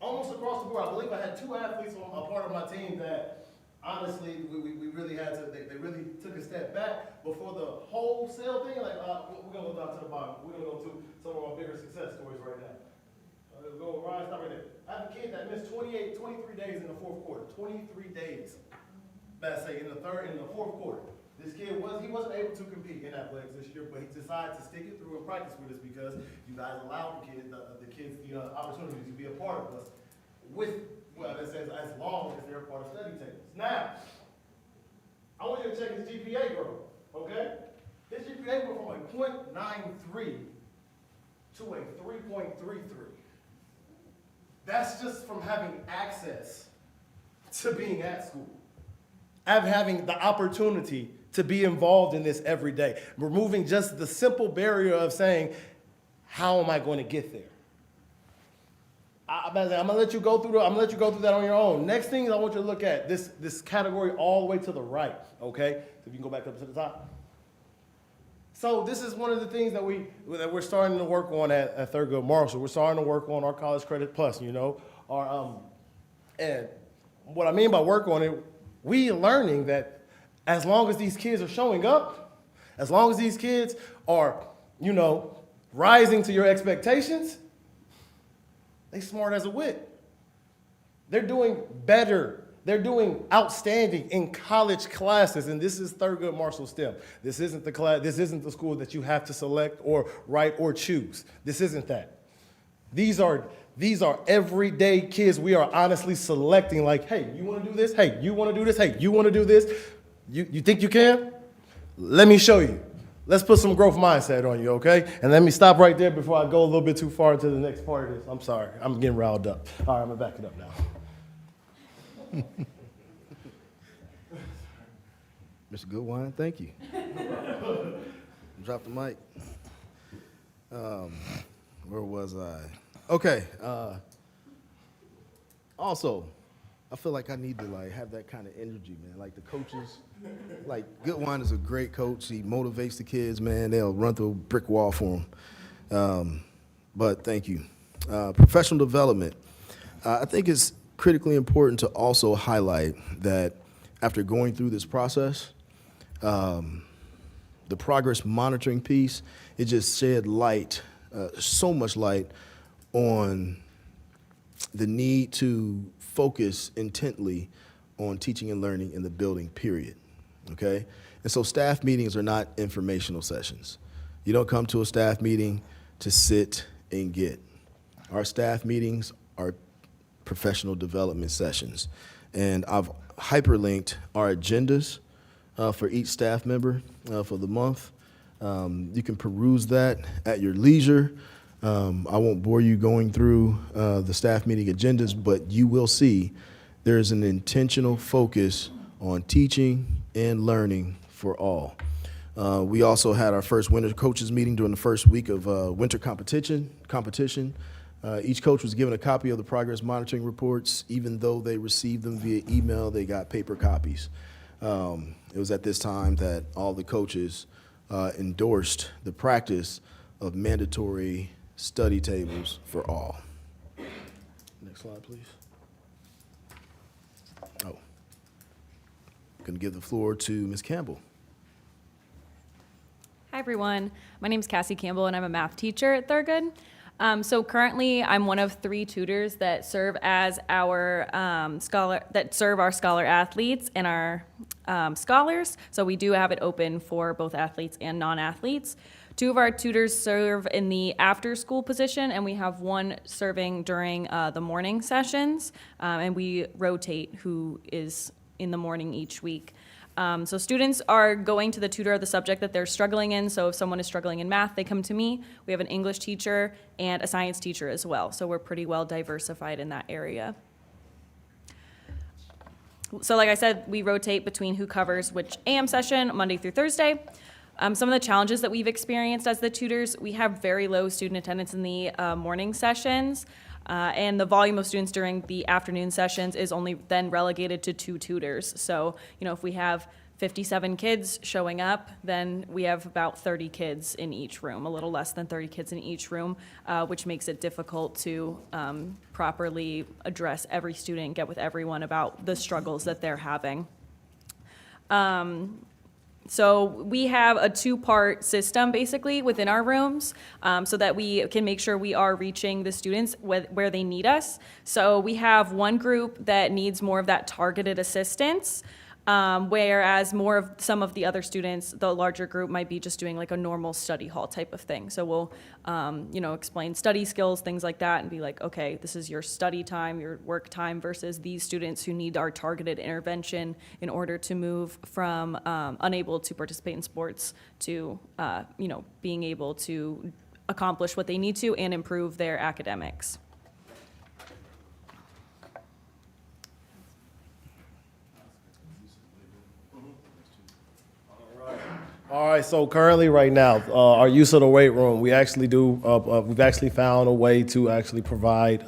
Almost across the board. I believe I had 2 athletes on a part of my team that honestly, we really had to, they really took a step back before the wholesale thing. We're gonna go down to the bottom. We're gonna go to some of our bigger success stories right now. Go Ryan, stop right there. I have a kid that missed 23 days in the fourth quarter. 23 days. Let's say in the fourth quarter. This kid wasn't able to compete in athletics this year, but he decided to stick it through and practice with us because you guys allowed the kids the opportunity to be a part of us as long as they're a part of study tables. Now, I want you to check his GPA growth, okay? His GPA went from a 0.93 to a 3.33. That's just from having access to being at school. Having the opportunity to be involved in this every day. Removing just the simple barrier of saying, how am I going to get there? I'm gonna let you go through that on your own. Next thing I want you to look at this category all the way to the right, okay? So if you can go back up to the top. So this is one of the things that we're starting to work on at Thurgood Marshall. We're starting to work on our College Credit Plus, our And what I mean by work on it, we are learning that as long as these kids are showing up, as long as these kids are, you know, rising to your expectations, they smart as a whip. They're doing better. They're doing outstanding in college classes, and this is Thurgood Marshall STEM. This isn't the class. This isn't the school that you have to select or write or choose. This isn't that. These are everyday kids we are honestly selecting. Like, hey, you want to do this? Hey, you want to do this? Hey, you want to do this? You think you can? Let me show you. Let's put some growth mindset on you, okay? And let me stop right there before I go a little bit too far into the next part of this. I'm sorry. I'm getting riled up. All right, I'm going to back it up now. Mr. Goodwine, thank you. Drop the mic. Where was I? Okay. Also, I feel like I need to like have that kind of energy, man. Like the coaches, like Goodwine is a great coach. He motivates the kids, man. They'll run through a brick wall for him. But thank you. Professional development. I think it's critically important to also highlight that after going through this process, the progress monitoring piece, it just shed light, so much light on the need to focus intently on teaching and learning in the building, period, okay? And so staff meetings are not informational sessions. You don't come to a staff meeting to sit and get. Our staff meetings are professional development sessions. And I've hyperlinked our agendas for each staff member for the month. You can peruse that at your leisure. I won't bore you going through the staff meeting agendas, but you will see there's an intentional focus on teaching and learning for all. We also had our first winter coaches meeting during the first week of winter competition. Each coach was given a copy of the progress monitoring reports. Even though they received them via email, they got paper copies. It was at this time that all the coaches endorsed the practice of mandatory study tables for all. Next slide, please. Oh, going to give the floor to Ms. Campbell. Hi, everyone. My name is Cassie Campbell, and I'm a math teacher at Thurgood. So currently, I'm one of 3 tutors that serve as our our scholar athletes and our scholars. So we do have it open for both athletes and non-athletes. 2 of our tutors serve in the after-school position, and we have 1 serving during the morning sessions, and we rotate who is in the morning each week. So students are going to the tutor of the subject that they're struggling in. So if someone is struggling in math, they come to me. We have an English teacher and a science teacher as well. So we're pretty well diversified in that area. So like I said, we rotate between who covers which AM session Monday through Thursday. Some of the challenges that we've experienced as the tutors, we have very low student attendance in the morning sessions. And the volume of students during the afternoon sessions is only then relegated to 2 tutors. So, you know, if we have 57 kids showing up, then we have about 30 kids in each room, a little less than 30 kids in each room, which makes it difficult to properly address every student, get with everyone about the struggles that they're having. So we have a 2-part system basically within our rooms so that we can make sure we are reaching the students where they need us. So we have one group that needs more of that targeted assistance, whereas some of the other students, the larger group might be just doing like a normal study hall type of thing. So we'll, explain study skills, things like that, and be like, okay, this is your study time, your work time, versus these students who need our targeted intervention in order to move from unable to participate in sports to, being able to accomplish what they need to and improve their academics. All right, so currently right now, our use of the weight room, we've actually found a way to actually provide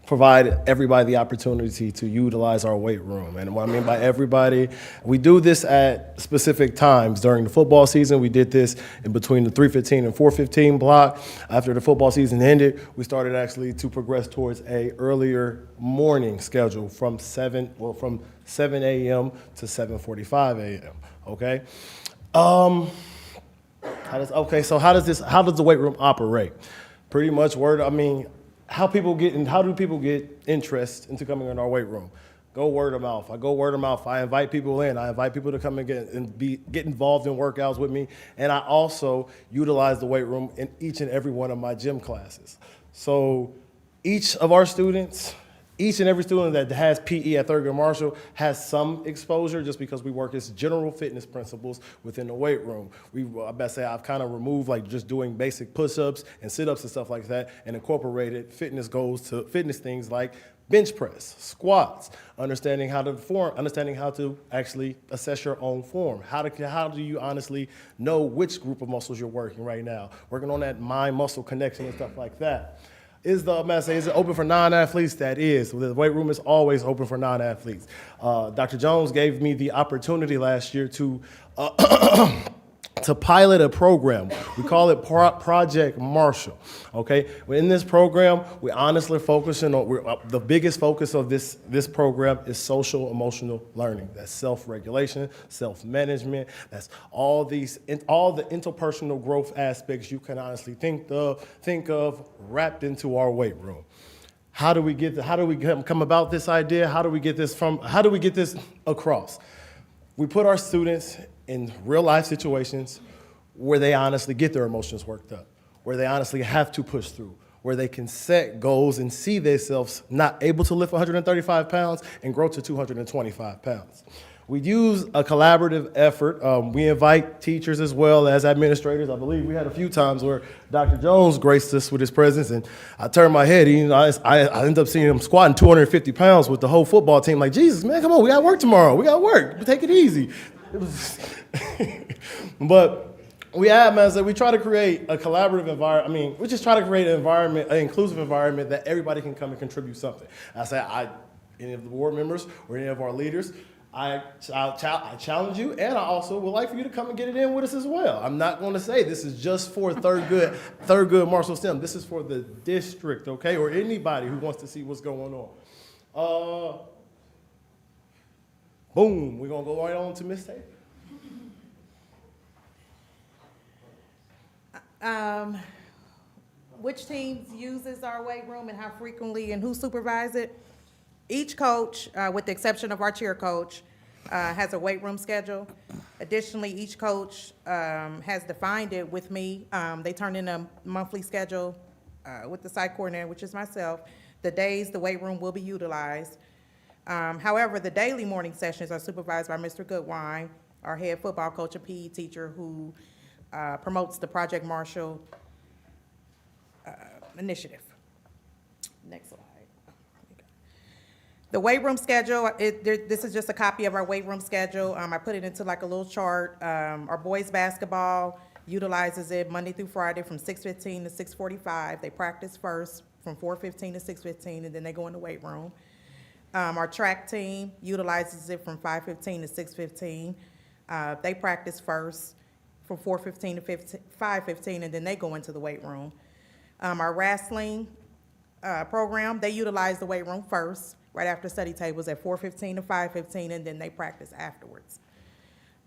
provide everybody the opportunity to utilize our weight room. And what I mean by everybody, we do this at specific times. During the football season, we did this in between the 3:15 and 4:15 block. After the football season ended, we started actually to progress towards a earlier morning schedule from 7 a.m. to 7:45 a.m., okay? So how does the weight room operate? Pretty much how do people get interest into coming in our weight room? Go word of mouth. I go word of mouth. I invite people in. I invite people to come and get involved in workouts with me. And I also utilize the weight room in each and every one of my gym classes. So each and every student that has PE at Thurgood Marshall has some exposure just because we work as general fitness principles within the weight room. I've kind of removed like just doing basic push-ups and sit-ups and stuff like that and incorporated fitness goals to fitness things like bench press, squats, understanding how to actually assess your own form. How do you honestly know which group of muscles you're working right now? Working on that mind-muscle connection and stuff like that. Is it open for non-athletes? That is. The weight room is always open for non-athletes. Dr. Jones gave me the opportunity last year to pilot a program. We call it Project Marshall, okay? In this program, we honestly the biggest focus of this program is social emotional learning. That's self-regulation, self-management. That's all the interpersonal growth aspects you can honestly think of wrapped into our weight room. How do we come about this idea? How do we get this across? We put our students in real life situations where they honestly get their emotions worked up, where they honestly have to push through, where they can set goals and see themselves not able to lift 135 pounds and grow to 225 pounds. We use a collaborative effort. We invite teachers as well as administrators. I believe we had a few times where Dr. Jones graced us with his presence, and I turned my head. I ended up seeing him squatting 250 pounds with the whole football team. Like, Jesus, man, come on, we got work tomorrow. We got work. Take it easy. But we try to create a collaborative environment. We just try to create an inclusive environment that everybody can come and contribute something. Any of the board members or any of our leaders, I challenge you, and I also would like for you to come and get it in with us as well. I'm not going to say this is just for Thurgood Marshall STEM. This is for the district, okay, or anybody who wants to see what's going on. Boom, we're going to go right on to Ms. Taylor. Which teams uses our weight room and how frequently and who supervises it? Each coach, with the exception of our cheer coach, has a weight room schedule. Additionally, each coach has defined it with me. They turn in a monthly schedule with the site coordinator, which is myself, the days the weight room will be utilized. However, the daily morning sessions are supervised by Mr. Goodwine, our head football coach and PE teacher, who promotes the Project Marshall initiative. Next slide. The weight room schedule, this is just a copy of our weight room schedule. I put it into like a little chart. Our boys basketball utilizes it Monday through Friday from 6:15 to 6:45. They practice first from 4:15 to 6:15, and then they go in the weight room. Our track team utilizes it from 5:15 to 6:15. They practice first from 4:15 to 5:15, and then they go into the weight room. Our wrestling program, they utilize the weight room first, right after study tables at 4:15 to 5:15, and then they practice afterwards.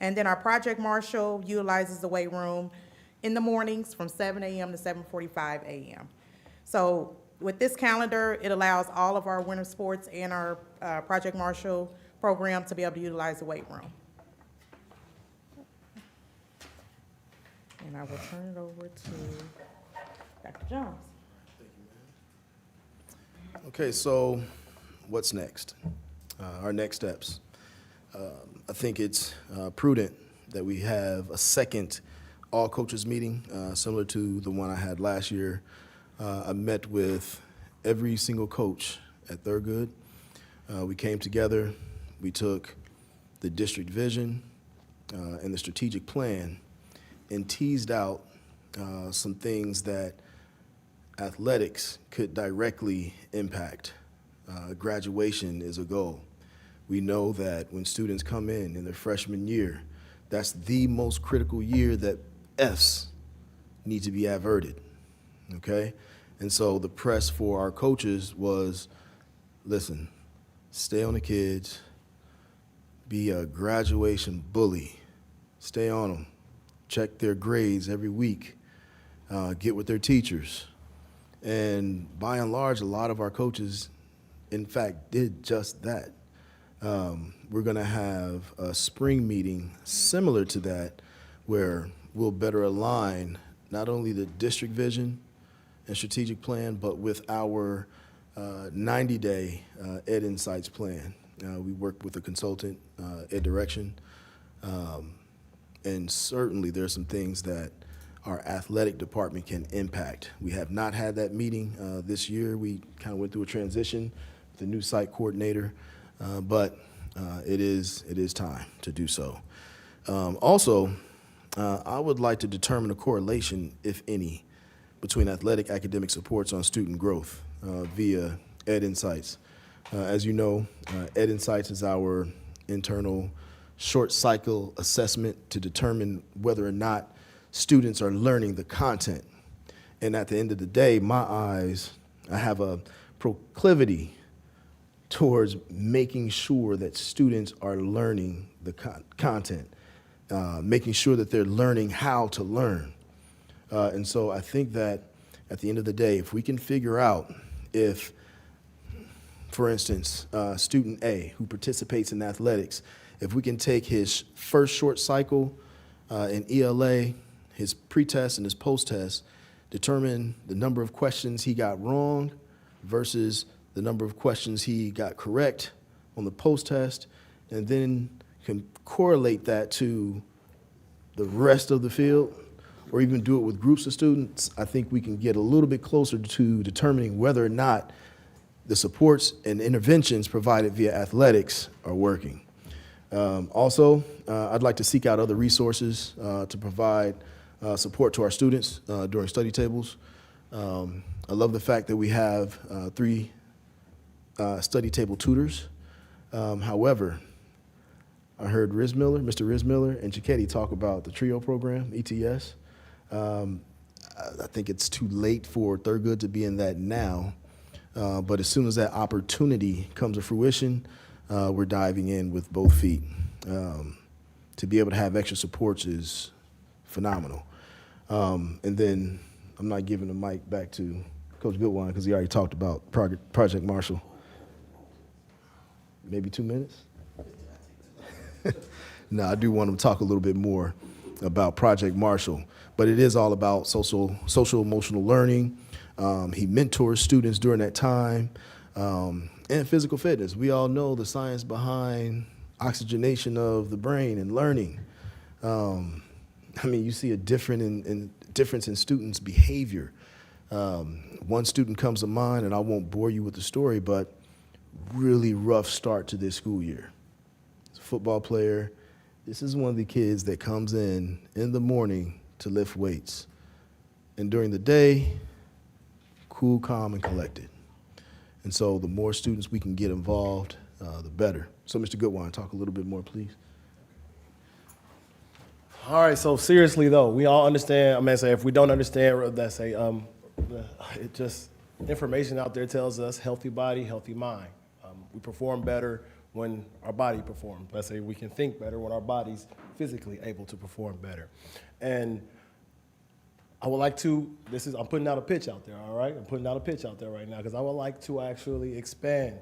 And then our Project Marshall utilizes the weight room in the mornings from 7 a.m. to 7:45 a.m. So with this calendar, it allows all of our winter sports and our Project Marshall program to be able to utilize the weight room. And I will turn it over to Dr. Jones. Okay, so what's next? Our next steps. I think it's prudent that we have a second all coaches meeting, similar to the one I had last year. I met with every single coach at Thurgood. We came together, we took the district vision and the strategic plan and teased out some things that athletics could directly impact graduation is a goal. We know that when students come in their freshman year, that's the most critical year that Fs need to be averted, okay? And so the press for our coaches was, listen, stay on the kids, be a graduation bully, stay on them, check their grades every week, get with their teachers. And by and large, a lot of our coaches, in fact, did just that. We're going to have a spring meeting similar to that where we'll better align not only the district vision and strategic plan, but with our 90-day Ed Insights plan. We work with a consultant, Ed Direction, and certainly there's some things that our athletic department can impact. We have not had that meeting this year. We kind of went through a transition with the new site coordinator, but it is time to do so. Also, I would like to determine a correlation, if any, between athletic academic supports on student growth via Ed Insights. As you know, Ed Insights is our internal short cycle assessment to determine whether or not students are learning the content. And at the end of the day, I have a proclivity towards making sure that students are learning the content, making sure that they're learning how to learn. And so I think that at the end of the day, if we can figure out if, for instance, student A who participates in athletics, if we can take his first short cycle in ELA, his pre-test and his post-test, determine the number of questions he got wrong versus the number of questions he got correct on the post-test, and then can correlate that to the rest of the field, or even do it with groups of students, I think we can get a little bit closer to determining whether or not the supports and interventions provided via athletics are working. Also, I'd like to seek out other resources to provide support to our students during study tables. I love the fact that we have 3 study table tutors. However, I heard Mr. Riz Miller and Chiquetti talk about the TRIO program, ETS. I think it's too late for Thurgood to be in that now, but as soon as that opportunity comes to fruition, we're diving in with both feet. To be able to have extra supports is phenomenal. And then I'm not giving the mic back to Coach Goodwine because he already talked about Project Marshall. Maybe 2 minutes? No, I do want to talk a little bit more about Project Marshall, but it is all about social emotional learning. He mentors students during that time, and physical fitness. We all know the science behind oxygenation of the brain and learning. I mean, you see a difference in students' behavior. One student comes to mind, and I won't bore you with the story, but really rough start to this school year. He's a football player. This is one of the kids that comes in the morning to lift weights. And during the day, cool, calm, and collected. And so the more students we can get involved, the better. So Mr. Goodwine, talk a little bit more, please. All right, so seriously though, we all understand, I'm gonna say if we don't understand, that's it just, information out there tells us healthy body, healthy mind. We perform better when our body performs. Let's say we can think better when our body's physically able to perform better. And I would like to, I'm putting out a pitch out there, all right? I'm putting out a pitch out there right now because I would like to actually expand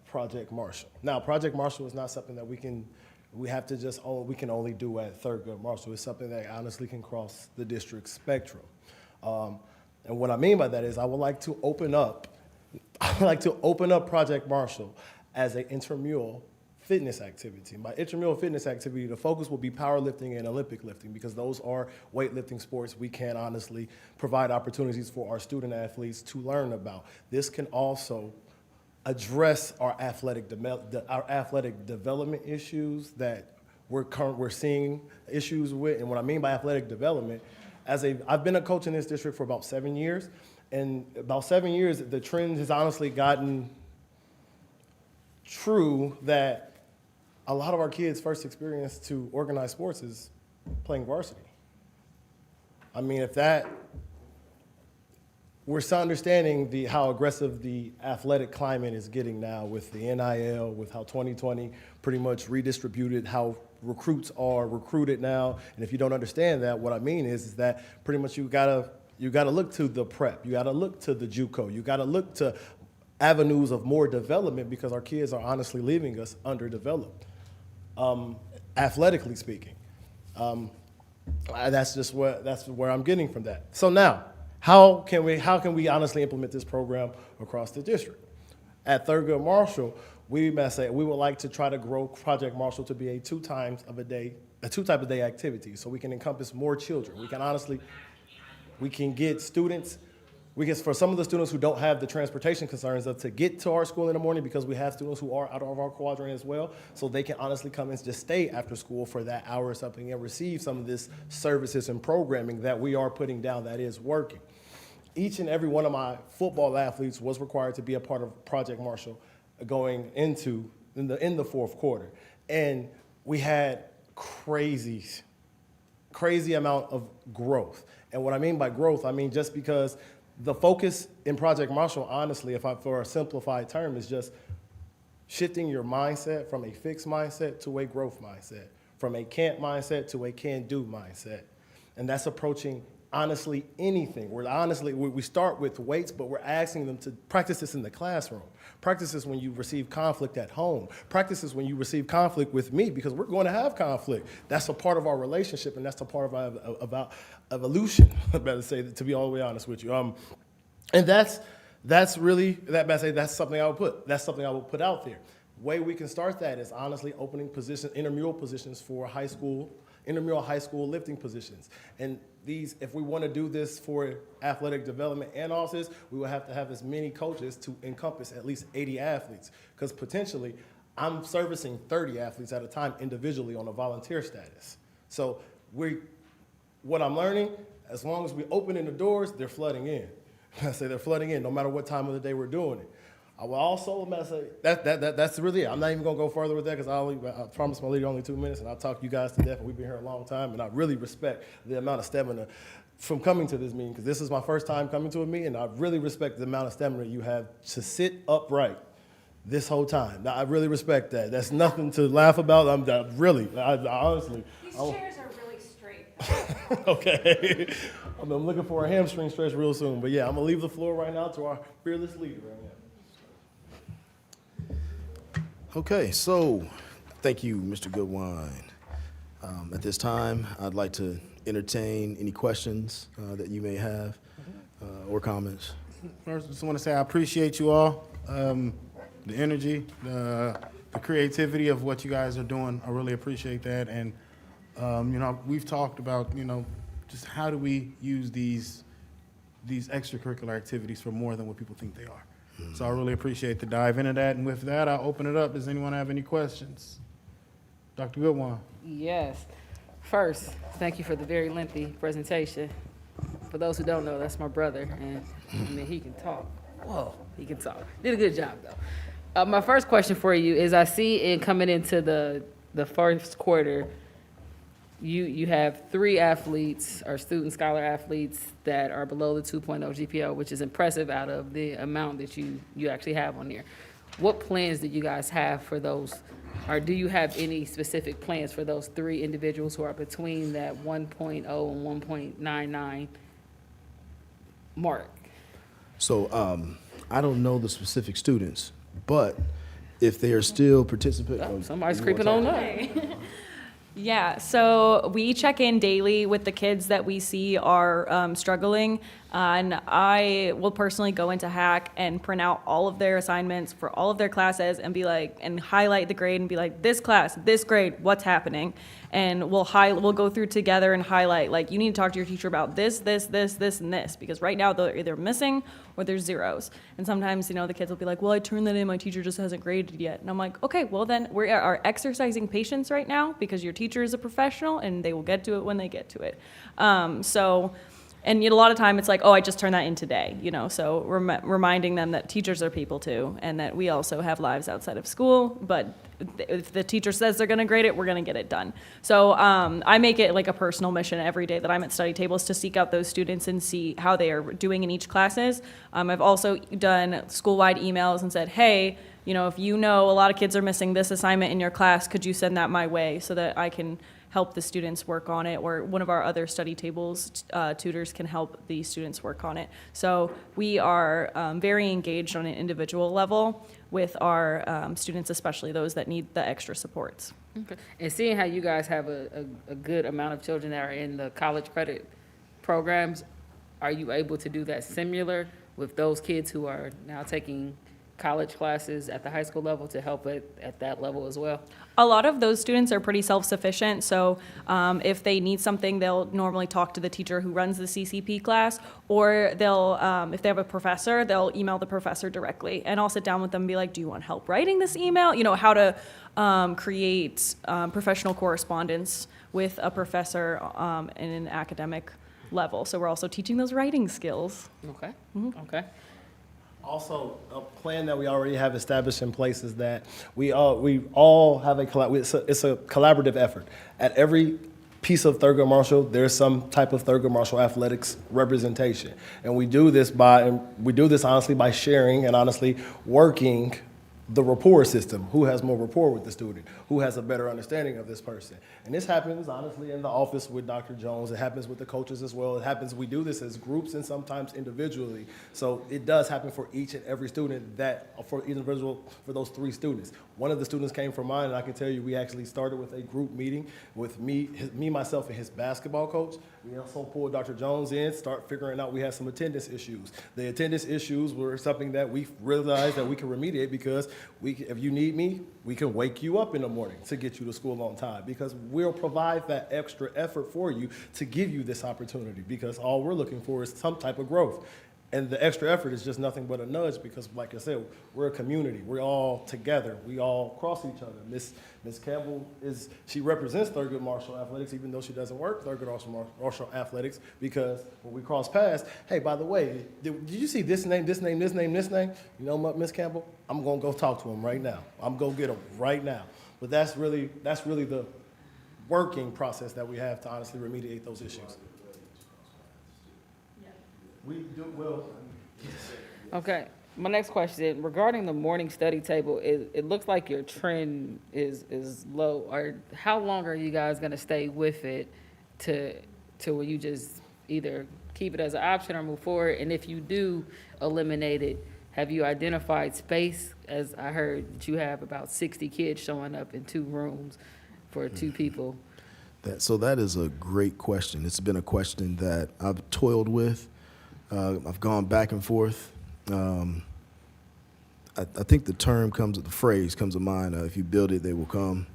Project Marshall. Now, Project Marshall is not something that we can only do at Thurgood Marshall. It's something that honestly can cross the district spectrum. And what I mean by that is I would like to open up Project Marshall as an intramural fitness activity. By intramural fitness activity, the focus will be powerlifting and Olympic lifting because those are weightlifting sports we can honestly provide opportunities for our student athletes to learn about. This can also address our athletic development issues that we're seeing issues with. And what I mean by athletic development, I've been a coach in this district for about 7 years, and about 7 years, the trend has honestly gotten true that a lot of our kids' first experience to organized sports is playing varsity. I mean, we're still understanding how aggressive the athletic climate is getting now with the NIL, with how 2020 pretty much redistributed how recruits are recruited now. And if you don't understand that, what I mean is that pretty much you gotta look to the prep, you gotta look to the JUCO, you gotta look to avenues of more development because our kids are honestly leaving us underdeveloped, athletically speaking. That's where I'm getting from that. So now, how can we honestly implement this program across the district? At Thurgood Marshall, we would like to try to grow Project Marshall to be a two type of day activity, so we can encompass more children. We can get students. For some of the students who don't have the transportation concerns to get to our school in the morning, because we have students who are out of our quadrant as well, so they can honestly come and just stay after school for that hour or something and receive some of this services and programming that we are putting down that is working. Each and every one of my football athletes was required to be a part of Project Marshall going in the fourth quarter. And we had crazy amount of growth. And what I mean by growth, I mean just because the focus in Project Marshall, honestly, for a simplified term, is just shifting your mindset from a fixed mindset to a growth mindset, from a can't mindset to a can-do mindset. And that's approaching, honestly, anything. We start with weights, but we're asking them to practice this in the classroom. Practice this when you receive conflict at home. Practice this when you receive conflict with me, because we're going to have conflict. That's a part of our relationship, and that's a part of our evolution, I better say, to be all the way honest with you. And that's something I would put. That's something I would put out there. Way we can start that is honestly opening intramural positions for intramural high school lifting positions. And if we want to do this for athletic development and all this, we will have to have as many coaches to encompass at least 80 athletes. Because potentially, I'm servicing 30 athletes at a time individually on a volunteer status. So what I'm learning, as long as we open in the doors, they're flooding in. I say they're flooding in no matter what time of the day we're doing it. I will also say that's really it. I'm not even going to go further with that because I promised my leader only 2 minutes, and I'll talk you guys to death, and we've been here a long time, and I really respect the amount of stamina from coming to this meeting, because this is my first time coming to a meeting, and I really respect the amount of stamina you have to sit upright this whole time. Now, I really respect that. That's nothing to laugh about. I honestly. These chairs are really straight. Okay. I'm looking for a hamstring stretch real soon, but yeah, I'm going to leave the floor right now to our fearless leader right now. Okay, so thank you, Mr. Goodwine. At this time, I'd like to entertain any questions that you may have or comments. First, I just want to say I appreciate you all, the energy, the creativity of what you guys are doing. I really appreciate that. And, we've talked about, just how do we use these extracurricular activities for more than what people think they are. So I really appreciate the dive into that. And with that, I'll open it up. Does anyone have any questions? Dr. Goodwine. Yes. First, thank you for the very lengthy presentation. For those who don't know, that's my brother, and he can talk. Whoa, he can talk. Did a good job, though. My first question for you is, I see coming into the first quarter, you have 3 athletes, or student scholar athletes, that are below the 2.0 GPA, which is impressive out of the amount that you actually have on there. What plans do you guys have for those, or do you have any specific plans for those 3 individuals who are between that 1.0 and 1.99 mark? So I don't know the specific students, but if they are still participating. Somebody's creeping on up. Yeah, so we check in daily with the kids that we see are struggling, and I will personally go into Hack and print out all of their assignments for all of their classes and be like, and highlight the grade and be like, this class, this grade, what's happening? And we'll go through together and highlight, like, you need to talk to your teacher about this, and this, because right now they're either missing or there's zeros. And sometimes, the kids will be like, well, I turned that in, my teacher just hasn't graded yet. And I'm like, okay, well then we are exercising patience right now because your teacher is a professional and they will get to it when they get to it. So And a lot of time it's like, oh, I just turned that in today, you know, so reminding them that teachers are people too, and that we also have lives outside of school, but if the teacher says they're gonna grade it, we're gonna get it done. So I make it like a personal mission every day that I'm at study tables to seek out those students and see how they are doing in each classes. I've also done school-wide emails and said, hey, you know, if you know a lot of kids are missing this assignment in your class, could you send that my way so that I can help the students work on it, or one of our other study tables tutors can help the students work on it. So we are very engaged on an individual level with our students, especially those that need the extra supports. Okay. And seeing how you guys have a good amount of children that are in the college credit programs, are you able to do that similar with those kids who are now taking college classes at the high school level to help at that level as well? A lot of those students are pretty self-sufficient, so if they need something, they'll normally talk to the teacher who runs the CCP class, or they'll, if they have a professor, they'll email the professor directly, and I'll sit down with them and be like, do you want help writing this email? You know, how to create professional correspondence with a professor in an academic level. So we're also teaching those writing skills. Okay, Mm-hmm. okay. Also, a plan that we already have established in place is that we all have it's a collaborative effort. At every piece of Thurgood Marshall, there's some type of Thurgood Marshall athletics representation. And we do this honestly by sharing and honestly working the rapport system. Who has more rapport with the student? Who has a better understanding of this person? And this happens honestly in the office with Dr. Jones. It happens with the coaches as well. It happens, we do this as groups and sometimes individually. So it does happen for each and every student for those 3 students. One of the students came from mine, and I can tell you we actually started with a group meeting with me, myself, and his basketball coach. We also pulled Dr. Jones in, start figuring out we had some attendance issues. The attendance issues were something that we realized that we can remediate because if you need me, we can wake you up in the morning to get you to school on time, because we'll provide that extra effort for you to give you this opportunity, because all we're looking for is some type of growth. And the extra effort is just nothing but a nudge, because like I said, we're a community. We're all together. We all cross each other. Miss Campbell she represents Thurgood Marshall Athletics, even though she doesn't work Thurgood Marshall Athletics, because when we cross paths, hey, by the way, did you see this name, this name, this name, this name? You know what, Miss Campbell? I'm gonna go talk to him right now. I'm gonna get him right now. But that's really the working process that we have to honestly remediate those issues. We do well. Okay, my next question, regarding the morning study table, it looks like your trend is low. How long are you guys gonna stay with it to where you just either keep it as an option or move forward? And if you do eliminate it, have you identified space? As I heard that you have about 60 kids showing up in 2 rooms for 2 people. So that is a great question. It's been a question that I've toiled with. I've gone back and forth. I think the phrase comes to mind, if you build it, they will come.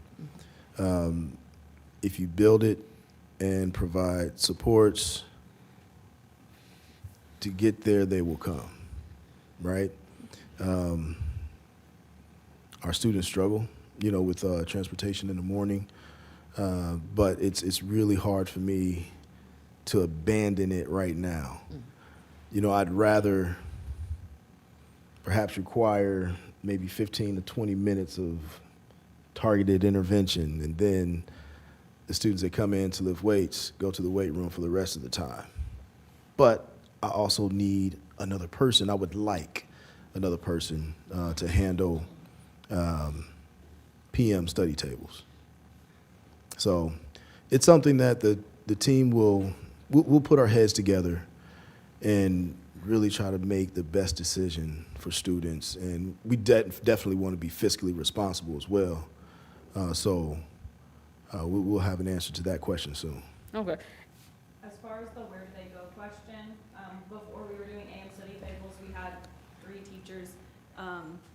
If you build it and provide supports to get there, they will come, right? Our students struggle, with transportation in the morning, but it's really hard for me to abandon it right now. I'd rather perhaps require maybe 15 to 20 minutes of targeted intervention, and then the students that come in to lift weights go to the weight room for the rest of the time. But I also need another person. I would like another person to handle PM study tables. So it's something that the team we'll put our heads together and really try to make the best decision for students. And we definitely want to be fiscally responsible as well. So we'll have an answer to that question soon. Okay. As far as the where do they go question, before we were doing AM study tables, we had 3 teachers.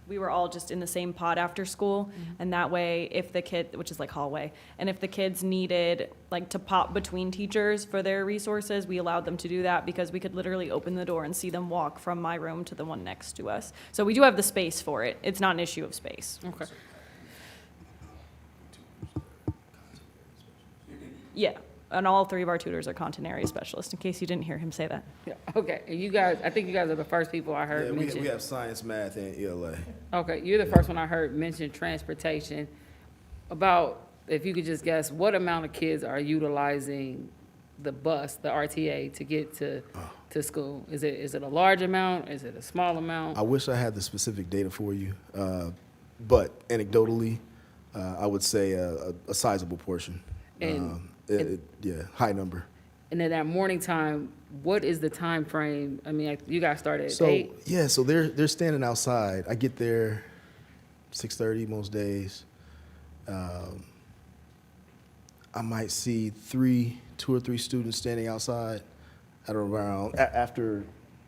We were all just in the same pod after school, and that way, if the kid, which is like hallway, and if the kids needed like to pop between teachers for their resources, we allowed them to do that, because we could literally open the door and see them walk from my room to the one next to us. So we do have the space for it. It's not an issue of space. Okay. Yeah. and all three of our tutors are content area specialists, in case you didn't hear him say that. Yeah, okay, and you guys, I think you guys are the first people I heard Yeah, mention. we have science, math, and ELA. Okay, you're the first one I heard mention transportation. About, if you could just guess, what amount of kids are utilizing the bus, the RTA, to get to school? Is it a large amount? Is it a small amount? I wish I had the specific data for you, but anecdotally, I would say a sizable portion. And- Yeah, high number. And at that morning time, what is the time frame? I mean, like, you guys started at So 8? yeah, so they're standing outside. I get there 6:30 most days. I might see 2 or 3 students standing outside at around after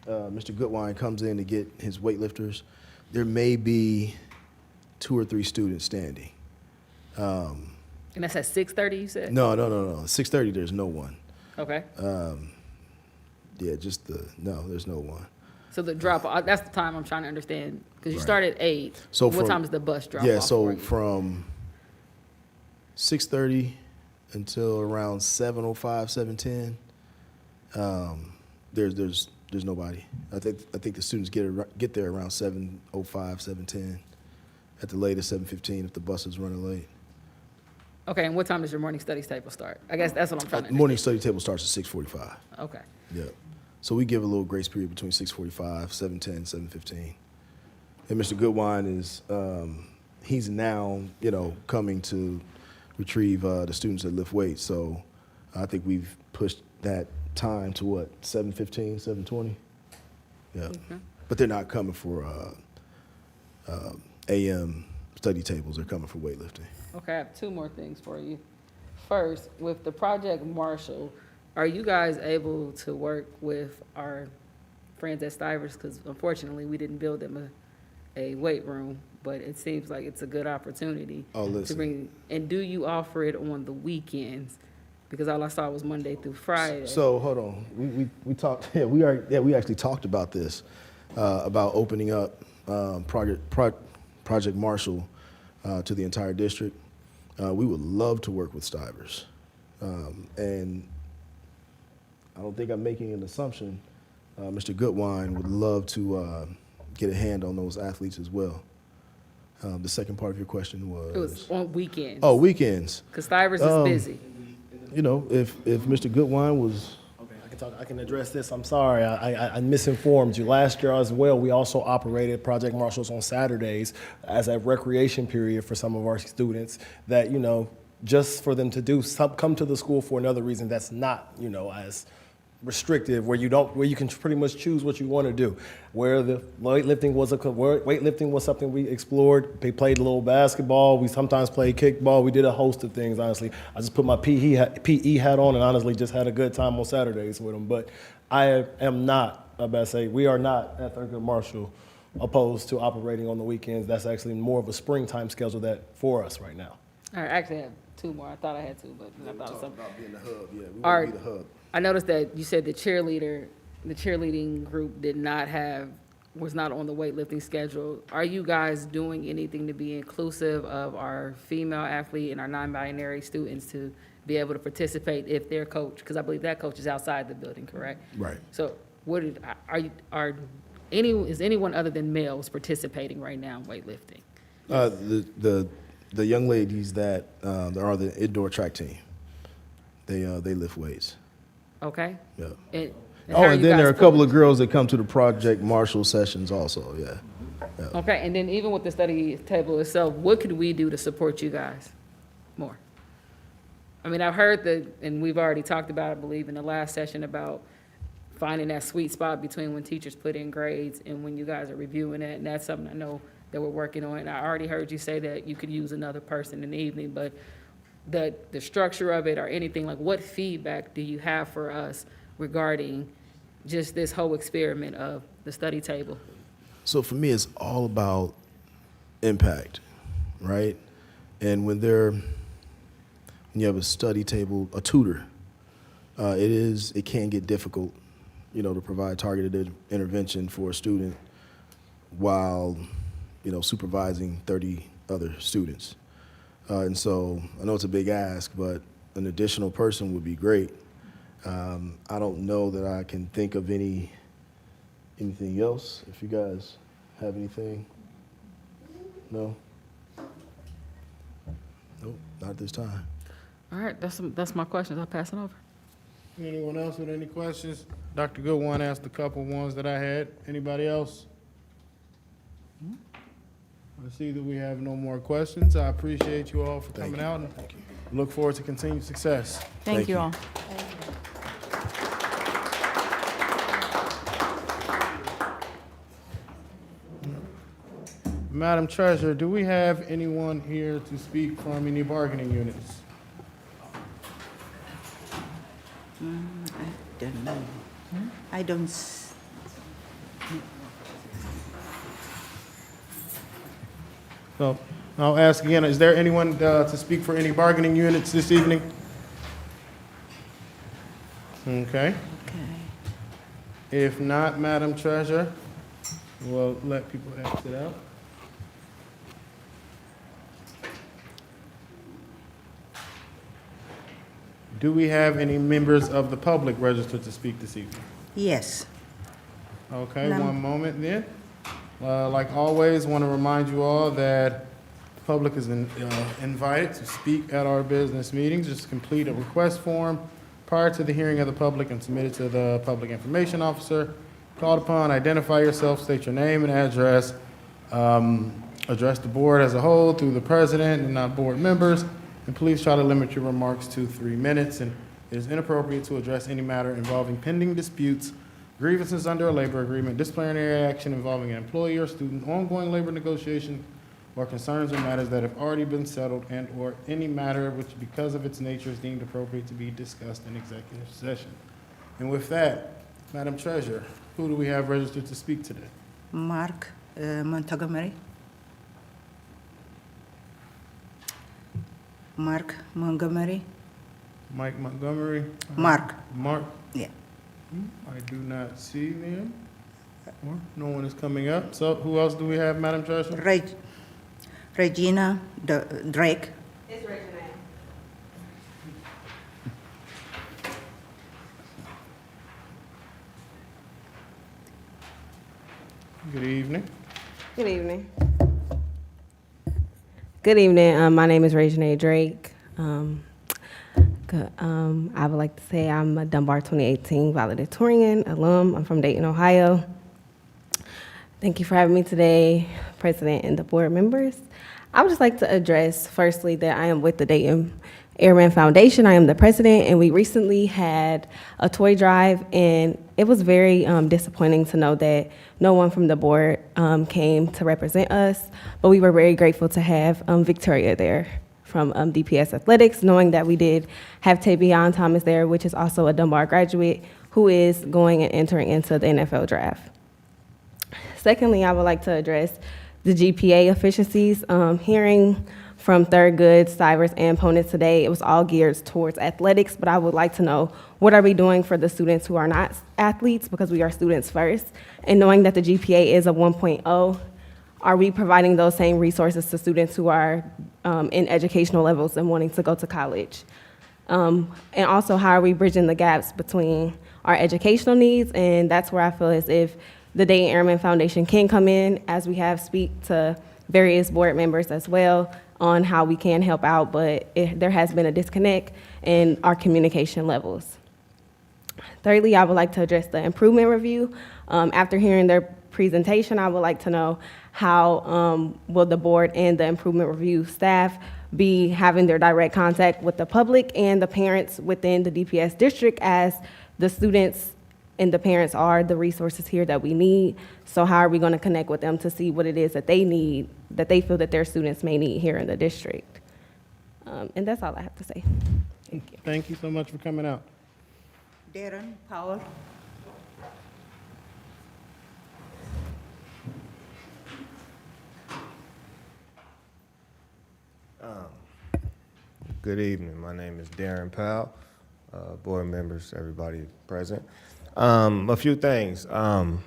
Mr. Goodwine comes in to get his weightlifters. There may be 2 or 3 students standing. And that's at 6:30, you said? No. 6:30, there's no one. Okay. Yeah, there's no one. So the drop, that's the time I'm trying to understand, because you Right. start at 8. So what from- time does the bus drop off? Yeah, so for you? from 6:30 until around 7:05, 7:10, there's nobody. I think the students get there around 7:05, 7:10, at the latest 7:15 if the bus is running late. Okay, and what time does your morning studies table start? I guess that's what I'm trying to Morning study table starts at 6:45. understand. Okay. Yeah. So we give a little grace period between 6:45, 7:10, 7:15. And Mr. Goodwine is, he's now, coming to retrieve the students that lift weights. So I think we've pushed that time to what, 7:15, 7:20? Yeah. Okay. But they're not coming for AM study tables. They're coming for weightlifting. Okay, I have 2 more things for you. First, with the Project Marshall, are you guys able to work with our friends at Stivers? Because unfortunately, we didn't build them a weight room, but it seems like it's a good opportunity Oh, to listen. bring. And do you offer it on the weekends? Because all I saw was Monday through Friday. So hold on, we talked. Yeah, we actually talked about this, about opening up Project Marshall to the entire district. We would love to work with Stivers, and I don't think I'm making an assumption. Mr. Goodwine would love to get a hand on those athletes as well. The second part of your question was? It was on weekends. Oh, weekends. Because Stivers is busy. If Mr. Goodwine was. I can address this. I'm sorry, I misinformed you. Last year as well, we also operated Project Marshalls on Saturdays as a recreation period for some of our students that, just for them to come to the school for another reason that's not, as restrictive, where you can pretty much choose what you want to do. Where the weightlifting was something we explored. They played a little basketball. We sometimes played kickball. We did a host of things, honestly. I just put my PE hat on and honestly just had a good time on Saturdays with them. But I am not, we are not at Thurgood Marshall opposed to operating on the weekends. That's actually more of a springtime schedule for us right now. All right, actually, I have 2 more. I thought I had 2, but I thought of something. About being the hub, yeah. We All want to right. be the hub. I noticed that you said the cheerleading group was not on the weightlifting schedule. Are you guys doing anything to be inclusive of our female athlete and our non-binary students to be able to participate if their coach, because I believe that coach is outside the building, correct? Right. So is anyone other than males participating right now in weightlifting? The young ladies that are the indoor track team, they lift weights. Okay? Yeah. And Oh, how are and you then there are a guys couple of girls that come to the Project Marshall sessions also, yeah. Okay, and then even with the study table itself, what could we do to support you guys more? I mean, I've heard and we've already talked about, I believe, in the last session about finding that sweet spot between when teachers put in grades and when you guys are reviewing it, and that's something I know that we're working on. And I already heard you say that you could use another person in the evening, but the structure of it or anything, like what feedback do you have for us regarding just this whole experiment of the study table? So for me, it's all about impact, right? And when you have a study table, a tutor, it can get difficult, to provide targeted intervention for a student while, supervising 30 other students. And so I know it's a big ask, but an additional person would be great. I don't know that I can think of anything else. If you guys have anything? No? Nope, not at this time. All right, that's my questions. I'll pass it over. Anyone else with any questions? Dr. Goodwin asked a couple ones that I had. Anybody else? I see that we have no more questions. I appreciate you all for coming out and look forward to continued success. Thank you all. Madam Treasurer, do we have anyone here to speak from any bargaining units? I don't know. I don't. So I'll ask again, is there anyone to speak for any bargaining units this evening? Okay. If not, Madam Treasurer, we'll let people exit out. Do we have any members of the public registered to speak this evening? Yes. Okay, one moment then. Like always, want to remind you all that the public is invited to speak at our business meetings. Just complete a request form prior to the hearing of the public and submit it to the public information officer. Called upon, identify yourself, state your name and address, address the board as a whole through the president and not board members, and please try to limit your remarks to 3 minutes. And it is inappropriate to address any matter involving pending disputes, grievances under a labor agreement, disciplinary action involving an employee or student, ongoing labor negotiation, or concerns or matters that have already been settled, and or any matter which because of its nature is deemed appropriate to be discussed in executive session. And with that, Madam Treasurer, who do we have registered to speak today? Mark Montgomery. Mark Montgomery. Mike Montgomery? Mark. Mark? Yeah. I do not see them. No one is coming up. So who else do we have, Madam Treasurer? Regina Drake. It's Regina. Good evening. Good evening. Good evening. My name is Regina Drake. I would like to say I'm a Dunbar 2018 valedictorian alum. I'm from Dayton, Ohio. Thank you for having me today, President and the board members. I would just like to address, firstly, that I am with the Dayton Airman Foundation. I am the president, and we recently had a toy drive, and it was very disappointing to know that no one from the board came to represent us, but we were very grateful to have Victoria there from DPS Athletics, knowing that we did have Tavion Thomas there, which is also a Dunbar graduate, who is going and entering into the NFL draft. Secondly, I would like to address the GPA efficiencies. Hearing from Thurgood, Stivers, and Ponus today, it was all geared towards athletics, but I would like to know, what are we doing for the students who are not athletes, because we are students first, and knowing that the GPA is a 1.0, are we providing those same resources to students who are in educational levels and wanting to go to college? And also, how are we bridging the gaps between our educational needs? And that's where I feel as if the Dayton Airman Foundation can come in, as we have speak to various board members as well, on how we can help out, but there has been a disconnect in our communication levels. Thirdly, I would like to address the improvement review. After hearing their presentation, I would like to know how will the board and the improvement review staff be having their direct contact with the public and the parents within the DPS district, as the students and the parents are the resources here that we need. So how are we going to connect with them to see what it is that they need, that they feel that their students may need here in the district? And that's all I have to say. Thank you. Thank you so much for coming out. Darren Powell. Good evening. My name is Darren Powell, board members, everybody present. A few things. I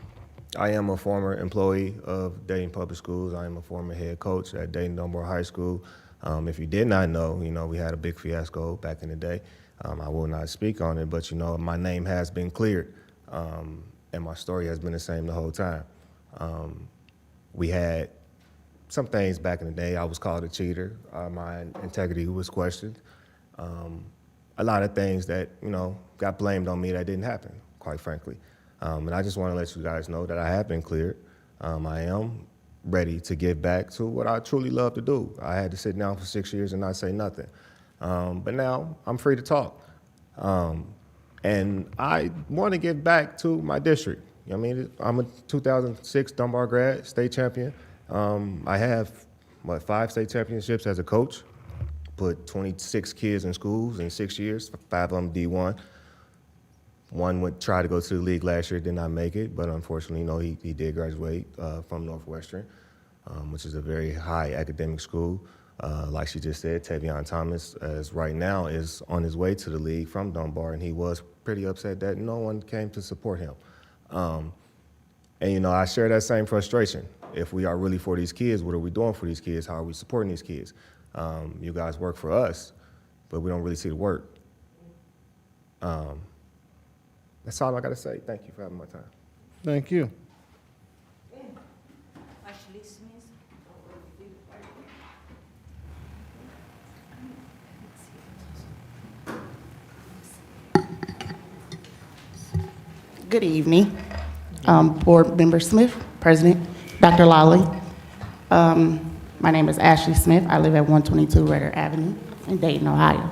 am a former employee of Dayton Public Schools. I am a former head coach at Dayton Dunbar High School. If you did not know, we had a big fiasco back in the day. I will not speak on it, but my name has been cleared, and my story has been the same the whole time. We had some things back in the day. I was called a cheater. My integrity was questioned. A lot of things that, got blamed on me that didn't happen, quite frankly. And I just want to let you guys know that I have been cleared. I am ready to give back to what I truly love to do. I had to sit down for 6 years and not say nothing. But now I'm free to talk. And I want to give back to my district. I'm a 2006 Dunbar grad, state champion. I have, 5 state championships as a coach. Put 26 kids in schools in 6 years, 5 of them D1. One would try to go to the league last year, did not make it, but unfortunately, he did graduate from Northwestern, which is a very high academic school. Like she just said, Tavion Thomas, as right now, is on his way to the league from Dunbar, and he was pretty upset that no one came to support him. And I share that same frustration. If we are really for these kids, what are we doing for these kids? How are we supporting these kids? You guys work for us, but we don't really see the work. That's all I got to say. Thank you for having my time. Thank you. Ashley Smith. Good evening, Board Member Smith, President, Dr. Lally. My name is Ashley Smith. I live at 122 Redder Avenue in Dayton, Ohio.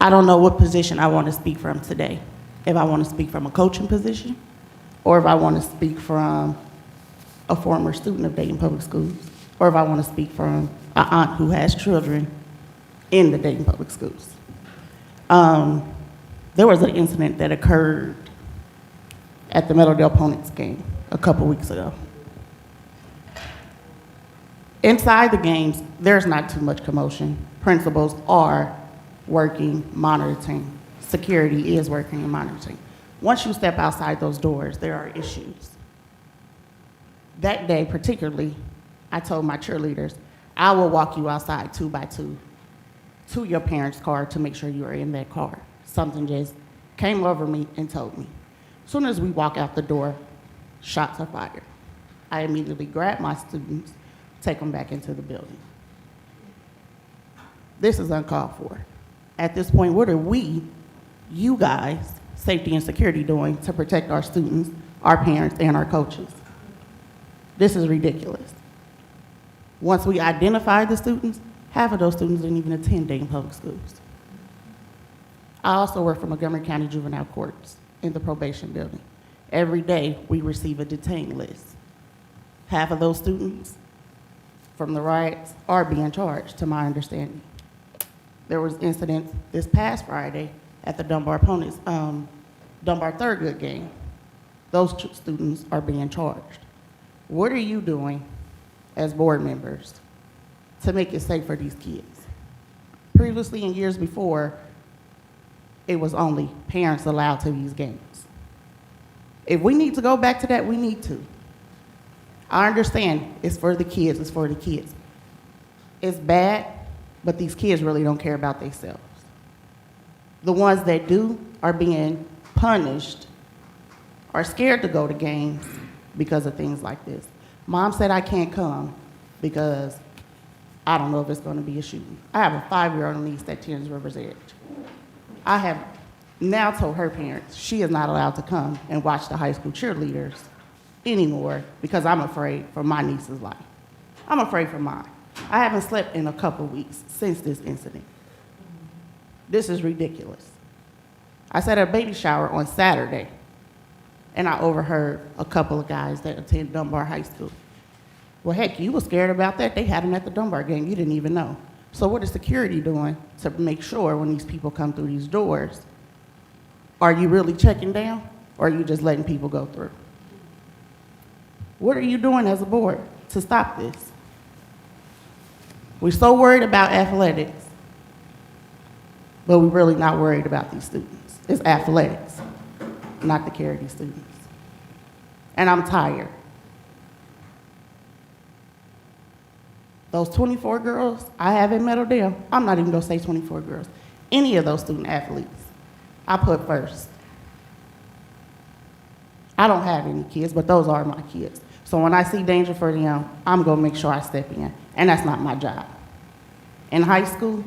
I don't know what position I want to speak from today. If I want to speak from a coaching position, or if I want to speak from a former student of Dayton Public Schools, or if I want to speak from an aunt who has children in the Dayton Public Schools. There was an incident that occurred at the Meadowdale Opponents game a couple weeks ago. Inside the games, there's not too much commotion. Principals are working, monitoring. Security is working and monitoring. Once you step outside those doors, there are issues. That day particularly, I told my cheerleaders, I will walk you outside 2 by 2 to your parents' car to make sure you are in that car. Something just came over me and told me. As soon as we walk out the door, shots are fired. I immediately grab my students, take them back into the building. This is uncalled for. At this point, what are we, you guys, safety and security, doing to protect our students, our parents, and our coaches? This is ridiculous. Once we identify the students, half of those students didn't even attend Dayton Public Schools. I also work for Montgomery County Juvenile Courts in the probation building. Every day, we receive a detained list. Half of those students from the riots are being charged, to my understanding. There was incidents this past Friday at the Dunbar Opponents, Dunbar Thurgood game. Those students are being charged. What are you doing as board members to make it safe for these kids? Previously, in years before, it was only parents allowed to these games. If we need to go back to that, we need to. I understand it's for the kids, it's for the kids. It's bad, but these kids really don't care about themselves. The ones that do are being punished, are scared to go to games because of things like this. Mom said I can't come because I don't know if it's going to be a shooting. I have a 5-year-old niece that attends River's Edge. I have now told her parents she is not allowed to come and watch the high school cheerleaders anymore because I'm afraid for my niece's life. I'm afraid for mine. I haven't slept in a couple weeks since this incident. This is ridiculous. I was at a baby shower on Saturday, and I overheard a couple of guys that attend Dunbar High School. Well, heck, you were scared about that. They had them at the Dunbar game. You didn't even know. So what is security doing to make sure when these people come through these doors, are you really checking down, or are you just letting people go through? What are you doing as a board to stop this? We're so worried about athletics, but we're really not worried about these students. It's athletics, not the care of these students. And I'm tired. Those 24 girls, I haven't medaled them. I'm not even gonna say 24 girls. Any of those student athletes, I put first. I don't have any kids, but those are my kids. So when I see danger for them, I'm gonna make sure I step in, and that's not my job. In high school,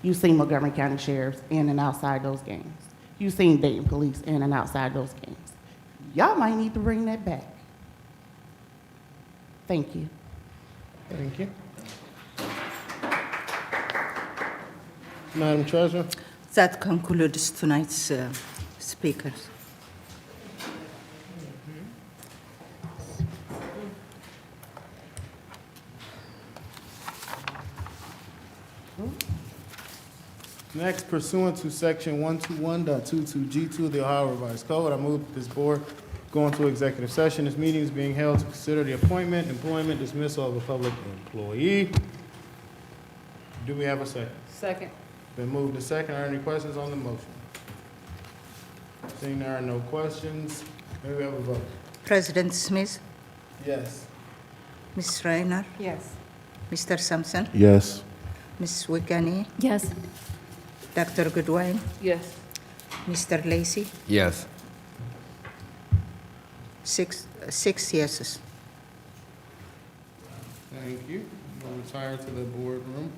you seen Montgomery County Sheriffs in and outside those games. You seen Dayton Police in and outside those games. Y'all might need to bring that back. Thank you. Thank you. Madam Treasurer? That concludes tonight's speakers. Next, pursuant to Section 121.22G2 of the Ohio Revised Code, I move that this board go into executive session. This meeting is being held to consider the appointment, employment, dismissal of a public employee. Do we have a second? Second. Been moved to second. Are there any questions on the motion? Seeing there are no questions, may we have a vote? President Smith, Yes. Ms. Reiner, Yes. Mr. Sampson, Yes. Ms. Wiegany, Yes. Dr. Goodwin, Yes. Mr. Lacy, Yes. six yeses. Thank you. We'll retire to the boardroom.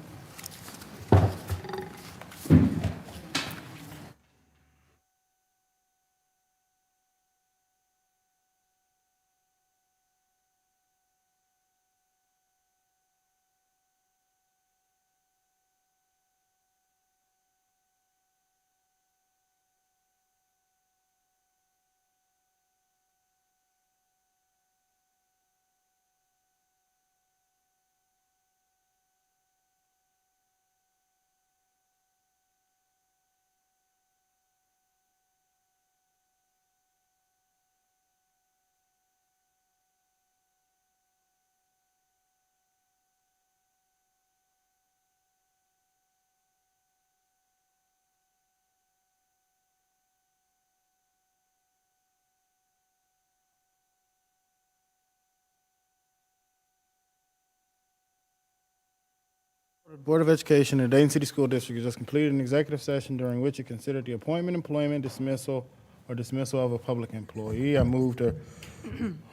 The Board of Education of the Dayton City School District has just completed an executive session during which it considered the appointment, employment, dismissal, or dismissal of a public employee. I move to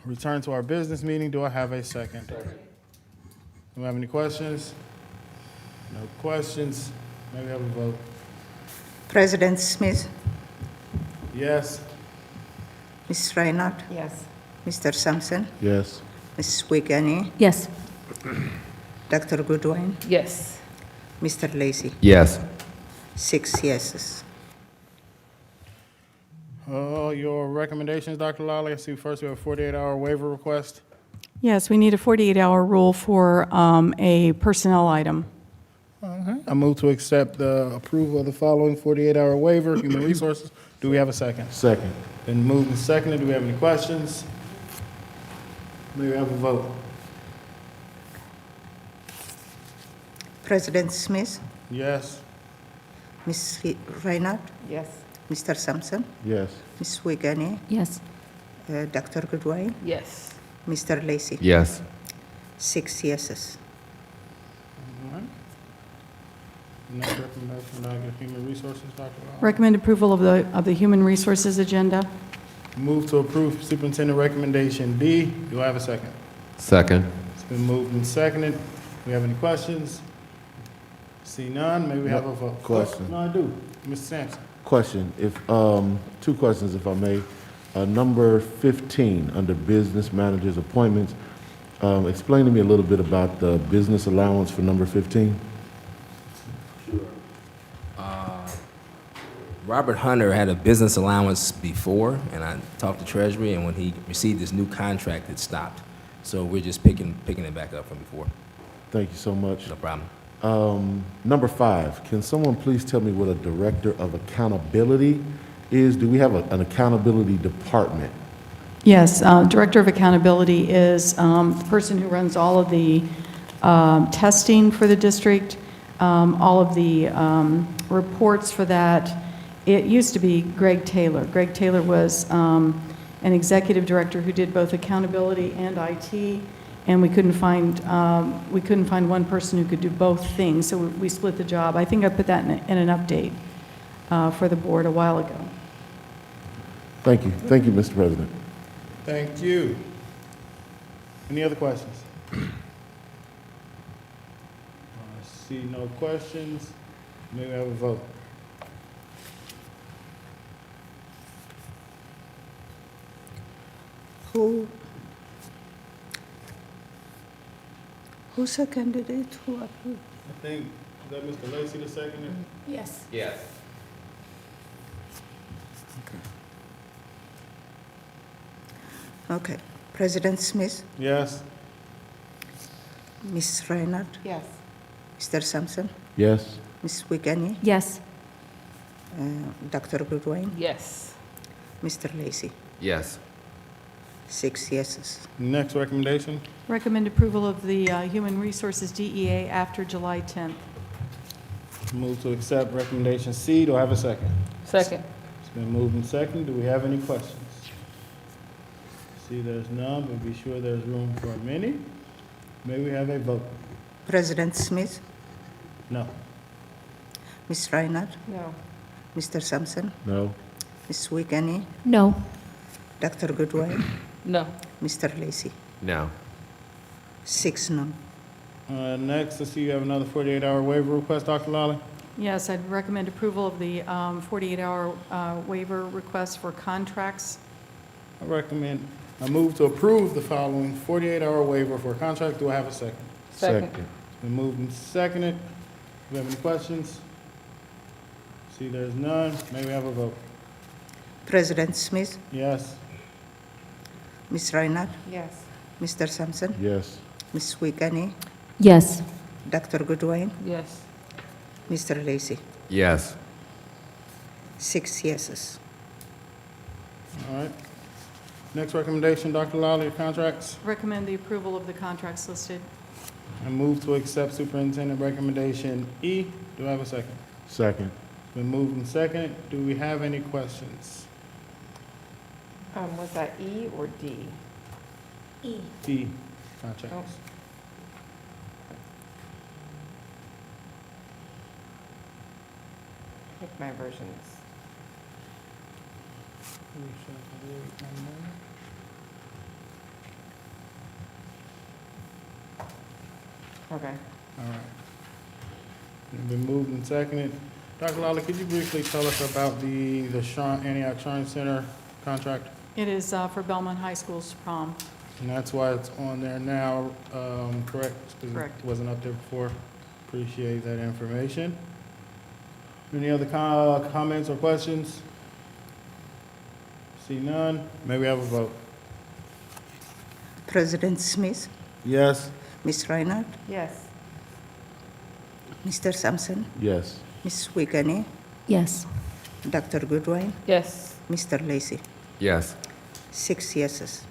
return to our business meeting. Do I have a second? Do we have any questions? No questions. May we have a vote? President Smith, Yes. Ms. Reinhardt, Yes. Mr. Sampson, Yes. Ms. Wiegany, Yes. Dr. Goodwin, Yes. Mr. Lacy, Yes. 6 yeses. Your recommendations, Dr. Lally. I see first we have a 48-hour waiver request. Yes, we need a 48-hour rule for a personnel item. Okay. I move to accept the approval of the following 48-hour waiver, human resources. Do we have a second? Second. Been moved and seconded. Do we have any questions? May we have a vote? President Smith, Yes. Ms. Reinhardt, Yes. Mr. Sampson, Yes. Ms. Wiegany, Yes. Dr. Goodwin, Yes. Mr. Lacy, Yes. 6 yeses. All right. Next recommendation, I get human resources, Dr. Lally. Recommend approval of the human resources agenda. Move to approve superintendent recommendation B. Do I have a second? Second. It's been moved and seconded. Do we have any questions? See none, may we have a vote? Question. No, I do. Mr. Sampson. Question, if, two questions if I may. Number 15, under business managers appointments, explain to me a little bit about the business allowance for number 15. Robert Hunter had a business allowance before, and I talked to Treasury, and when he received his new contract, it stopped. So we're just picking it back up from before. Thank you so much. No problem. Number 5, can someone please tell me what a director of accountability is? Do we have an accountability department? Yes, Director of Accountability is the person who runs all of the testing for the district, all of the reports for that. It used to be Greg Taylor. Greg Taylor was an executive director who did both accountability and IT, and we couldn't find one person who could do both things, so we split the job. I think I put that in an update for the board a while ago. Thank you. Thank you, Mr. President. Thank you. Any other questions? I see no questions. May we have a vote? Who seconded it? Who approved? I think, is that Mr. Lacy the seconder? Yes. Yes. Okay. President Smith, Yes. Ms. Reinhardt, Yes. Mr. Sampson, Yes? Ms. Wiegany, Yes. Dr. Goodwin, Yes. Mr. Lacy. Yes. 6 yeses. Next recommendation? Recommend approval of the Human Resources DEA after July 10th. Move to accept recommendation C. Do I have a second? Second. It's been moved and second. Do we have any questions? See, there's none, but be sure there's room for many. May we have a vote? President Smith, No. Ms. Reinhardt, No. Mr. Sampson, No? Ms. Wiegany, No. Dr. Goodwin, No. Mr. Lacy. No. 6 no. Next, I see you have another 48-hour waiver request, Dr. Lally. Yes, I'd recommend approval of the 48-hour waiver request for contracts. I move to approve the following 48-hour waiver for a contract. Do I have a second? Second. It's been moved and seconded. Do we have any questions? See, there's none. May we have a vote? President Smith, Yes. Ms. Reinhardt, Yes. Mr. Sampson, Yes? Ms. Wiegany, Yes. Dr. Goodwin, Yes. Mr. Lacy. Yes. 6 yeses. All right. Next recommendation, Dr. Lally, contracts. Recommend the approval of the contracts listed. I move to accept superintendent recommendation E. Do I have a second? Second? It's been moved and seconded. Do we have any questions? Was that E or D? E, contracts. Pick my versions. Okay. All right. It's been moved and seconded. Dr. Lally, could you briefly tell us about the Antioch Shrine Center contract? It is for Belmont High School's prom. And that's why it's on there now, correct? 'Cause Correct. it wasn't up there before. Appreciate that information. Any other comments or questions? See none. May we have a vote? President Smith, Yes. Ms. Reinhardt, Yes. Mr. Sampson, Yes. Ms. Wiegany, Yes. Dr. Goodwin, Yes. Mr. Lacy. Yes. 6 yeses.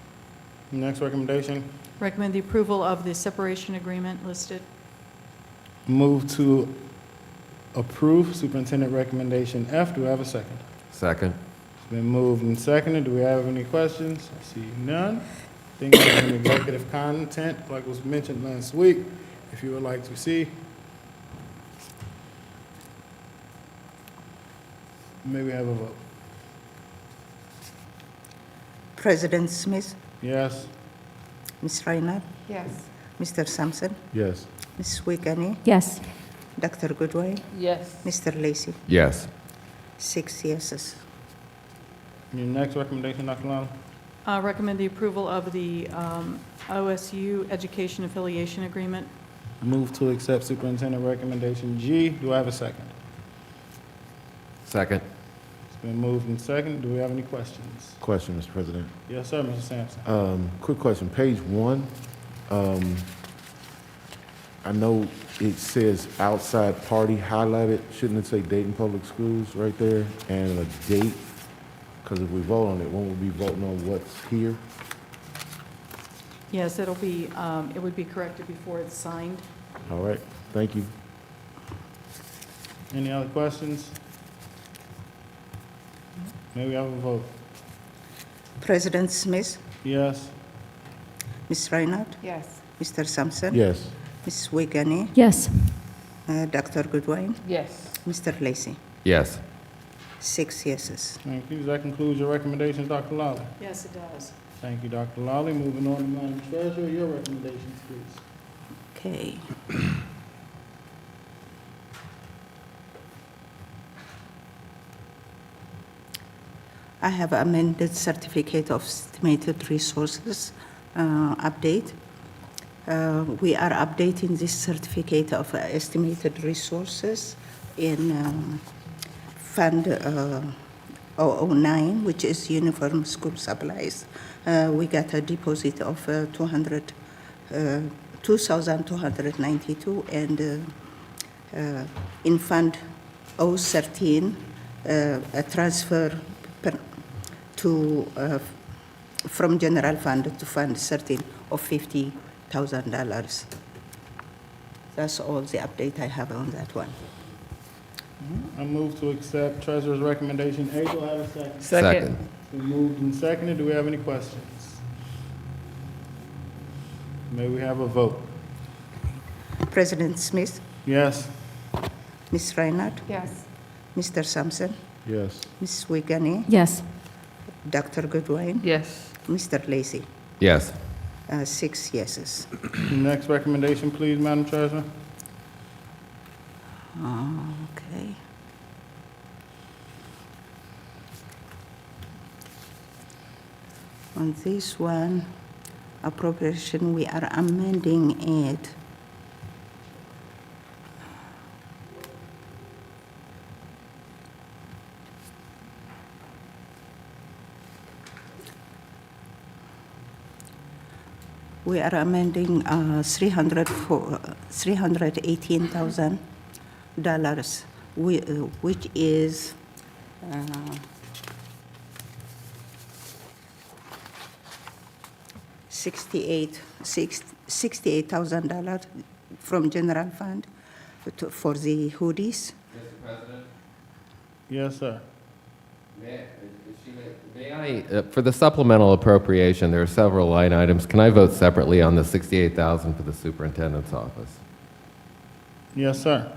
Next recommendation. Recommend the approval of the separation agreement listed. Move to approve superintendent recommendation F. Do I have a second? Second. It's been moved and seconded. Do we have any questions? I see none. Things of an executive content, like was mentioned last week, if you would like to see. May we have a vote? President Smith, Yes. Ms. Reinhardt, Yes. Mr. Sampson, Yes. Ms. Wiegany, Yes. Dr. Goodwin, Yes. Mr. Lacy. Yes. 6 yeses. Your next recommendation, Dr. Lally? Recommend the approval of the OSU Education Affiliation Agreement. Move to accept superintendent recommendation G. Do I have a second? Second. It's been moved and seconded. Do we have any questions? Question, Mr. President. Yes, sir, Mr. Sampson. Quick question, page 1. I know it says outside party highlighted. Shouldn't it say Dayton Public Schools right there and a date? Because if we vote on it, won't we be voting on what's here? Yes, it'll be, it would be corrected before it's signed. All right, thank you. Any other questions? May we have a vote? President Smith, Yes. Ms. Reinhardt, Yes. Mr. Sampson? Yes. Ms. Wiegany? Yes. Dr. Goodwin? Yes. Mr. Lacy? Yes. 6 yeses. Thank you. Does that conclude your recommendations, Dr. Lally? Yes, it does. Thank you, Dr. Lally. Moving on to Madam Treasurer, your recommendations, please. Okay. I have amended certificate of estimated resources update. We are updating this certificate of estimated resources in Fund 009, which is uniform school supplies. We got a deposit of 2,292, and in Fund 013, a transfer from general fund to Fund 13 of $50,000. That's all the update I have on that one. I move to accept Treasurer's recommendation A. Do I have a second? Second. It's been moved and seconded. Do we have any questions? May we have a vote? President Smith, Yes. Ms. Reinhardt, Yes. Mr. Sampson, Yes. Ms. Wiegany, Yes. Dr. Goodwin, Yes. Mr. Lacy. Yes. 6 yeses. Next recommendation, please, Madam Treasurer. Okay. On this one, appropriation, we are amending it. We are amending $318,000, which is $68,000 from general fund for the hoodies. Mr. President? Yes, sir. May I, for the supplemental appropriation, there are several line items. Can I vote separately on the $68,000 for the superintendent's office? Yes, sir.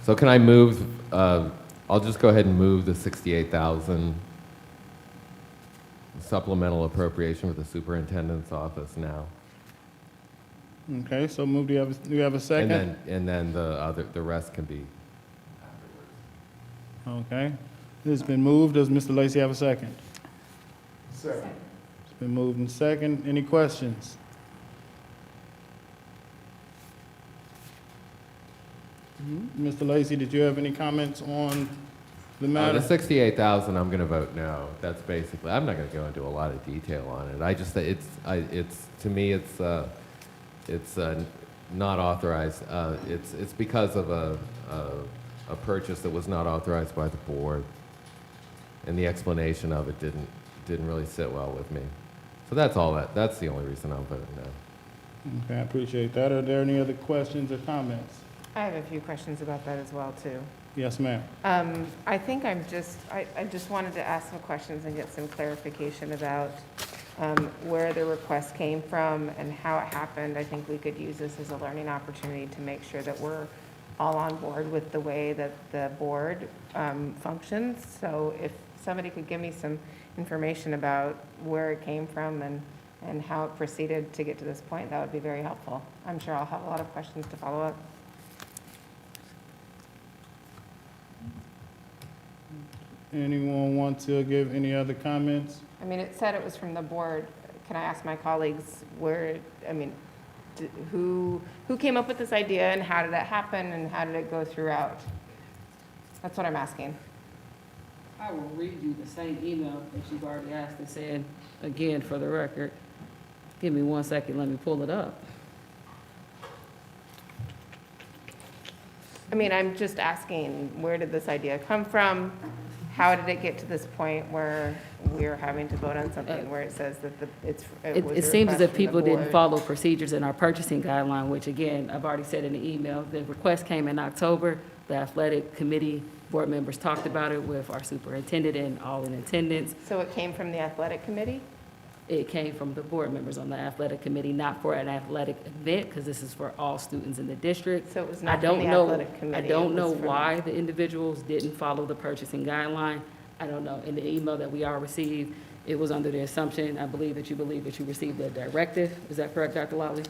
So can I move, I'll just go ahead and move the $68,000 supplemental appropriation for the superintendent's office now. Okay, so move. Do you have a second? And then the rest can be. Okay. It's been moved. Does Mr. Lacy have a second? Second. It's been moved and second. Any questions? Mr. Lacy, did you have any comments on the matter? The $68,000, I'm going to vote no. That's basically, I'm not going to go into a lot of detail on it. I just, to me, it's not authorized. It's because of a purchase that was not authorized by the board, and the explanation of it didn't really sit well with me. So that's all that's the only reason I'm voting no. Okay, I appreciate that. Are there any other questions or comments? I have a few questions about that as well, too. Yes, ma'am. I think I just wanted to ask some questions and get some clarification about where the request came from and how it happened. I think we could use this as a learning opportunity to make sure that we're all on board with the way that the board functions. So if somebody could give me some information about where it came from and how it proceeded to get to this point, that would be very helpful. I'm sure I'll have a lot of questions to follow up. Anyone want to give any other comments? I mean, it said it was from the board. Can I ask my colleagues where, who came up with this idea and how did that happen and how did it go throughout? That's what I'm asking. I will read you the same email that you've already asked and said, again, for the record. Give me 1 second, let me pull it up. I mean, I'm just asking, where did this idea come from? How did it get to this point where we're having to vote on something where it says that It seems as if people didn't follow procedures in our purchasing guideline, which again, I've already said in the email, the request came in October. The athletic committee board members talked about it with our superintendent and all in attendance. So it came from the athletic committee? It came from the board members on the athletic committee, not for an athletic event, because this is for all students in the district. So it was I not don't from the know- athletic committee, I don't it know was from- why the individuals didn't follow the purchasing guideline. I don't know. In the email that we all received, it was under the assumption, I believe that you received a directive. Is that correct, Dr. Lawley?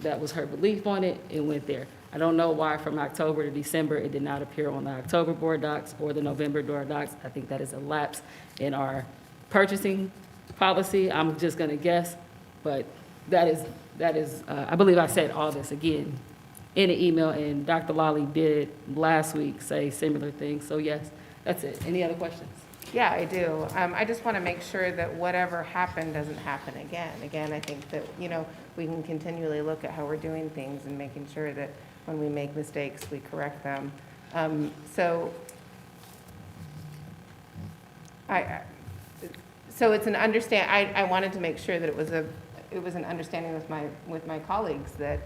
That was her belief on it. It went there. I don't know why from October to December, it did not appear on the October board docs or the November board docs. I think that is a lapse in our purchasing policy. I'm just gonna guess, but that is, I believe I said all this again in the email, and Dr. Lawley did last week say similar things. So yes, that's it. Any other questions? Yeah, I do. I just want to make sure that whatever happened doesn't happen again. Again, I think that, we can continually look at how we're doing things and making sure that when we make mistakes, we correct them. So it's an I wanted to make sure that it was an understanding with my colleagues that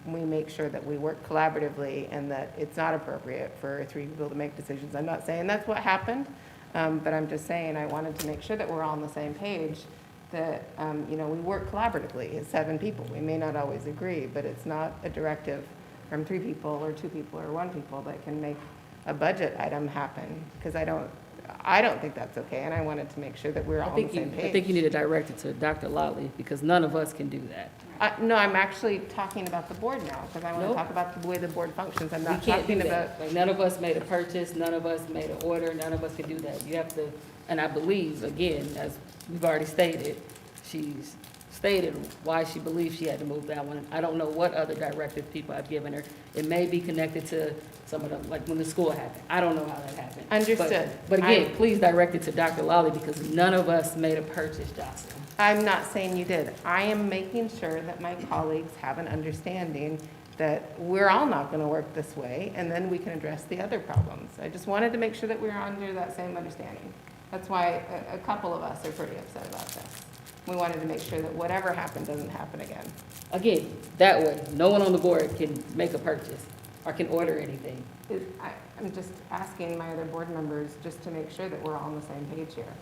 we make sure that we work collaboratively and that it's not appropriate for 3 people to make decisions. I'm not saying that's what happened, but I'm just saying I wanted to make sure that we're all on the same page, that, we work collaboratively as 7 people. We may not always agree, but it's not a directive from 3 people or 2 people or 1 people that can make a budget item happen, because I don't think that's okay, and I wanted to make sure that we're all on the same page. I think you need to direct it to Dr. Lawley, because none of us can do that. No, I'm actually talking about the board now, because I want to Nope. talk about the way the board functions. I'm We not can't talking do about. that. Like, none of us made a purchase, none of us made an order, none of us can do that. You have to, and I believe, again, as we've already stated, she's stated why she believes she had to move that one. I don't know what other directive people have given her. It may be connected to some of them, like when the school happened. I don't know how that happened. Understood. But again, please direct it to Dr. Lawley, because none of us made a purchase, Jocelyn. I'm not saying you did. I am making sure that my colleagues have an understanding that we're all not going to work this way, and then we can address the other problems. I just wanted to make sure that we were under that same understanding. That's why a couple of us are pretty upset about this. We wanted to make sure that whatever happened doesn't happen again. Again, that way, no one on the board can make a purchase or can order anything. I'm just asking my other board members just to make sure that we're all on the same page here.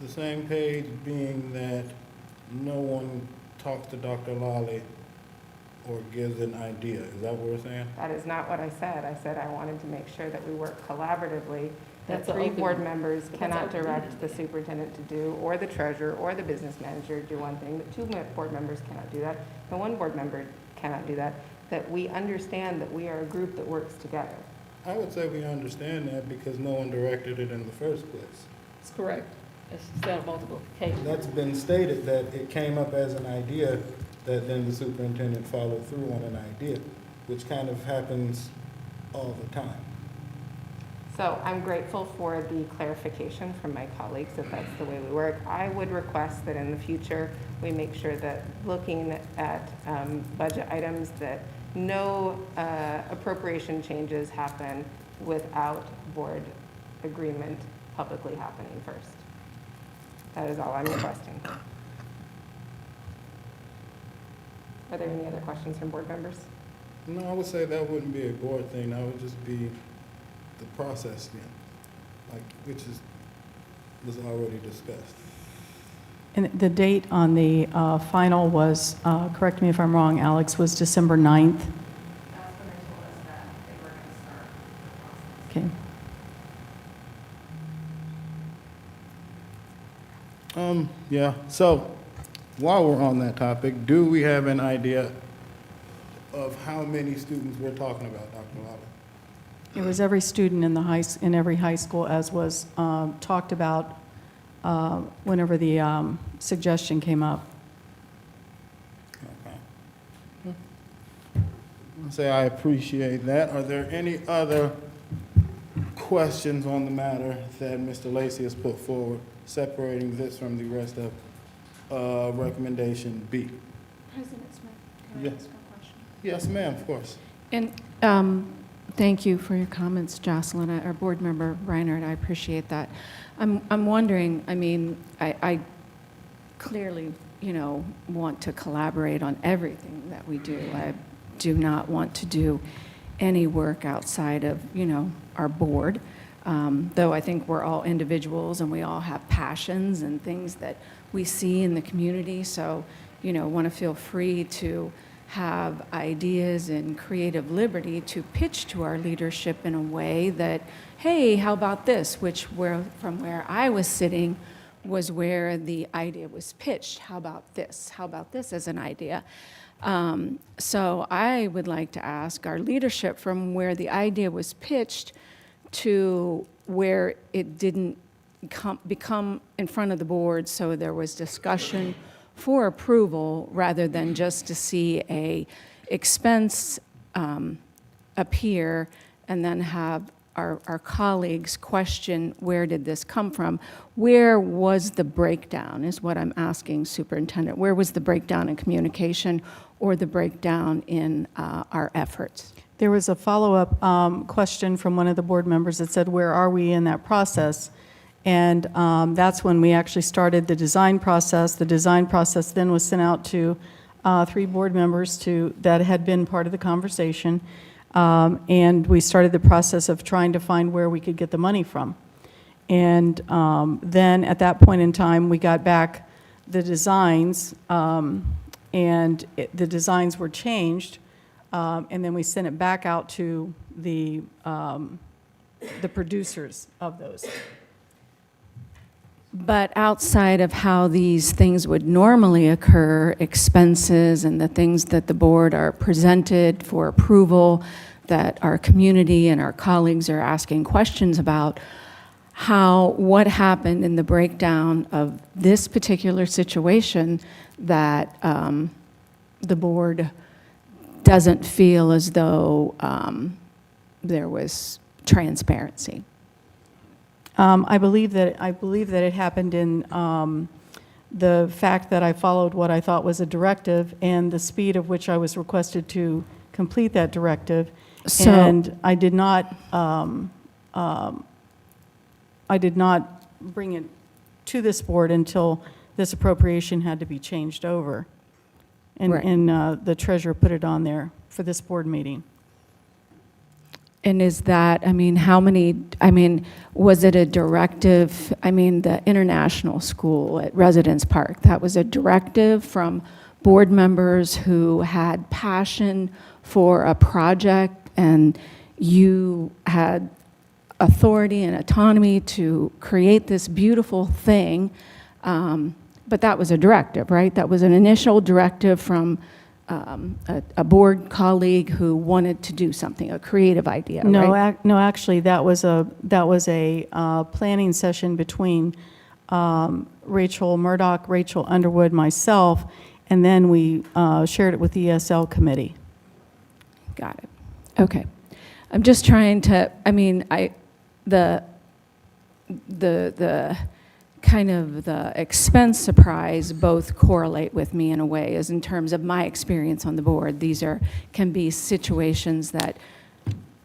The same page being that no one talks to Dr. Lawley or gives an idea. Is that what we're saying? That is not what I said. I said I wanted to make sure that we work collaboratively, that That's an 3 open- board members but that's cannot open direct meeting. the superintendent to do, or the treasurer, or the business manager do one thing, that 2 board members cannot do that, and 1 board member cannot do that, that we understand that we are a group that works together. I would say we understand that because no one directed it in the first place. That's correct. It's said on multiple occasions. That's been stated, that it came up as an idea, that then the superintendent followed through on an idea, which kind of happens all the time. So I'm grateful for the clarification from my colleagues that that's the way we work. I would request that in the future, we make sure that looking at budget items, that no appropriation changes happen without board agreement publicly happening first. That is all I'm requesting. Are there any other questions from board members? No, I would say that wouldn't be a board thing, that would just be the process again, like, which was already discussed. And the date on the final was, correct me if I'm wrong, Alex, was December 9th? That's when they told us that they were going to start the process. Okay. Yeah, so while we're on that topic, do we have an idea of how many students we're talking about, Dr. Lawley? It was every student in every high school, as was talked about whenever the suggestion came up. Okay. I'll say I appreciate that. Are there any other questions on the matter that Mr. Lacy has put forward, separating this from the rest of recommendation B? President Smith, can I Yes. ask a question? Yes, ma'am, of course. And thank you for your comments, Jocelyn, our board member Reinhardt. I appreciate that. I'm wondering, I mean, I clearly, want to collaborate on everything that we do. I do not want to do any work outside of, our board. Though I think we're all individuals and we all have passions and things that we see in the community. So, want to feel free to have ideas and creative liberty to pitch to our leadership in a way that, hey, how about this? Which from where I was sitting was where the idea was pitched. How about this? How about this as an idea? So I would like to ask our leadership from where the idea was pitched to where it didn't become in front of the board, so there was discussion for approval rather than just to see a expense appear and then have our colleagues question, where did this come from? Where was the breakdown is what I'm asking, Superintendent. Where was the breakdown in communication or the breakdown in our efforts? There was a follow-up question from one of the board members that said, where are we in that process? And that's when we actually started the design process. The design process then was sent out to 3 board members that had been part of the conversation. And we started the process of trying to find where we could get the money from. And then at that point in time, we got back the designs, and the designs were changed. And then we sent it back out to the producers of those. But outside of how these things would normally occur, expenses and the things that the board are presented for approval, that our community and our colleagues are asking questions about, what happened in the breakdown of this particular situation that the board doesn't feel as though there was transparency. I believe that it happened in the fact that I followed what I thought was a directive and the speed of which I was requested to complete that directive. And I did not bring it to this board until this appropriation had to be changed over. And, Right. The treasurer put it on there for this board meeting. And is that, was it a directive, the international school at Residence Park, that was a directive from board members who had passion for a project and you had authority and autonomy to create this beautiful thing, but that was a directive, right? That was an initial directive from a board colleague who wanted to do something, a creative idea, No, right? no, actually, that was a planning session between Rachel Murdoch, Rachel Underwood, myself, and then we shared it with the ESL committee. Got it. Okay. I'm just trying to, the kind of the expense surprise both correlate with me in a way, as in terms of my experience on the board. These can be situations that,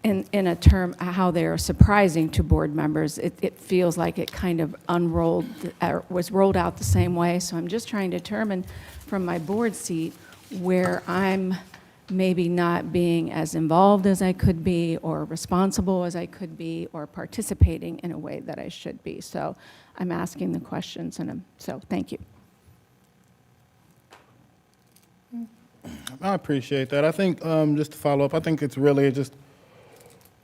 in a term, how they are surprising to board members, it feels like it kind of was rolled out the same way. So I'm just trying to determine from my board seat where I'm maybe not being as involved as I could be, or responsible as I could be, or participating in a way that I should be. So I'm asking the questions, and so thank you. I appreciate that. I think, just to follow up, I think it's really just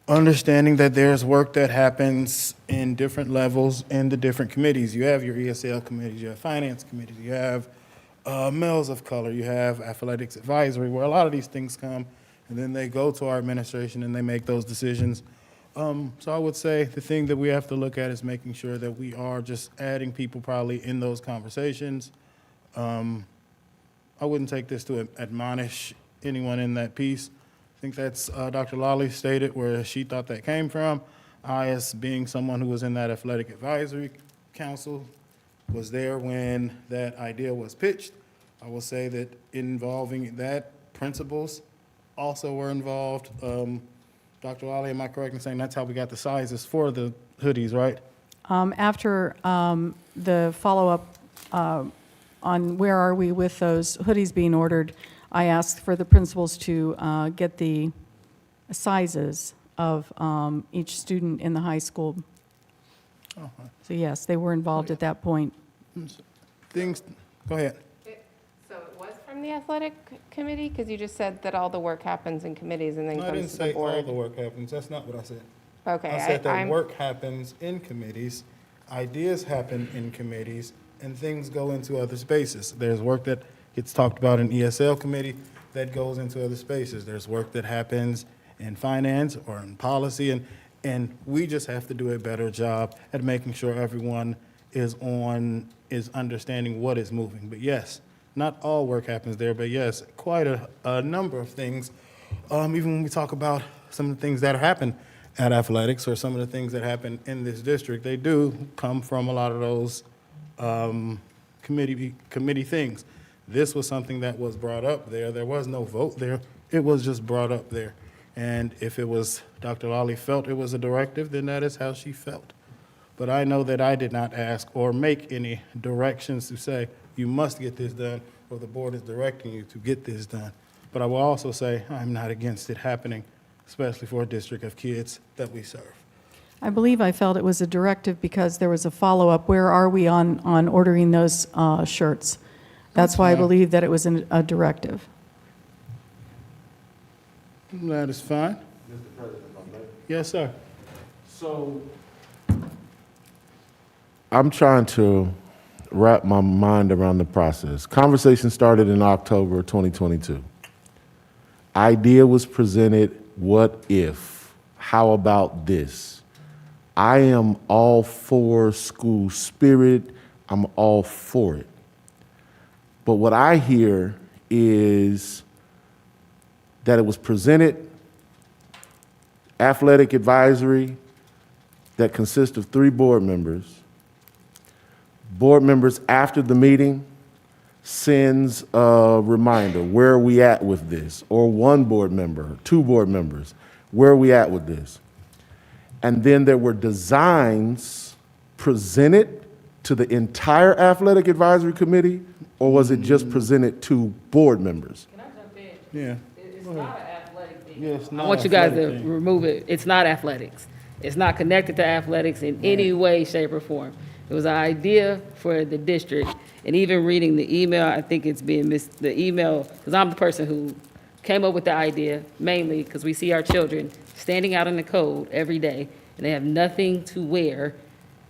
understanding that there's work that happens in different levels in the different committees. You have your ESL committees, you have finance committees, you have males of color, you have athletics advisory, where a lot of these things come, and then they go to our administration and they make those decisions. So I would say the thing that we have to look at is making sure that we are just adding people probably in those conversations. I wouldn't take this to admonish anyone in that piece. I think that's Dr. Lawley stated where she thought that came from. I, as being someone who was in that athletic advisory council, was there when that idea was pitched. I will say that involving that, principals also were involved. Dr. Lawley, am I correct in saying that's how we got the sizes for the hoodies, right? After the follow-up on where are we with those hoodies being ordered, I asked for the principals to get the sizes of each student in the high school. So yes, they were involved at that point. Things, go ahead. So it was from the athletic committee? Because you just said that all the work happens in committees and then No, I didn't comes to the say all board. the work happens. That's not what I said. Okay, I said that I'm- work happens in committees, ideas happen in committees, and things go into other spaces. There's work that gets talked about in ESL committee that goes into other spaces. There's work that happens in finance or in policy, and we just have to do a better job at making sure everyone is understanding what is moving. But yes, not all work happens there, but yes, quite a number of things. Even when we talk about some of the things that happen at athletics or some of the things that happen in this district, they do come from a lot of those committee things. This was something that was brought up there. There was no vote there. It was just brought up there. And if it was, Dr. Lawley felt it was a directive, then that is how she felt. But I know that I did not ask or make any directions to say, you must get this done, or the board is directing you to get this done. But I will also say, I'm not against it happening, especially for a district of kids that we serve. I believe I felt it was a directive because there was a follow-up. Where are we on ordering those shirts? That's why I believe that it was a directive. That is fine. Mr. President, if I may. Yes, sir. So I'm trying to wrap my mind around the process. Conversation started in October 2022. Idea was presented, what if? How about this? I am all for school spirit. I'm all for it. But what I hear is that it was presented, athletic advisory that consists of 3 board members. Board members after the meeting sends a reminder, where are we at with this? Or 1 board member, 2 board members, where are we at with this? And then there were designs presented to the entire athletic advisory committee, or was it just presented to board members? Can I jump in? Yeah. It's not an athletic thing. Yes, I not want you guys to athletic thing. remove it. It's not athletics. It's not connected to athletics in any way, shape, or form. It was an idea for the district, and even reading the email, I think it's being missed, the email, because I'm the person who came up with the idea, mainly because we see our children standing out in the cold every day, and they have nothing to wear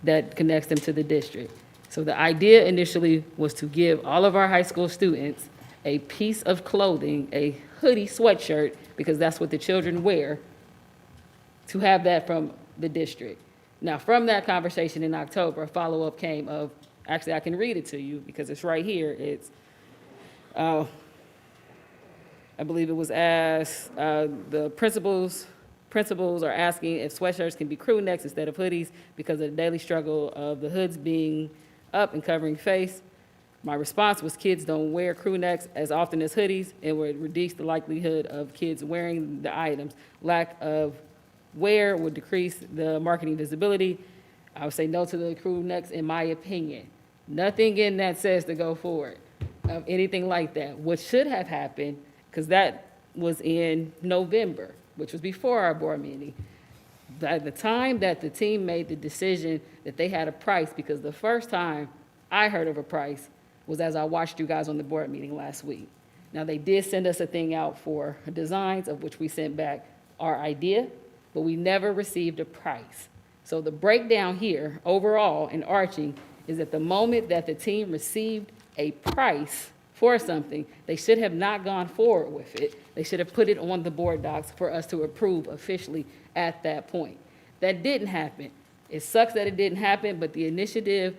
that connects them to the district. So the idea initially was to give all of our high school students a piece of clothing, a hoodie sweatshirt, because that's what the children wear, to have that from the district. Now, from that conversation in October, a follow-up came of, actually, I can read it to you because it's right here. It's, I believe it was asked, the principals are asking if sweatshirts can be crew necks instead of hoodies because of the daily struggle of the hoods being up and covering face. My response was kids don't wear crew necks as often as hoodies and would reduce the likelihood of kids wearing the items. Lack of wear would decrease the marketing visibility. I would say no to the crew necks in my opinion. Nothing in that says to go forward of anything like that. What should have happened, because that was in November, which was before our board meeting. By the time that the team made the decision that they had a price, because the first time I heard of a price was as I watched you guys on the board meeting last week. Now, they did send us a thing out for designs, of which we sent back our idea, but we never received a price. So the breakdown here, overall and arching, is at the moment that the team received a price for something, they should have not gone forward with it. They should have put it on the board docs for us to approve officially at that point. That didn't happen. It sucks that it didn't happen, but the initiative,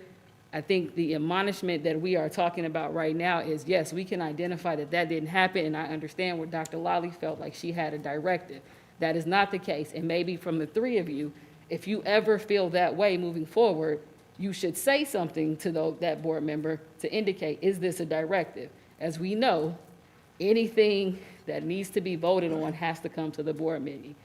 I think the admonishment that we are talking about right now is, yes, we can identify that that didn't happen, and I understand where Dr. Lawley felt like she had a directive. That is not the case, and maybe from the 3 of you, if you ever feel that way moving forward, you should say something to that board member to indicate, is this a directive? As we know, anything that needs to be voted on has to come to the board meeting.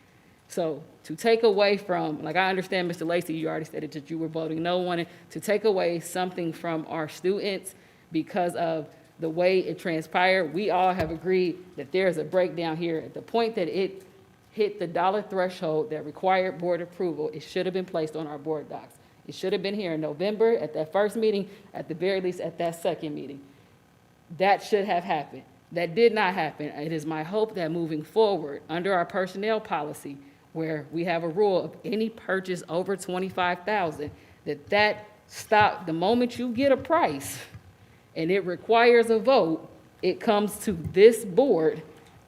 So to take away from, like I understand, Mr. Lacy, you already stated that you were voting no on it, to take away something from our students because of the way it transpired, we all have agreed that there's a breakdown here. At the point that it hit the dollar threshold that required board approval, it should have been placed on our board docs. It should have been here in November at that first meeting, at the very least at that second meeting. That should have happened. That did not happen. It is my hope that moving forward, under our personnel policy, where we have a rule of any purchase over $25,000, that stop, the moment you get a price and it requires a vote, it comes to this board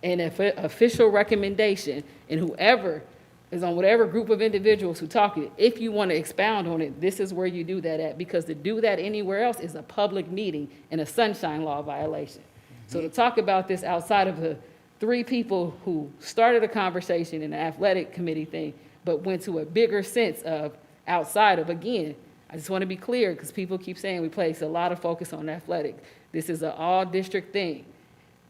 and an official recommendation, and whoever is on whatever group of individuals who talk it, if you want to expound on it, this is where you do that at, because to do that anywhere else is a public meeting and a sunshine law violation. So to talk about this outside of the 3 people who started a conversation in the athletic committee thing, but went to a bigger sense of outside of, again, I just want to be clear, because people keep saying we place a lot of focus on athletic. This is an all-district thing.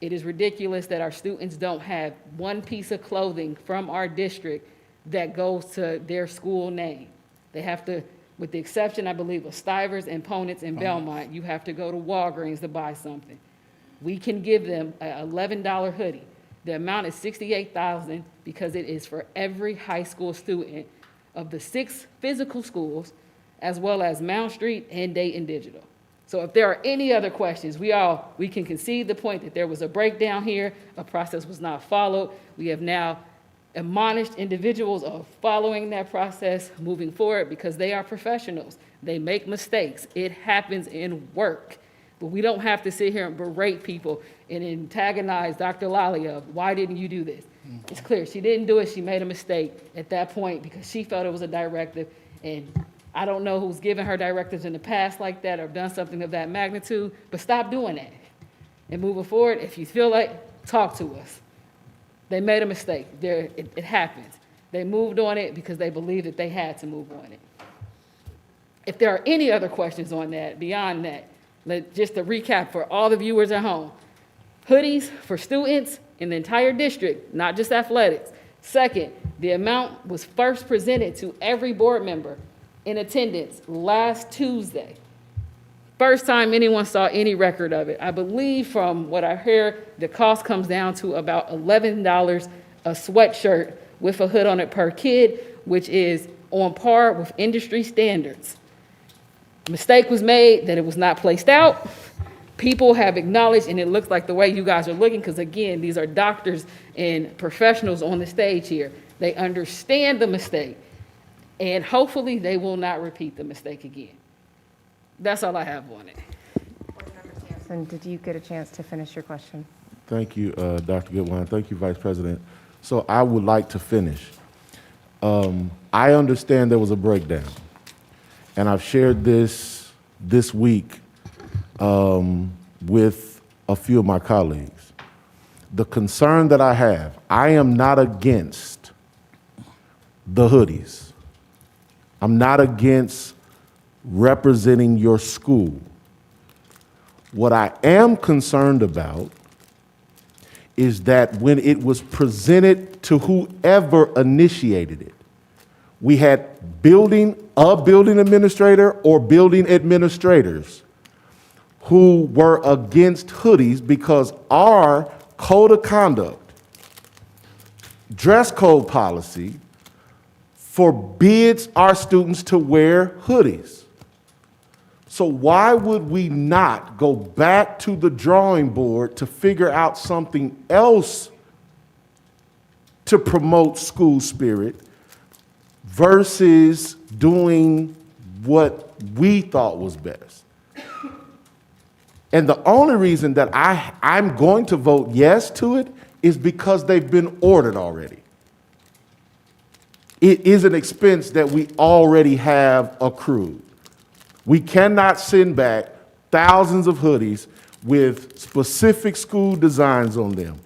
It is ridiculous that our students don't have one piece of clothing from our district that goes to their school name. They have to, with the exception, I believe, of Stivers and Ponitz and Belmont, you have to go to Walgreens to buy something. We can give them an $11 hoodie. The amount is $68,000 because it is for every high school student of the 6 physical schools, as well as Mount Street and Dayton Digital. So if there are any other questions, we can concede the point that there was a breakdown here, a process was not followed. We have now admonished individuals of following that process moving forward because they are professionals. They make mistakes. It happens in work. But we don't have to sit here and berate people and antagonize Dr. Lally of, why didn't you do this? It's clear, she didn't do it, she made a mistake at that point because she felt it was a directive, and I don't know who's given her directives in the past like that or done something of that magnitude, but stop doing that. And moving forward, if you feel like, talk to us. They made a mistake, it happens. They moved on it because they believed that they had to move on it. If there are any other questions on that, beyond that, just to recap for all the viewers at home, hoodies for students in the entire district, not just athletics. Second, the amount was first presented to every board member in attendance last Tuesday. First time anyone saw any record of it. I believe from what I heard, the cost comes down to about $11 a sweatshirt with a hood on it per kid, which is on par with industry standards. Mistake was made that it was not placed out. People have acknowledged, and it looks like the way you guys are looking, because again, these are doctors and professionals on the stage here. They understand the mistake, and hopefully they will not repeat the mistake again. That's all I have on it. And did you get a chance to finish your question? Thank you, Dr. Goodwine. Thank you, Vice President. So I would like to finish. I understand there was a breakdown, and I've shared this week with a few of my colleagues. The concern that I am not against the hoodies. I'm not against representing your school. What I am concerned about is that when it was presented to whoever initiated it, we had a building administrator or building administrators who were against hoodies because our code of conduct, dress code policy, forbids our students to wear hoodies. So why would we not go back to the drawing board to figure out something else to promote school spirit versus doing what we thought was best? And the only reason that I'm going to vote yes to it is because they've been ordered already. It is an expense that we already have accrued. We cannot send back thousands of hoodies with specific school designs on them.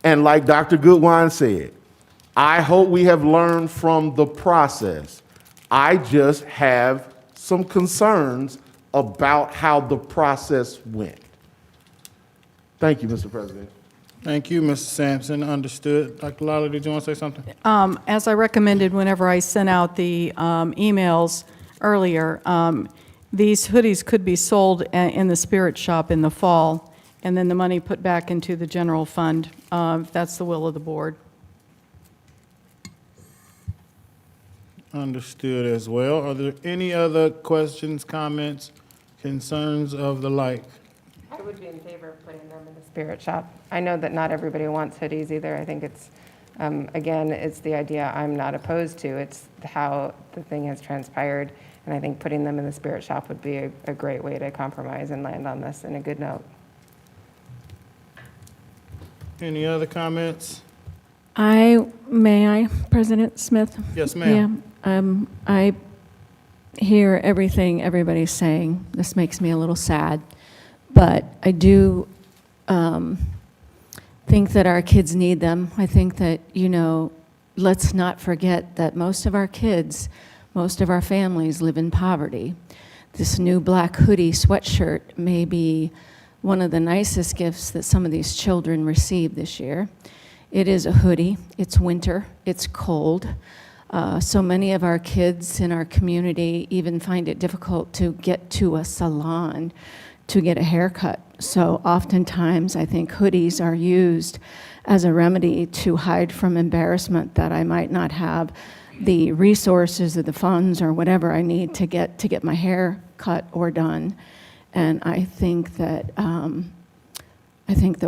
And like Dr. Goodwine said, I hope we have learned from the process. I just have some concerns about how the process went. Thank you, Mr. President. Thank you, Mr. Sampson. Understood. Dr. Lally, did you want to say something? As I recommended whenever I sent out the emails earlier, these hoodies could be sold in the Spirit Shop in the fall, and then the money put back into the general fund, if that's the will of the board. Understood as well. Are there any other questions, comments, concerns of the like? I would be in favor of putting them in the spirit shop. I know that not everybody wants hoodies either. I think it's, again, it's the idea I'm not opposed to. It's how the thing has transpired. And I think putting them in the spirit shop would be a great way to compromise and land on this in a good note. Any other comments? May I, President Smith? Yes, ma'am. Yeah, I hear everything everybody's saying. This makes me a little sad, but I do think that our kids need them. I think that, let's not forget that most of our kids, most of our families live in poverty. This new black hoodie sweatshirt may be one of the nicest gifts that some of these children received this year. It is a hoodie, it's winter, it's cold. So many of our kids in our community even find it difficult to get to a salon to get a haircut. So oftentimes I think hoodies are used as a remedy to hide from embarrassment that I might not have the resources or the funds or whatever I need to get my hair cut or done. And I think that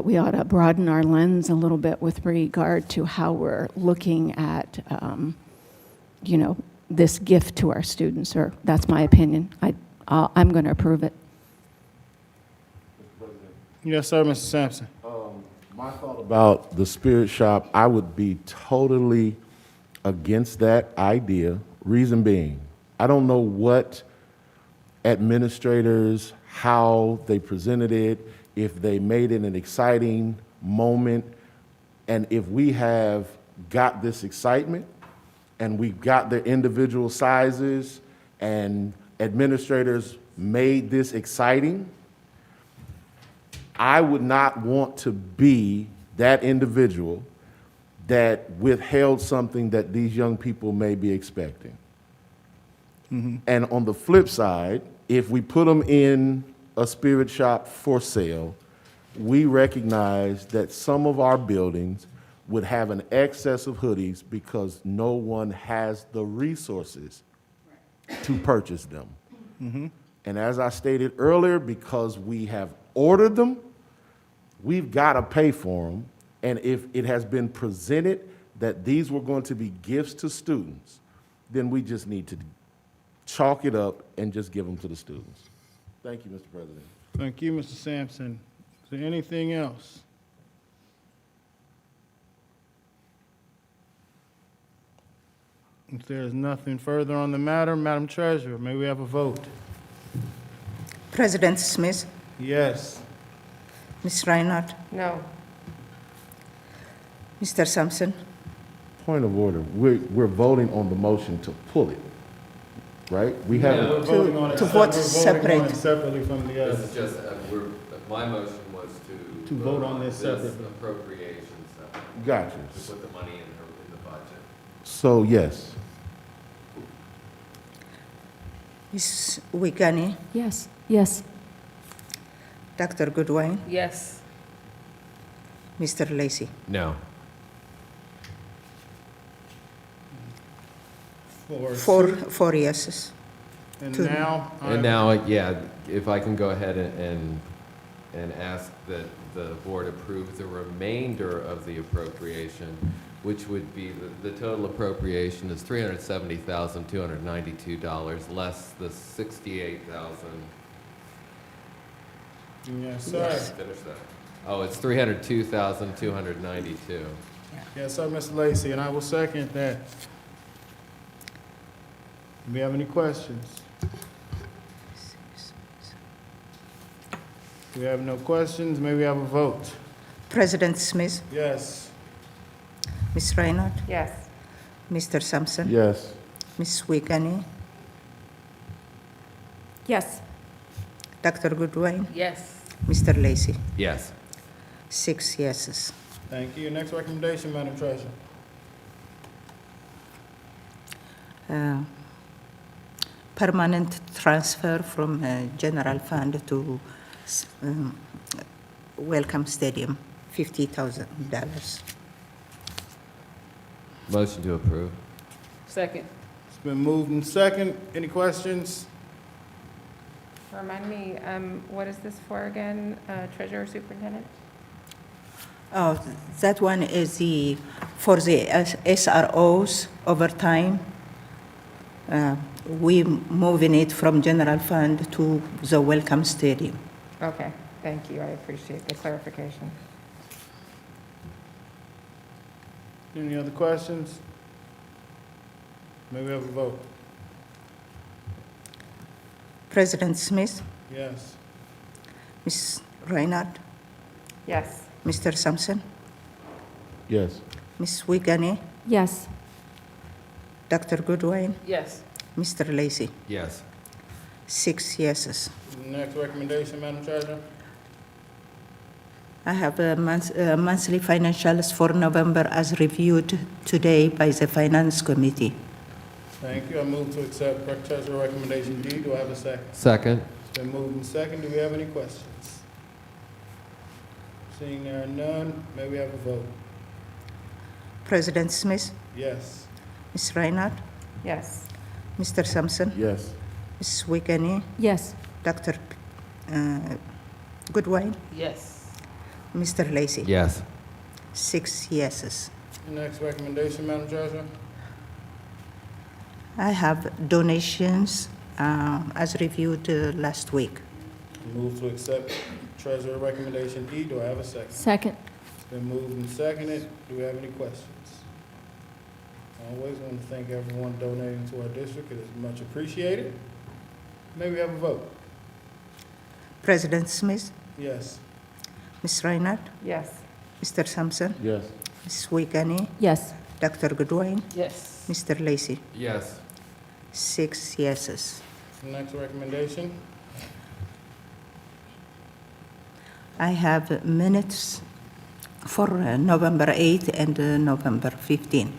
we ought to broaden our lens a little bit with regard to how we're looking at, this gift to our students. Or that's my opinion. I'm going to approve it. Yes, sir, Mr. Sampson. My thought about the spirit shop, I would be totally against that idea. Reason being, I don't know what administrators, how they presented it, if they made it an exciting moment, and if we have got this excitement and we've got the individual sizes and administrators made this exciting, I would not want to be that individual that withheld something that these young people may be expecting. And on the flip side, if we put them in a spirit shop for sale, we recognize that some of our buildings would have an excess of hoodies because no one has the resources to purchase them. And as I stated earlier, because we have ordered them, we've got to pay for them. And if it has been presented that these were going to be gifts to students, then we just need to chalk it up and just give them to the students. Thank you, Mr. President. Thank you, Mr. Sampson. Is there anything else? If there is nothing further on the matter, Madam Treasurer, may we have a vote? President Smith, Yes. Ms. Reinhardt, No. Mr. Sampson, Point of order, we're voting on the motion to pull it, right? We We're haven't, voting on it. to vote We're voting on separate. it separately from the This other. is just, my motion was To vote on this separately. appropriation separately. gotcha. To put the money in the budget. So, yes. Ms. Wigani, Yes. Yes. Dr. Goodwin, Yes. Mr. Lacy. No. Four yeses. And Two. now, And now, yeah, if I can go ahead and ask that the board approve the remainder of the appropriation, which would be, the total appropriation is $370,292, less the $68,000. yes, sir. Finish that. Oh, it's $302,292. Yes, sir, Mr. Lacy, and I will second that. Do we have any questions? Do we have no questions? May we have a vote? President Smith, Yes. Ms. Reinhardt, Yes. Mr. Sampson, Yes. Ms. Wigani, Yes. Dr. Goodwin, Yes. Mr. Lacy. Yes. 6 yeses. Thank you. Next recommendation, Madam Treasurer. Permanent transfer from general fund to Welcome Stadium, $50,000. Motion to approve. Second. It's been moved and second. Any questions? Remind me, what is this for again, Treasurer Superintendent? Oh, that one is for the SROs overtime. We moving it from general fund to the Welcome Stadium. Okay, thank you, I appreciate the clarification. Any other questions? May we have a vote? President Smith, Yes. Ms. Reinhardt, Yes. Mr. Sampson, Yes. Ms. Wiegany, Yes. Dr. Goodwin, Yes. Mr. Lacy. Yes. 6 yeses. Next recommendation, Madam Treasurer? I have monthly financials for November as reviewed today by the Finance Committee. Thank you. I move to accept Treasurer recommendation D. Do I have a second? Second. It's been moved and second. Do we have any questions? Seeing there are none, may we have a vote? President Smith, Yes. Ms. Reinhardt, Yes. Mr. Sampson, Yes. Ms. Wiegany, Yes. Dr. Goodwin, Yes. Mr. Lacy. Yes. 6 yeses. Next recommendation, Madam Treasurer? I have donations as reviewed last week. Move to accept Treasurer recommendation E. Do I have a second? Second. It's been moved and seconded. Do we have any questions? I always want to thank everyone donating to our district. It is much appreciated. May we have a vote? President Smith, Yes. Ms. Reinhardt, Yes. Mr. Sampson, Yes. Ms. Wiegany, Yes. Dr. Goodwin, Yes. Mr. Lacy. Yes. 6 yeses. Next recommendation? I have minutes for November 8 and November 15.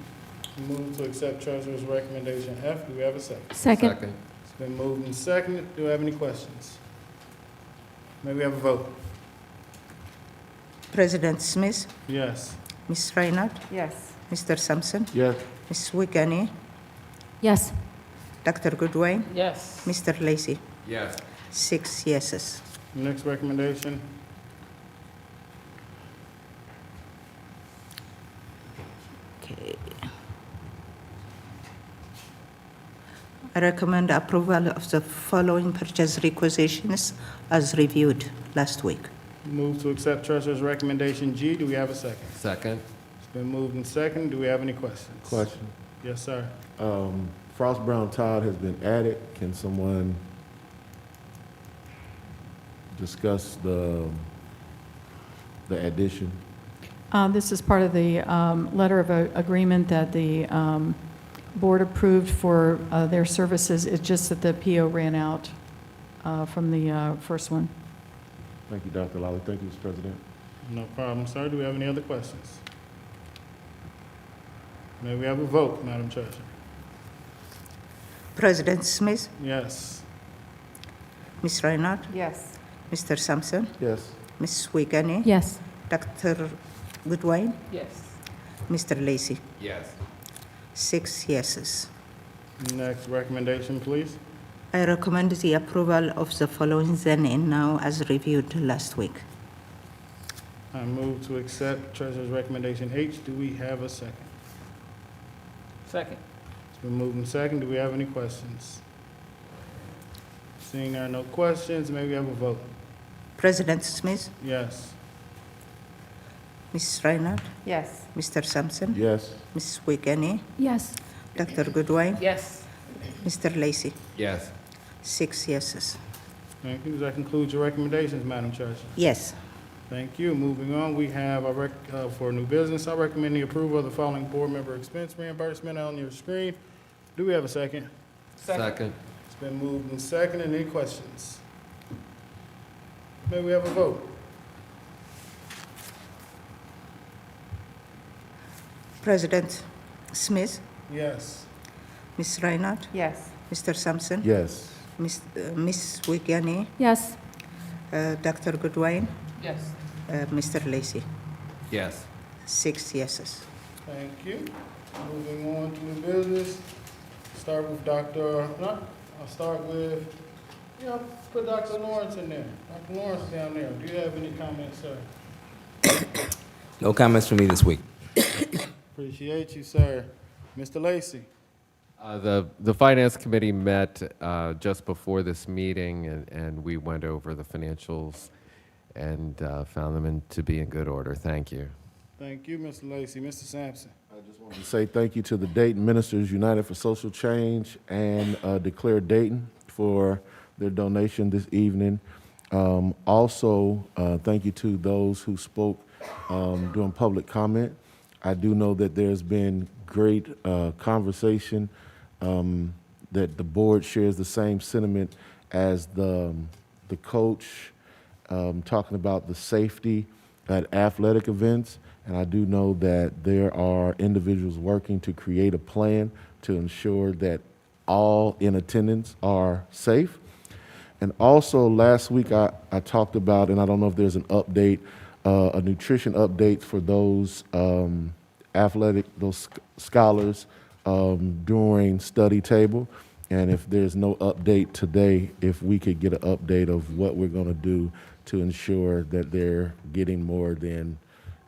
Move to accept Treasurer's recommendation F. Do we have a second? Second. It's been moved and seconded. Do we have any questions? May we have a vote? President Smith, Yes. Ms. Reinhardt, Yes. Mr. Sampson, Yes. Ms. Wiegany, Yes. Dr. Goodwin, Yes. Mr. Lacy. Yes. 6 yeses. Next recommendation? Okay. I recommend approval of the following purchase requisitions as reviewed last week. Move to accept Treasurer's recommendation G. Do we have a second? Second. It's been moved and seconded. Do we have any questions? Question. Yes, sir. Frost Brown Todd has been added. Can someone discuss the addition? This is part of the letter of agreement that the board approved for their services. It's just that the PO ran out from the first one. Thank you, Dr. Lally. Thank you, Mr. President. No problem, sir. Do we have any other questions? May we have a vote, Madam Treasurer? President Smith, Yes. Ms. Reinhardt, Yes. Mr. Sampson, Yes. Ms. Wiegany, Yes. Dr. Goodwin, Yes. Mr. Lacy. Yes. 6 yeses. Next recommendation, please. I recommend the approval of the following then and now as reviewed last week. I move to accept Treasurer's recommendation H. Do we have a second? Second. It's been moved and second. Do we have any questions? Seeing there are no questions, may we have a vote? President Smith, Yes. Ms. Reinhardt, Yes. Mr. Sampson, Yes. Ms. Wiegany, Yes. Dr. Goodwin, Yes. Mr. Lacy. Yes. 6 yeses. Thank you. Does that conclude your recommendations, Madam Treasurer? Yes. Thank you. Moving on, we have, for new business, I recommend the approval of the following board member expense reimbursement on your screen. Do we have a second? Second. It's been moved and seconded. Any questions? May we have a vote? President Smith, Yes. Ms. Reinhardt, Yes. Mr. Sampson, Yes. Ms. Wiegany, Yes. Dr. Goodwin, Yes. Mr. Lacy. Yes. 6 yeses. Thank you. Moving on to new business. Start with I'll start with, put Dr. Lawrence in there. Dr. Lawrence down there. Do you have any comments, sir? No comments from me this week. Appreciate you, sir. Mr. Lacy. The Finance Committee met just before this meeting, and we went over the financials and found them to be in good order. Thank you. Thank you, Mr. Lacy. Mr. Sampson. I just wanted to say thank you to the Dayton Ministers United for Social Change and Declare Dayton for their donation this evening. Also, thank you to those who spoke during public comment. I do know that there's been great conversation, that the board shares the same sentiment as the coach, talking about the safety at athletic events. And I do know that there are individuals working to create a plan to ensure that all in attendance are safe. And also last week I talked about, and I don't know if there's an update, a nutrition update for those those scholars during study table. And if there's no update today, if we could get an update of what we're going to do to ensure that they're getting more than,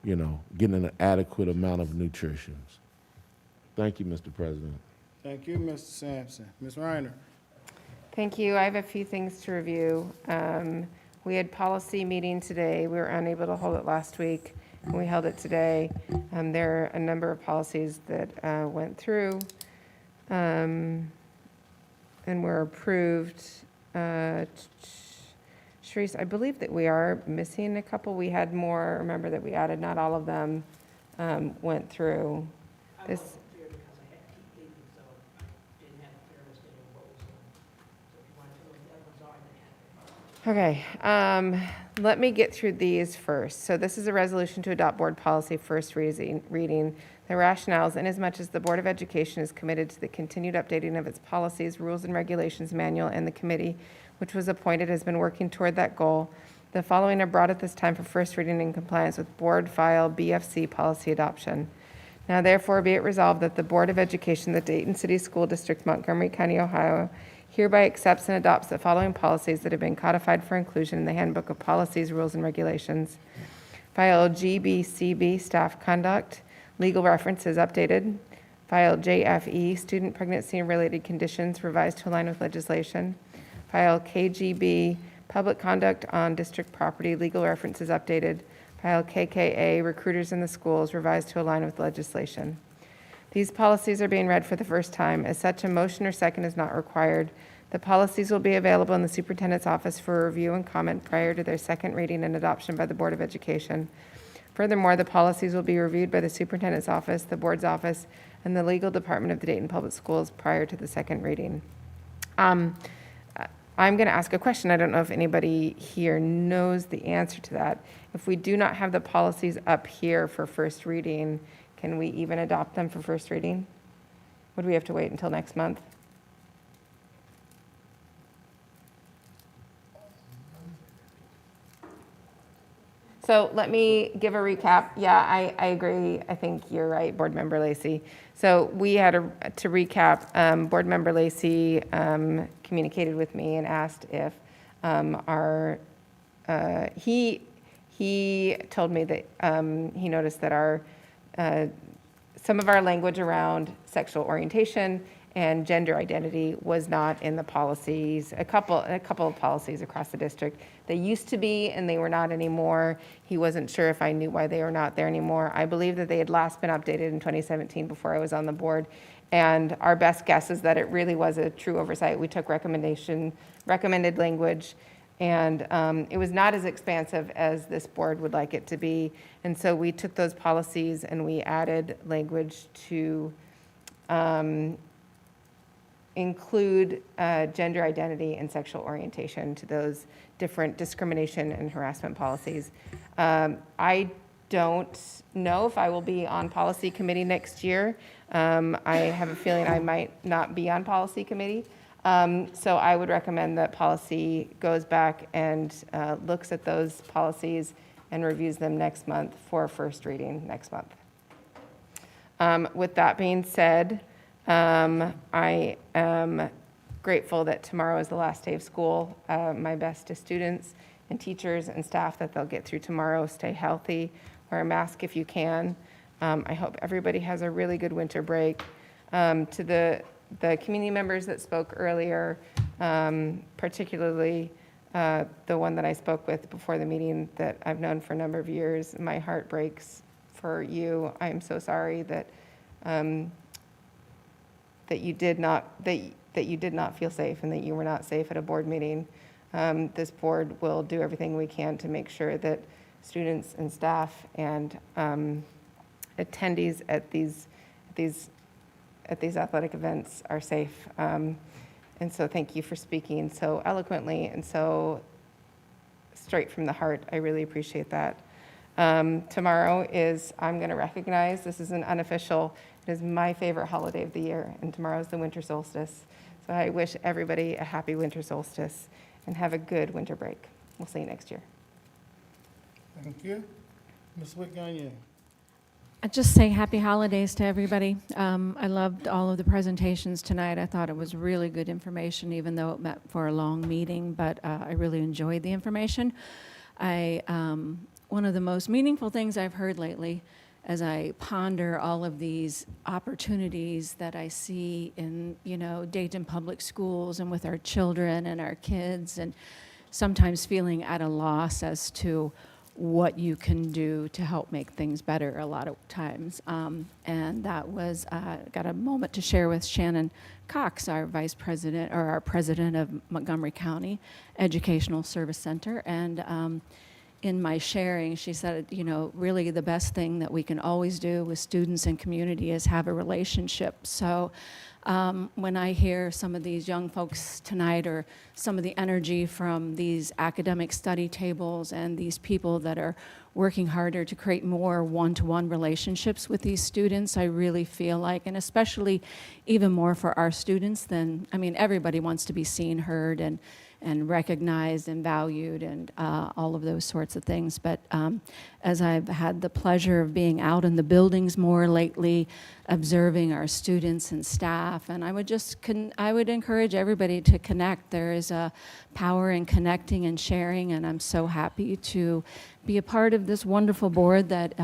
getting an adequate amount of nutrition. Thank you, Mr. President. Thank you, Mr. Sampson. Ms. Reiner. Thank you. I have a few things to review. We had policy meeting today. We were unable to hold it last week, and we held it today. There are a number of policies that went through and were approved. Sharice, I believe that we are missing a couple. We had more. Remember that we added, not all of them went through. This. Okay, let me get through these first. So this is a resolution to adopt board policy first reading. The rationales, inasmuch as the Board of Education is committed to the continued updating of its policies, rules, and regulations manual, and the committee, which was appointed, has been working toward that goal. The following are brought at this time for first reading in compliance with Board File BFC policy adoption. Now therefore be it resolved that the Board of Education, the Dayton City School District, Montgomery County, Ohio, hereby accepts and adopts the following policies that have been codified for inclusion in the Handbook of Policies, Rules, and Regulations. File GBCB, Staff Conduct, Legal References updated. File JFE, Student Pregnancy and Related Conditions, revised to align with legislation. File KGB, Public Conduct on District Property, Legal References updated. File KKA, Recruiters in the Schools, revised to align with legislation. These policies are being read for the first time. As such, a motion or second is not required. The policies will be available in the superintendent's office for review and comment prior to their second reading and adoption by the Board of Education. Furthermore, the policies will be reviewed by the superintendent's office, the board's office, and the legal department of the Dayton Public Schools prior to the second reading. I'm going to ask a question. I don't know if anybody here knows the answer to that. If we do not have the policies up here for first reading, can we even adopt them for first reading? Would we have to wait until next month? So let me give a recap. Yeah, I agree. I think you're right, Board Member Lacy. So we had to recap. Board Member Lacy communicated with me and asked if he told me that he noticed that some of our language around sexual orientation and gender identity was not in the policies, a couple of policies across the district. They used to be, and they were not anymore. He wasn't sure if I knew why they were not there anymore. I believe that they had last been updated in 2017 before I was on the board. And our best guess is that it really was a true oversight. We took recommended language, and it was not as expansive as this board would like it to be. And so we took those policies and we added language to include gender identity and sexual orientation to those different discrimination and harassment policies. I don't know if I will be on policy committee next year. I have a feeling I might not be on policy committee. So I would recommend that policy goes back and looks at those policies and reviews them next month for first reading next month. With that being said, I am grateful that tomorrow is the last day of school. My best to students and teachers and staff that they'll get through tomorrow. Stay healthy, wear a mask if you can. I hope everybody has a really good winter break. To the community members that spoke earlier, particularly the one that I spoke with before the meeting that I've known for a number of years, my heart breaks for you. I am so sorry that that you did not feel safe and that you were not safe at a board meeting. This board will do everything we can to make sure that students and staff and attendees at these athletic events are safe. And so thank you for speaking so eloquently and so straight from the heart. I really appreciate that. Tomorrow is, I'm going to recognize, this is an unofficial, it is my favorite holiday of the year, and tomorrow is the winter solstice. So I wish everybody a happy winter solstice and have a good winter break. We'll see you next year. Thank you. Ms. Witt-Gagne. I'd just say happy holidays to everybody. I loved all of the presentations tonight. I thought it was really good information, even though it met for a long meeting, but I really enjoyed the information. One of the most meaningful things I've heard lately as I ponder all of these opportunities that I see in, Dayton Public Schools and with our children and our kids, and sometimes feeling at a loss as to what you can do to help make things better a lot of times. And that was, got a moment to share with Shannon Cox, our vice president, or our president of Montgomery County Educational Service Center. And in my sharing, she said, really the best thing that we can always do with students and community is have a relationship. So when I hear some of these young folks tonight, or some of the energy from these academic study tables and these people that are working harder to create more one-to-one relationships with these students, I really feel like, and especially even more for our students than, everybody wants to be seen, heard, and recognized and valued and all of those sorts of things. But as I've had the pleasure of being out in the buildings more lately, observing our students and staff, and I would encourage everybody to connect. There is a power in connecting and sharing, and I'm so happy to be a part of this wonderful board that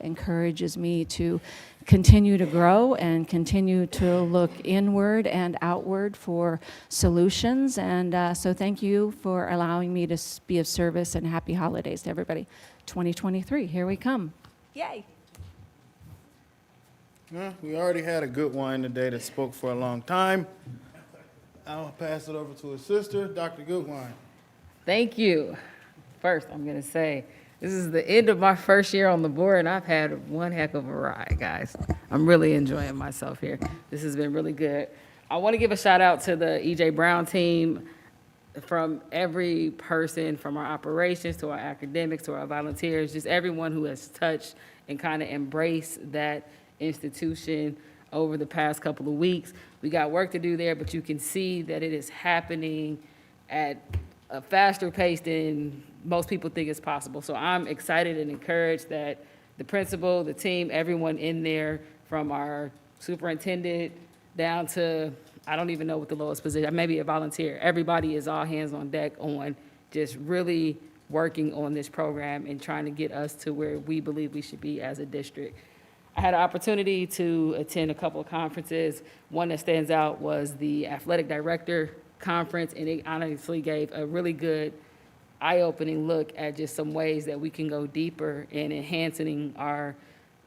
encourages me to continue to grow and continue to look inward and outward for solutions. And so thank you for allowing me to be of service, and happy holidays to everybody. 2023, here we come. Yay. Well, we already had a good one today that spoke for a long time. I'll pass it over to his sister, Dr. Goodwine. Thank you. First, I'm going to say, this is the end of my first year on the board, and I've had one heck of a ride, guys. I'm really enjoying myself here. This has been really good. I want to give a shout out to the E.J. Brown team, from every person, from our operations to our academics to our volunteers, just everyone who has touched and kind of embraced that institution over the past couple of weeks. We got work to do there, but you can see that it is happening at a faster pace than most people think is possible. So I'm excited and encouraged that the principal, the team, everyone in there, from our superintendent down to, I don't even know what the lowest position, maybe a volunteer. Everybody is all hands on deck on just really working on this program and trying to get us to where we believe we should be as a district. I had an opportunity to attend a couple of conferences. One that stands out was the athletic director conference, and it honestly gave a really good eye-opening look at just some ways that we can go deeper in enhancing our,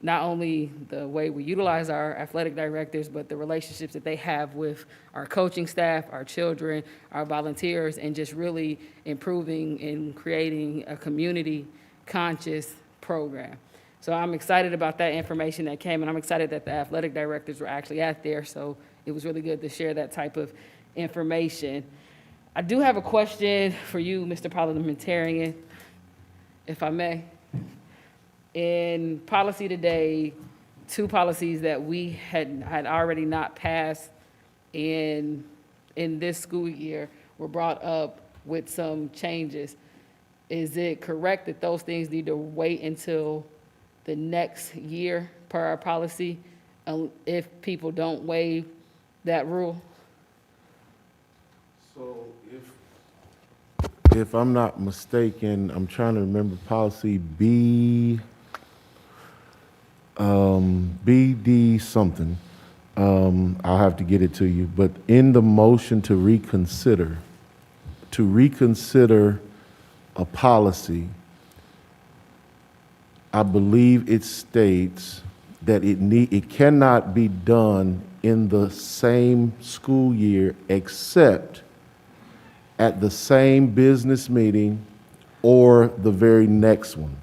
not only the way we utilize our athletic directors, but the relationships that they have with our coaching staff, our children, our volunteers, and just really improving and creating a community-conscious program. So I'm excited about that information that came, and I'm excited that the athletic directors were actually out there, so it was really good to share that type of information. I do have a question for you, Mr. Parliamentarian, if I may. In policy today, two policies that we had already not passed in this school year were brought up with some changes. is it correct that those things need to wait until the next year per our policy if people don't waive that rule? So if I'm not mistaken, I'm trying to remember policy BD something. I'll have to get it to you, but in the motion to reconsider a policy, I believe it states that it cannot be done in the same school year except at the same business meeting or the very next one.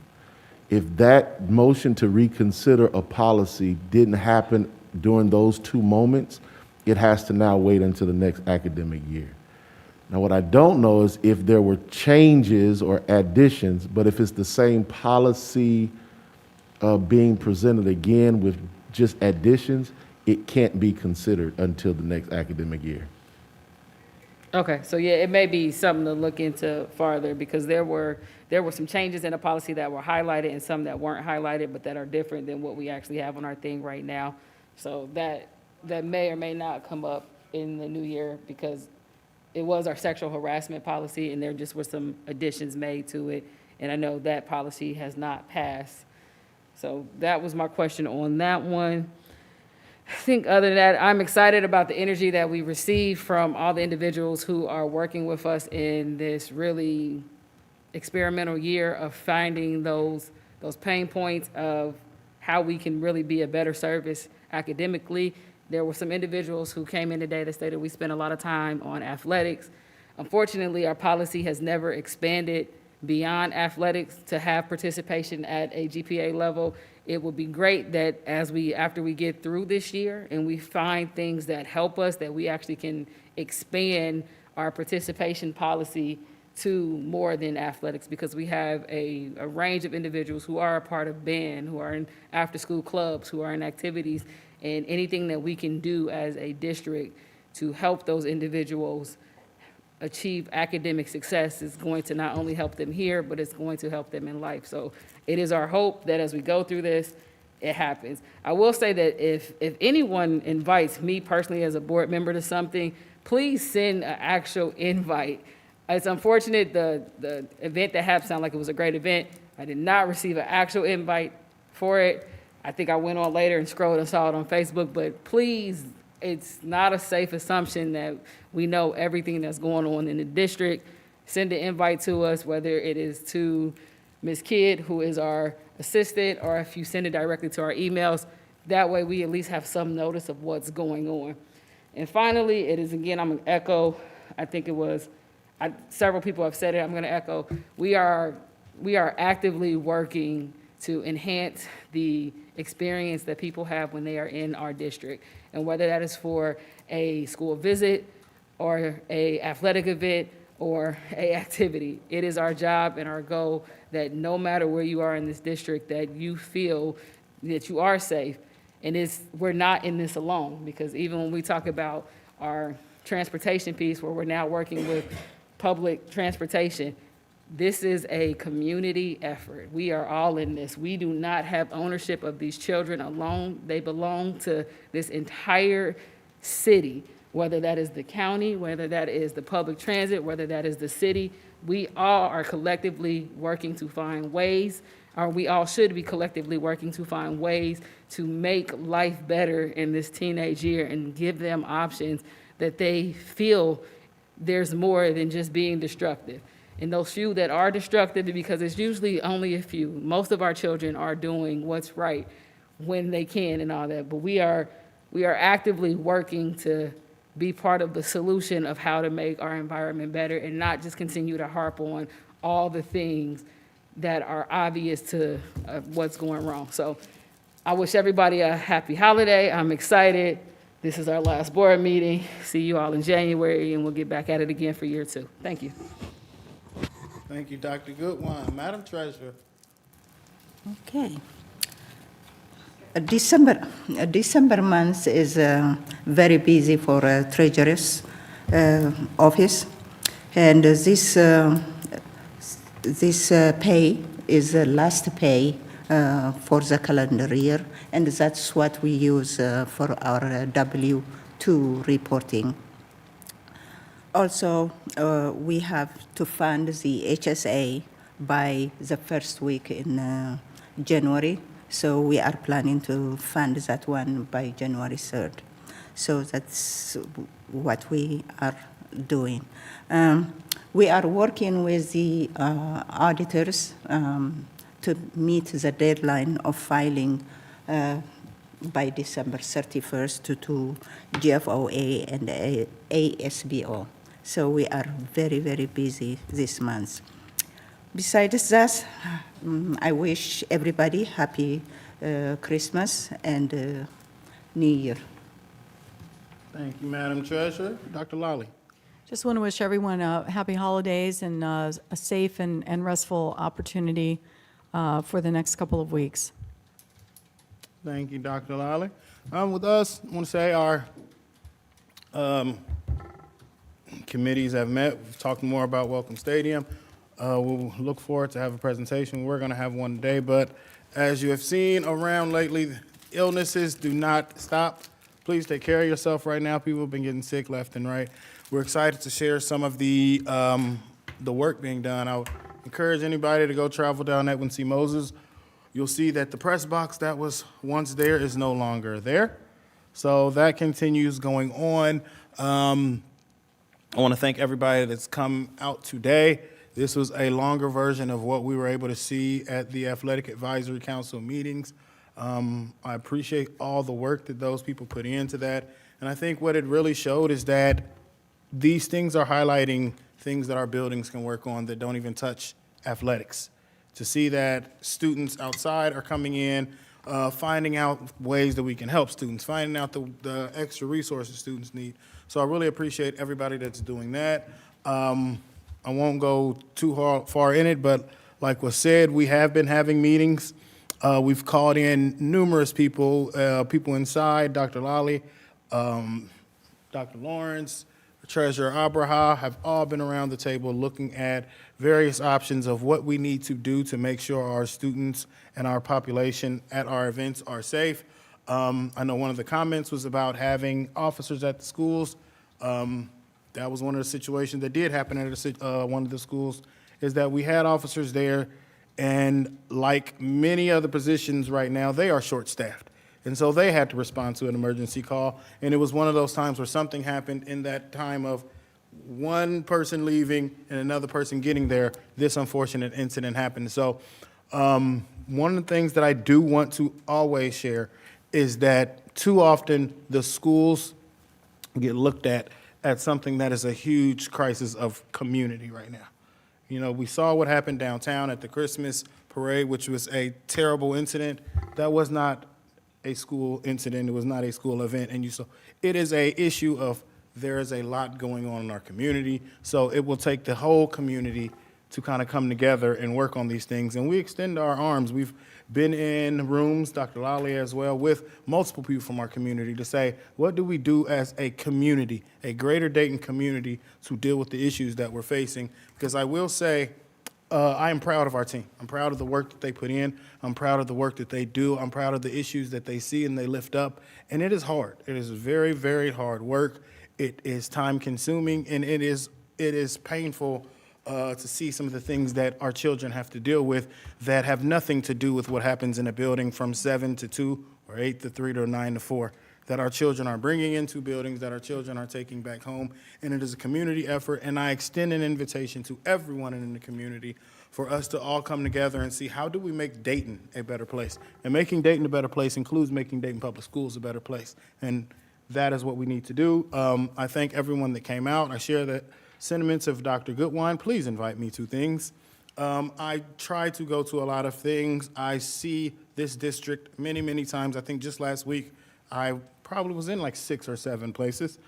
If that motion to reconsider a policy didn't happen during those two moments, it has to now wait until the next academic year. Now, what I don't know is if there were changes or additions, but if it's the same policy being presented again with just additions, it can't be considered until the next academic year. Okay, so yeah, it may be something to look into farther because there were some changes in the policy that were highlighted and some that weren't highlighted, but that are different than what we actually have on our thing right now. So that may or may not come up in the new year because it was our sexual harassment policy and there just were some additions made to it. And I know that policy has not passed. So that was my question on that one. I think other than that, I'm excited about the energy that we receive from all the individuals who are working with us in this really experimental year of finding those pain points of how we can really be a better service academically. There were some individuals who came in today that stated we spent a lot of time on athletics. Unfortunately, our policy has never expanded beyond athletics to have participation at a GPA level. It would be great that after we get through this year and we find things that help us, that we actually can expand our participation policy to more than athletics, because we have a range of individuals who are a part of band, who are in after-school clubs, who are in activities, and anything that we can do as a district to help those individuals achieve academic success is going to not only help them here, but it's going to help them in life. So it is our hope that as we go through this, it happens. I will say that if anyone invites me personally as a board member to something, please send an actual invite. It's unfortunate the event that happened sounded like it was a great event. I did not receive an actual invite for it. I think I went on later and scrolled and saw it on Facebook, but please, it's not a safe assumption that we know everything that's going on in the district. Send an invite to us, whether it is to Ms. Kidd, who is our assistant, or if you send it directly to our emails. That way we at least have some notice of what's going on. And finally, it is, again, I'm going to echo, I think it was, several people have said it, I'm going to echo, we are actively working to enhance the experience that people have when they are in our district. And whether that is for a school visit or a athletic event or a activity, it is our job and our goal that no matter where you are in this district, that you feel that you are safe. And we're not in this alone, because even when we talk about our transportation piece, where we're now working with public transportation, this is a community effort. We are all in this. We do not have ownership of these children alone. They belong to this entire city, whether that is the county, whether that is the public transit, whether that is the city. We all are collectively working to find ways, or we all should be collectively working to find ways to make life better in this teenage year and give them options that they feel there's more than just being destructive. And those few that are destructive, because it's usually only a few. Most of our children are doing what's right when they can and all that. But we are actively working to be part of the solution of how to make our environment better and not just continue to harp on all the things that are obvious to what's going wrong. So I wish everybody a happy holiday. I'm excited. This is our last board meeting. See you all in January, and we'll get back at it again for year 2. Thank you. Thank you, Dr. Goodwine. Madam Treasurer. Okay. December month is very busy for Treasurer's office, and this pay is the last pay for the calendar year, and that's what we use for our W-2 reporting. Also, we have to fund the HSA by the first week in January, so we are planning to fund that one by January 3rd. So that's what we are doing. We are working with the auditors to meet the deadline of filing by December 31st to GFOA and ASBO. So we are very, very busy this month. Besides that, I wish everybody happy Christmas and New Year. Thank you, Madam Treasurer. Dr. Lally. Just want to wish everyone happy holidays and a safe and restful opportunity for the next couple of weeks. Thank you, Dr. Lally. With us, I want to say our committees have met. We've talked more about Welcome Stadium. We'll look forward to have a presentation. We're going to have one today, but as you have seen around lately, illnesses do not stop. Please take care of yourself right now. People have been getting sick left and right. We're excited to share some of the work being done. I would encourage anybody to go travel down Edwin C. Moses. You'll see that the press box that was once there is no longer there. So that continues going on. I want to thank everybody that's come out today. This was a longer version of what we were able to see at the Athletic Advisory Council meetings. I appreciate all the work that those people put into that. And I think what it really showed is that these things are highlighting things that our buildings can work on that don't even touch athletics. To see that students outside are coming in, finding out ways that we can help students, finding out the extra resources students need. So I really appreciate everybody that's doing that. I won't go too far in it, but like was said, we have been having meetings. We've called in numerous people, people inside, Dr. Lally, Dr. Lawrence, Treasurer Abraha, have all been around the table looking at various options of what we need to do to make sure our students and our population at our events are safe. I know one of the comments was about having officers at the schools. That was one of the situations that did happen at one of the schools, is that we had officers there, and like many other positions right now, they are short-staffed. And so they had to respond to an emergency call, and it was one of those times where something happened in that time of one person leaving and another person getting there, this unfortunate incident happened. So one of the things that I do want to always share is that too often the schools get looked at something that is a huge crisis of community right now. You know, we saw what happened downtown at the Christmas parade, which was a terrible incident. That was not a school incident. It was not a school event. And you saw it is a issue of there is a lot going on in our community. So it will take the whole community to kind of come together and work on these things. And we extend our arms. We've been in rooms, Dr. Lally as well, with multiple people from our community to say, what do we do as a community, a greater Dayton community, to deal with the issues that we're facing? Because I will say, I am proud of our team. I'm proud of the work that they put in. I'm proud of the work that they do. I'm proud of the issues that they see and they lift up. And it is hard. It is very, very hard work. It is time consuming, and it is painful to see some of the things that our children have to deal with that have nothing to do with what happens in a building from 7 to 2 or 8 to 3 or 9 to 4, that our children are bringing into buildings, that our children are taking back home. And it is a community effort, and I extend an invitation to everyone in the community for us to all come together and see how do we make Dayton a better place. And making Dayton a better place includes making Dayton Public Schools a better place. And that is what we need to do. I thank everyone that came out. I share the sentiments of Dr. Goodwine. Please invite me to things. I try to go to a lot of things. I see this district many, many times. I think just last week, I probably was in like 6 or 7 places.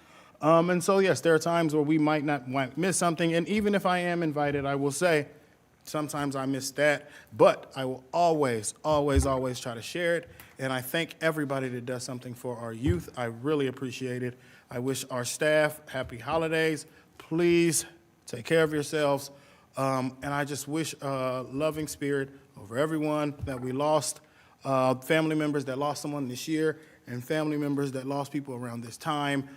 And so, yes, there are times where we might miss something. And even if I am invited, I will say, sometimes I miss that. But I will always, always, always try to share it. And I thank everybody that does something for our youth. I really appreciate it. I wish our staff happy holidays. Please take care of yourselves. And I just wish a loving spirit over everyone that we lost, family members that lost someone this year, and family members that lost people around this time.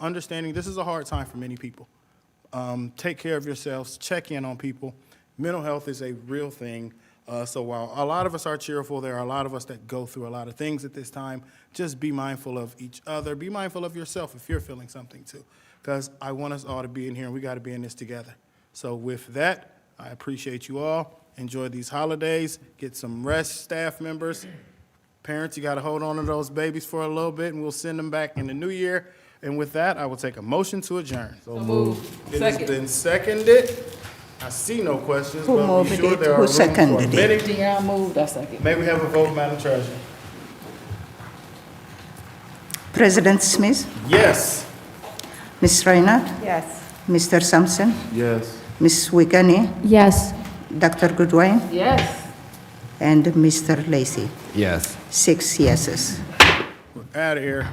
Understanding this is a hard time for many people. Take care of yourselves, check in on people. Mental health is a real thing. So while a lot of us are cheerful, there are a lot of us that go through a lot of things at this time. Just be mindful of each other. Be mindful of yourself if you're feeling something too, because I want us all to be in here, and we got to be in this together. So with that, I appreciate you all. Enjoy these holidays. Get some rest, staff members. Parents, you got to hold on to those babies for a little bit, and we'll send them back in the new year. And with that, I will take a motion to adjourn. So moved. It has been seconded. I see no questions, Who but moved be sure it? there are Who room for seconded it? many. Dion moved, I second. May we have a vote, Madam Treasurer? President Smith, Yes. Ms. Reinhardt, Yes. Mr. Sampson, Yes. Ms. Wiegany, Yes. Dr. Goodwin, Yes. and Mr. Lacy. Yes. 6 yeses. We're out of here.